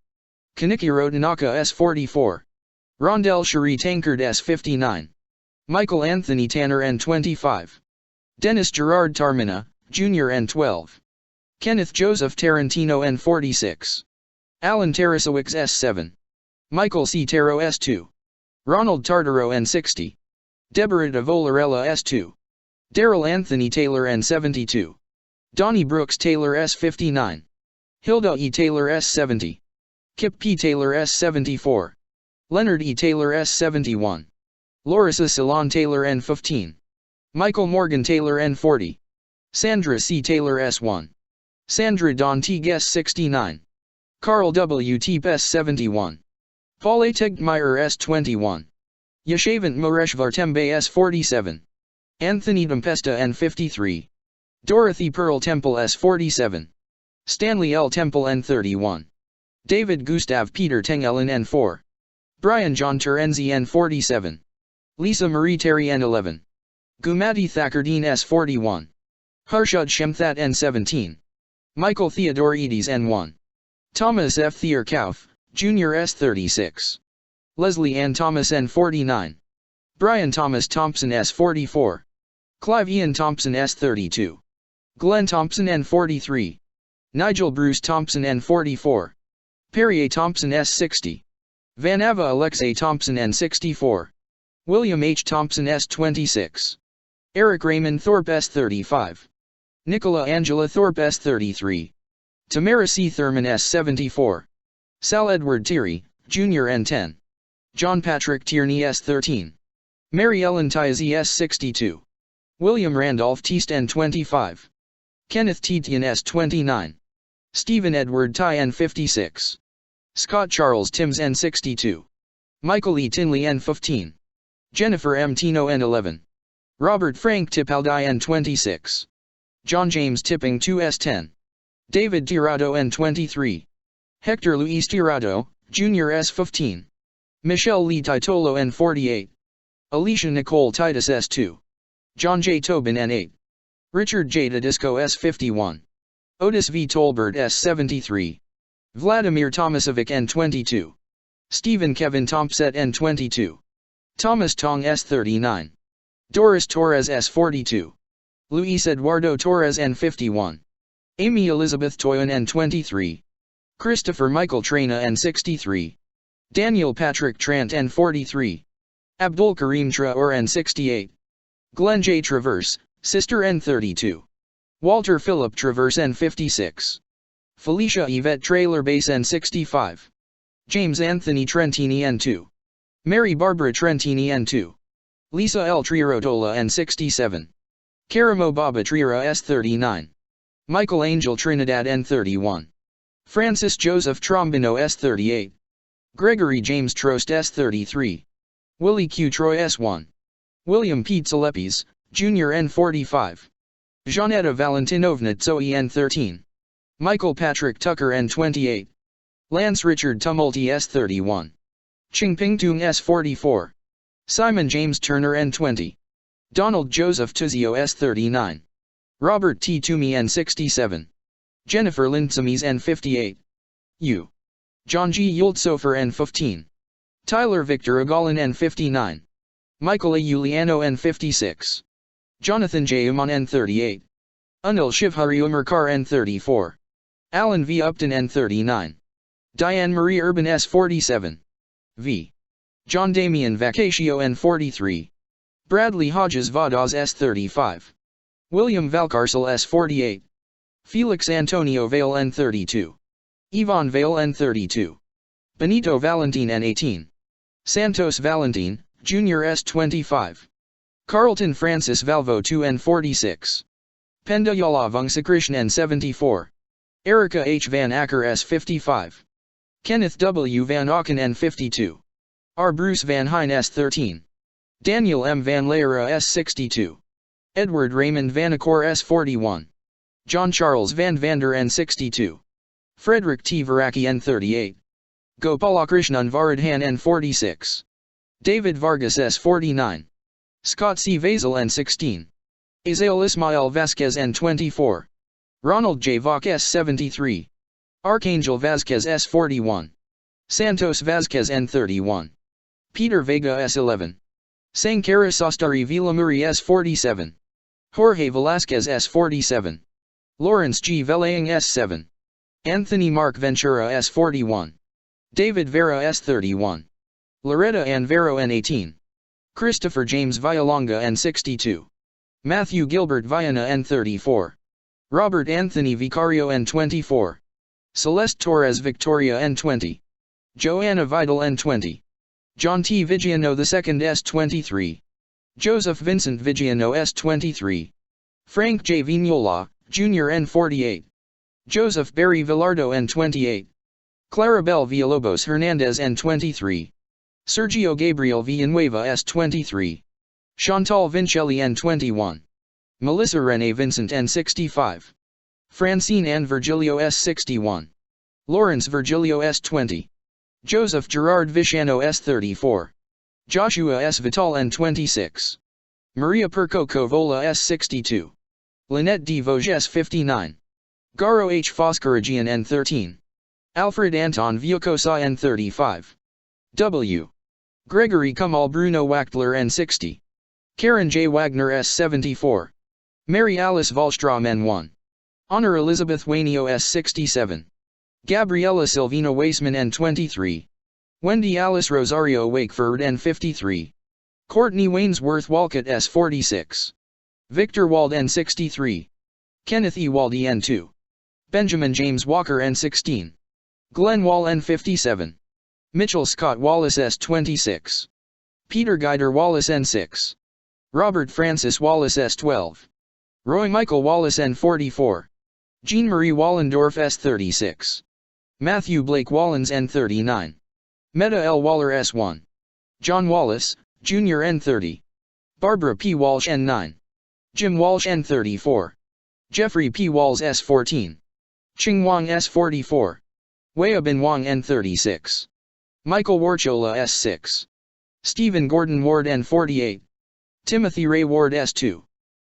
Kanikiro Tanaka S44. Rondell Cherie Tankard S59. Michael Anthony Tanner N25. Dennis Gerard Tarmina, Jr. N12. Kenneth Joseph Tarantino N46. Alan Tarasowicz S7. Michael C. Taro S2. Ronald Tartaro N60. Deborah de Volarella S2. Daryl Anthony Taylor N72. Donnie Brooks Taylor S59. Hilda E. Taylor S70. Kip P. Taylor S74. Leonard E. Taylor S71. Lorissa Salon Taylor N15. Michael Morgan Taylor N40. Sandra C. Taylor S1. Sandra Don Teague S69. Carl W. Teep S71. Paul A. Tegmeyer S21. Yashavant Moresh Vartembe S47. Anthony Dempesta N53. Dorothy Pearl Temple S47. Stanley L. Temple N31. David Gustav Peter Tengelen N4. Brian John Terenzi N47. Lisa Marie Terry N11. Gumati Thakardeen S41. Harshad Shemthat N17. Michael Theodore Edes N1. Thomas F. Thier Kauf, Jr. S36. Leslie Ann Thomas N49. Brian Thomas Thompson S44. Clive Ian Thompson S32. Glenn Thompson N43. Nigel Bruce Thompson N44. Perrier Thompson S60. Van Ava Alexei Thompson N64. William H. Thompson S26. Eric Raymond Thorpe S35. Nicola Angela Thorpe S33. Tamara C. Thurman S74. Sal Edward Thierry, Jr. N10. John Patrick Tierney S13. Mary Ellen Tyazee S62. William Randolph Teast N25. Kenneth Titian S29. Stephen Edward Ty N56. Scott Charles Timms N62. Michael E. Tinley N15. Jennifer M. Tino N11. Robert Frank Tipaldi N26. John James Tipping 2S10. David Tirado N23. Hector Luis Tirado, Jr. S15. Michelle Lee Titolo N48. Alicia Nicole Titus S2. John J. Tobin N8. Richard J. Tedisco S51. Otis V. Tolbert S73. Vladimir Tomasovic N22. Stephen Kevin Thompset N22. Thomas Tong S39. Doris Torres S42. Luis Eduardo Torres N51. Amy Elizabeth Toyon N23. Christopher Michael Traina N63. Daniel Patrick Trant N43. Abdul Karim Traor N68. Glenn J. Traverse, Sister N32. Walter Philip Traverse N56. Felicia Yvette Trailer Base N65. James Anthony Trentini N2. Mary Barbara Trentini N2. Lisa L. Trierotola N67. Karamo Baba Triera S39. Michael Angel Trinidad N31. Francis Joseph Trombino S38. Gregory James Trost S33. Willie Q. Troy S1. William P. Tsalepis, Jr. N45. Jeanetta Valentinovna Tsoe N13. Michael Patrick Tucker N28. Lance Richard Tumulty S31. Chingping Tung S44. Simon James Turner N20. Donald Joseph Tuzio S39. Robert T. Toomey N67. Jennifer Lindsamies N58. U. John G. Yultsofer N15. Tyler Victor Agalin N59. Michael A. Uliano N56. Jonathan J. Uman N38. Anil Shivhari Umarkar N34. Alan V. Upton N39. Diane Marie Urban S47. V. John Damian Vacatio N43. Bradley Hodges Vadas S35. William Valcarcel S48. Felix Antonio Vale N32. Yvonne Vale N32. Benito Valentin N18. Santos Valentin, Jr. S25. Carlton Francis Valvo 2 N46. Penda Yala Vungsakrishnan N74. Erica H. Van Acker S55. Kenneth W. Van Auken N52. R. Bruce Van Hine S13. Daniel M. Van Leera S62. Edward Raymond Vanacore S41. John Charles Van Vander N62. Frederick T. Varaki N38. Gopalakrishnan Varadhan N46. David Vargas S49. Scott C. Vazel N16. Azael Ismael Vasquez N24. Ronald J. Vach S73. Archangel Vasquez S41. Santos Vasquez N31. Peter Vega S11. Sankara Sastari Vilamuri S47. Jorge Velasquez S47. Lawrence G. Velaying S7. Anthony Mark Ventura S41. David Vera S31. Loretta Ann Vero N18. Christopher James Vialonga N62. Matthew Gilbert Viana N34. Robert Anthony Vicario N24. Celeste Torres Victoria N20. Joanna Vidal N20. John T. Vigiano II S23. Joseph Vincent Vigiano S23. Frank J. Vignola, Jr. N48. Joseph Barry Villardo N28. Clarabel Villalobos Hernandez N23. Sergio Gabriel Villanueva S23. Chantal Vincelli N21. Melissa Rene Vincent N65. Francine Ann Virgilio S61. Lawrence Virgilio S20. Joseph Gerard Vishano S34. Joshua S. Vital N26. Maria Perco Covola S62. Lynette D. Voges 59. Garo H. Foskaragian N13. Alfred Anton Vukosa N35. W. Gregory Kamal Bruno Wachtler N60. Karen J. Wagner S74. Mary Alice Wallstrom N1. Honor Elizabeth Wainio S67. Gabriella Silvina Weisman N23. Wendy Alice Rosario Wakeford N53. Courtney Wainsworth Walcott S46. Victor Wald N63. Kenneth E. Waldy N2. Benjamin James Walker N16. Glenn Wall N57. Mitchell Scott Wallace S26. Peter Guider Wallace N6. Robert Francis Wallace S12. Roy Michael Wallace N44. Jean Marie Wallendorf S36. Matthew Blake Wallens N39. Meta L. Waller S1. John Wallace, Jr. N30. Barbara P. Walsh N9. Jim Walsh N34. Jeffrey P. Walls S14. Ching Wang S44. Weabin Wang N36. Michael Warchola S6. Stephen Gordon Ward N48. Timothy Ray Ward S2.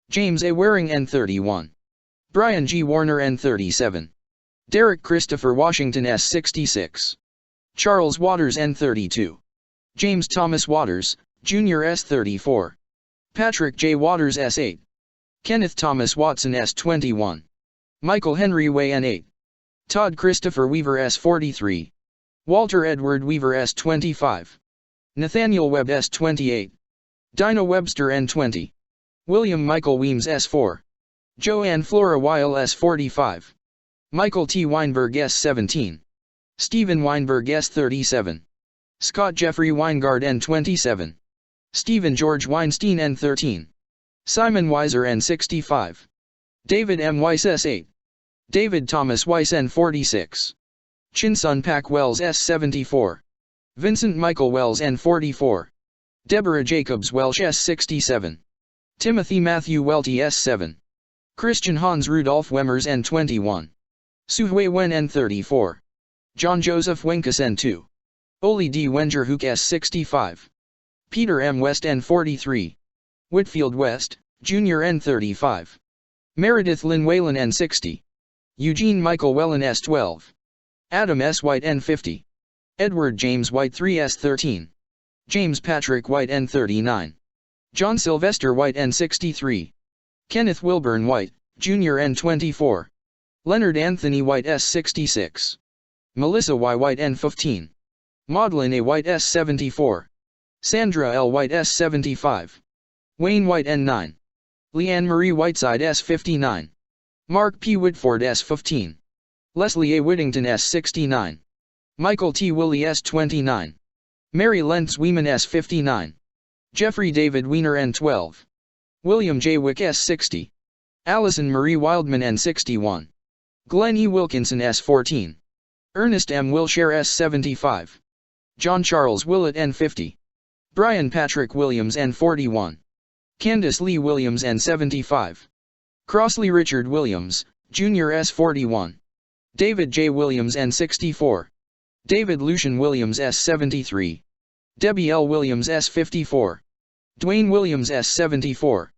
James A. Waring N31. Brian G. Warner N37. Derek Christopher Washington S66. Charles Waters N32. James Thomas Waters, Jr. S34. Patrick J. Waters S8. Kenneth Thomas Watson S21. Michael Henry Way N8. Todd Christopher Weaver S43. Walter Edward Weaver S25. Nathaniel Webb S28. Dinah Webster N20. William Michael Weems S4. Joanne Flora Weil S45. Michael T. Weinberg S17. Stephen Weinberg S37. Scott Jeffrey Weingard N27. Stephen George Weinstein N13. Simon Weiser N65. David M. Weiss S8. David Thomas Weiss N46. Chinsun Pak Wells S74. Vincent Michael Wells N44. Deborah Jacobs Welsh S67. Timothy Matthew Welty S7. Christian Hans Rudolf Wemmers N21. Suhui Wen N34. John Joseph Wenkus N2. Oli D. Wenger Hook S65. Peter M. West N43. Whitfield West, Jr. N35. Meredith Lynn Whalen N60. Eugene Michael Wellen S12. Adam S. White N50. Edward James White 3S13. James Patrick White N39. John Sylvester White N63. Kenneth Wilburn White, Jr. N24. Leonard Anthony White S66. Melissa Y. White N15. Maudlin A. White S74. Sandra L. White S75. Wayne White N9. Leanne Marie Whiteside S59. Mark P. Whitford S15. Leslie A. Whittington S69. Michael T. Willie S29. Mary Lentz Weeman S59. Jeffrey David Wiener N12. William J. Wick S60. Allison Marie Wildman N61. Glenn E. Wilkinson S14. Ernest M. Wilshire S75. John Charles Willett N50. Brian Patrick Williams N41. Candace Lee Williams N75. Crossley Richard Williams, Jr. S41. David J. Williams N64. David Lucian Williams S73. Debbie L. Williams S54. Dwayne Williams S74.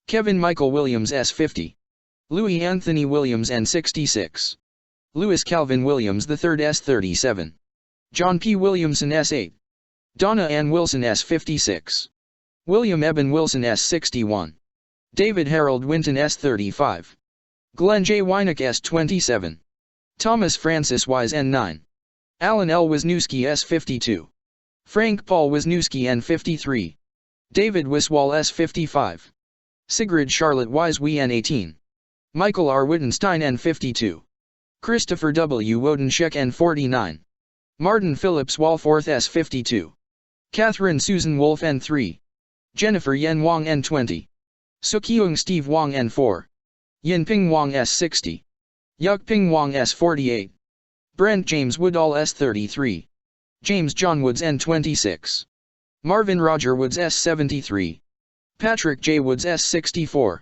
Kevin Michael Williams S50. Louis Anthony Williams N66. Louis Calvin Williams III S37. John P. Williamson S8. Donna Ann Wilson S56. William Eben Wilson S61. David Harold Winton S35. Glenn J. Wynick S27. Thomas Francis Wise N9. Alan L. Wisniewski S52. Frank Paul Wisniewski N53. David Wiswall S55. Sigrid Charlotte Wise N18. Michael R. Wittenstein N52. Christopher W. Wodenschek N49. Martin Phillips Walforth S52. Catherine Susan Wolf N3. Jennifer Yen Wang N20. Sukyung Steve Wang N4. Yinping Wang S60. Yukping Wang S48. Brent James Woodall S33. James John Woods N26. Marvin Roger Woods S73. Patrick J. Woods S64.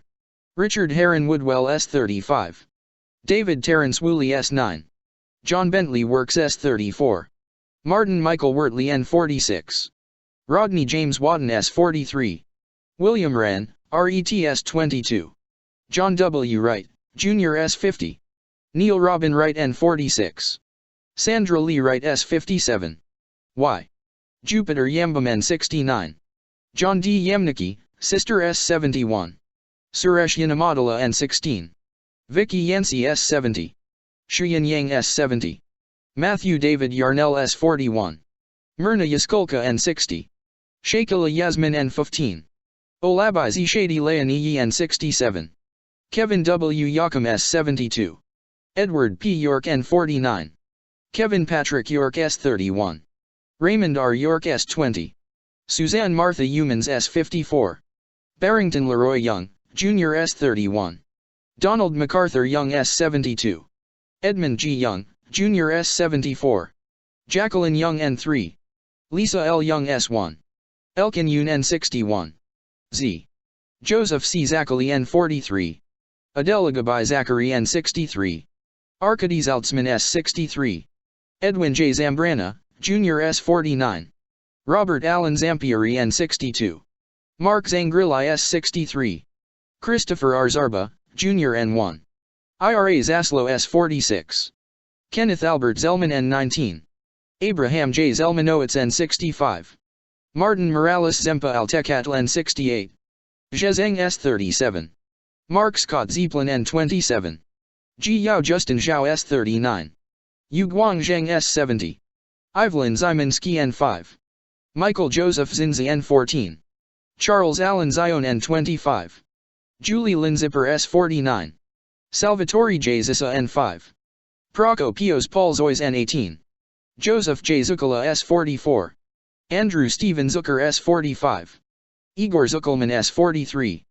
Richard Heron Woodwell S35. David Terrence Woolley S9. John Bentley Works S34. Martin Michael Wortley N46. Rodney James Wadden S43. William Wren, RETS 22. John W. Wright, Jr. S50. Neil Robin Wright N46. Sandra Lee Wright S57. Y. Jupiter Yambam N69. John D. Yamnicki, Sister S71. Suresh Yanamadala N16. Vicky Yancey S70. Shuyan Yang S70. Matthew David Yarnell S41. Myrna Yaskulka N60. Sheikala Yasmin N15. Olabizi Shady Leonie N67. Kevin W. Yakam S72. Edward P. York N49. Kevin Patrick York S31. Raymond R. York S20. Suzanne Martha Humans S54. Barrington Leroy Young, Jr. S31. Donald MacArthur Young S72. Edmund G. Young, Jr. S74. Jacqueline Young N3. Lisa L. Young S1. Elkin Yoon N61. Z. Joseph C. Zachary N43. Adela Gabai Zachary N63. Arcades Altsman S63. Edwin J. Zambrana, Jr. S49. Robert Allen Zampieri N62. Mark Zangrilli S63. Christopher R. Zarba, Jr. N1. IRA Zaslow S46. Kenneth Albert Zellman N19. Abraham J. Zelmanowitz N65. Martin Morales Zempa Altekatl N68. Zhezeng S37. Mark Scott Zeppelin N27. Ji Yao Justin Zhao S39. Yu Guangzheng S70. Ivelin Zyminski N5. Michael Joseph Zinzi N14. Charles Allen Zion N25. Julie Linzipper S49. Salvatore J. Zissa N5. Prokopios Paul Zois N18. Joseph J. Zukala S44. Andrew Steven Zucker S45. Igor Zuckelman S43.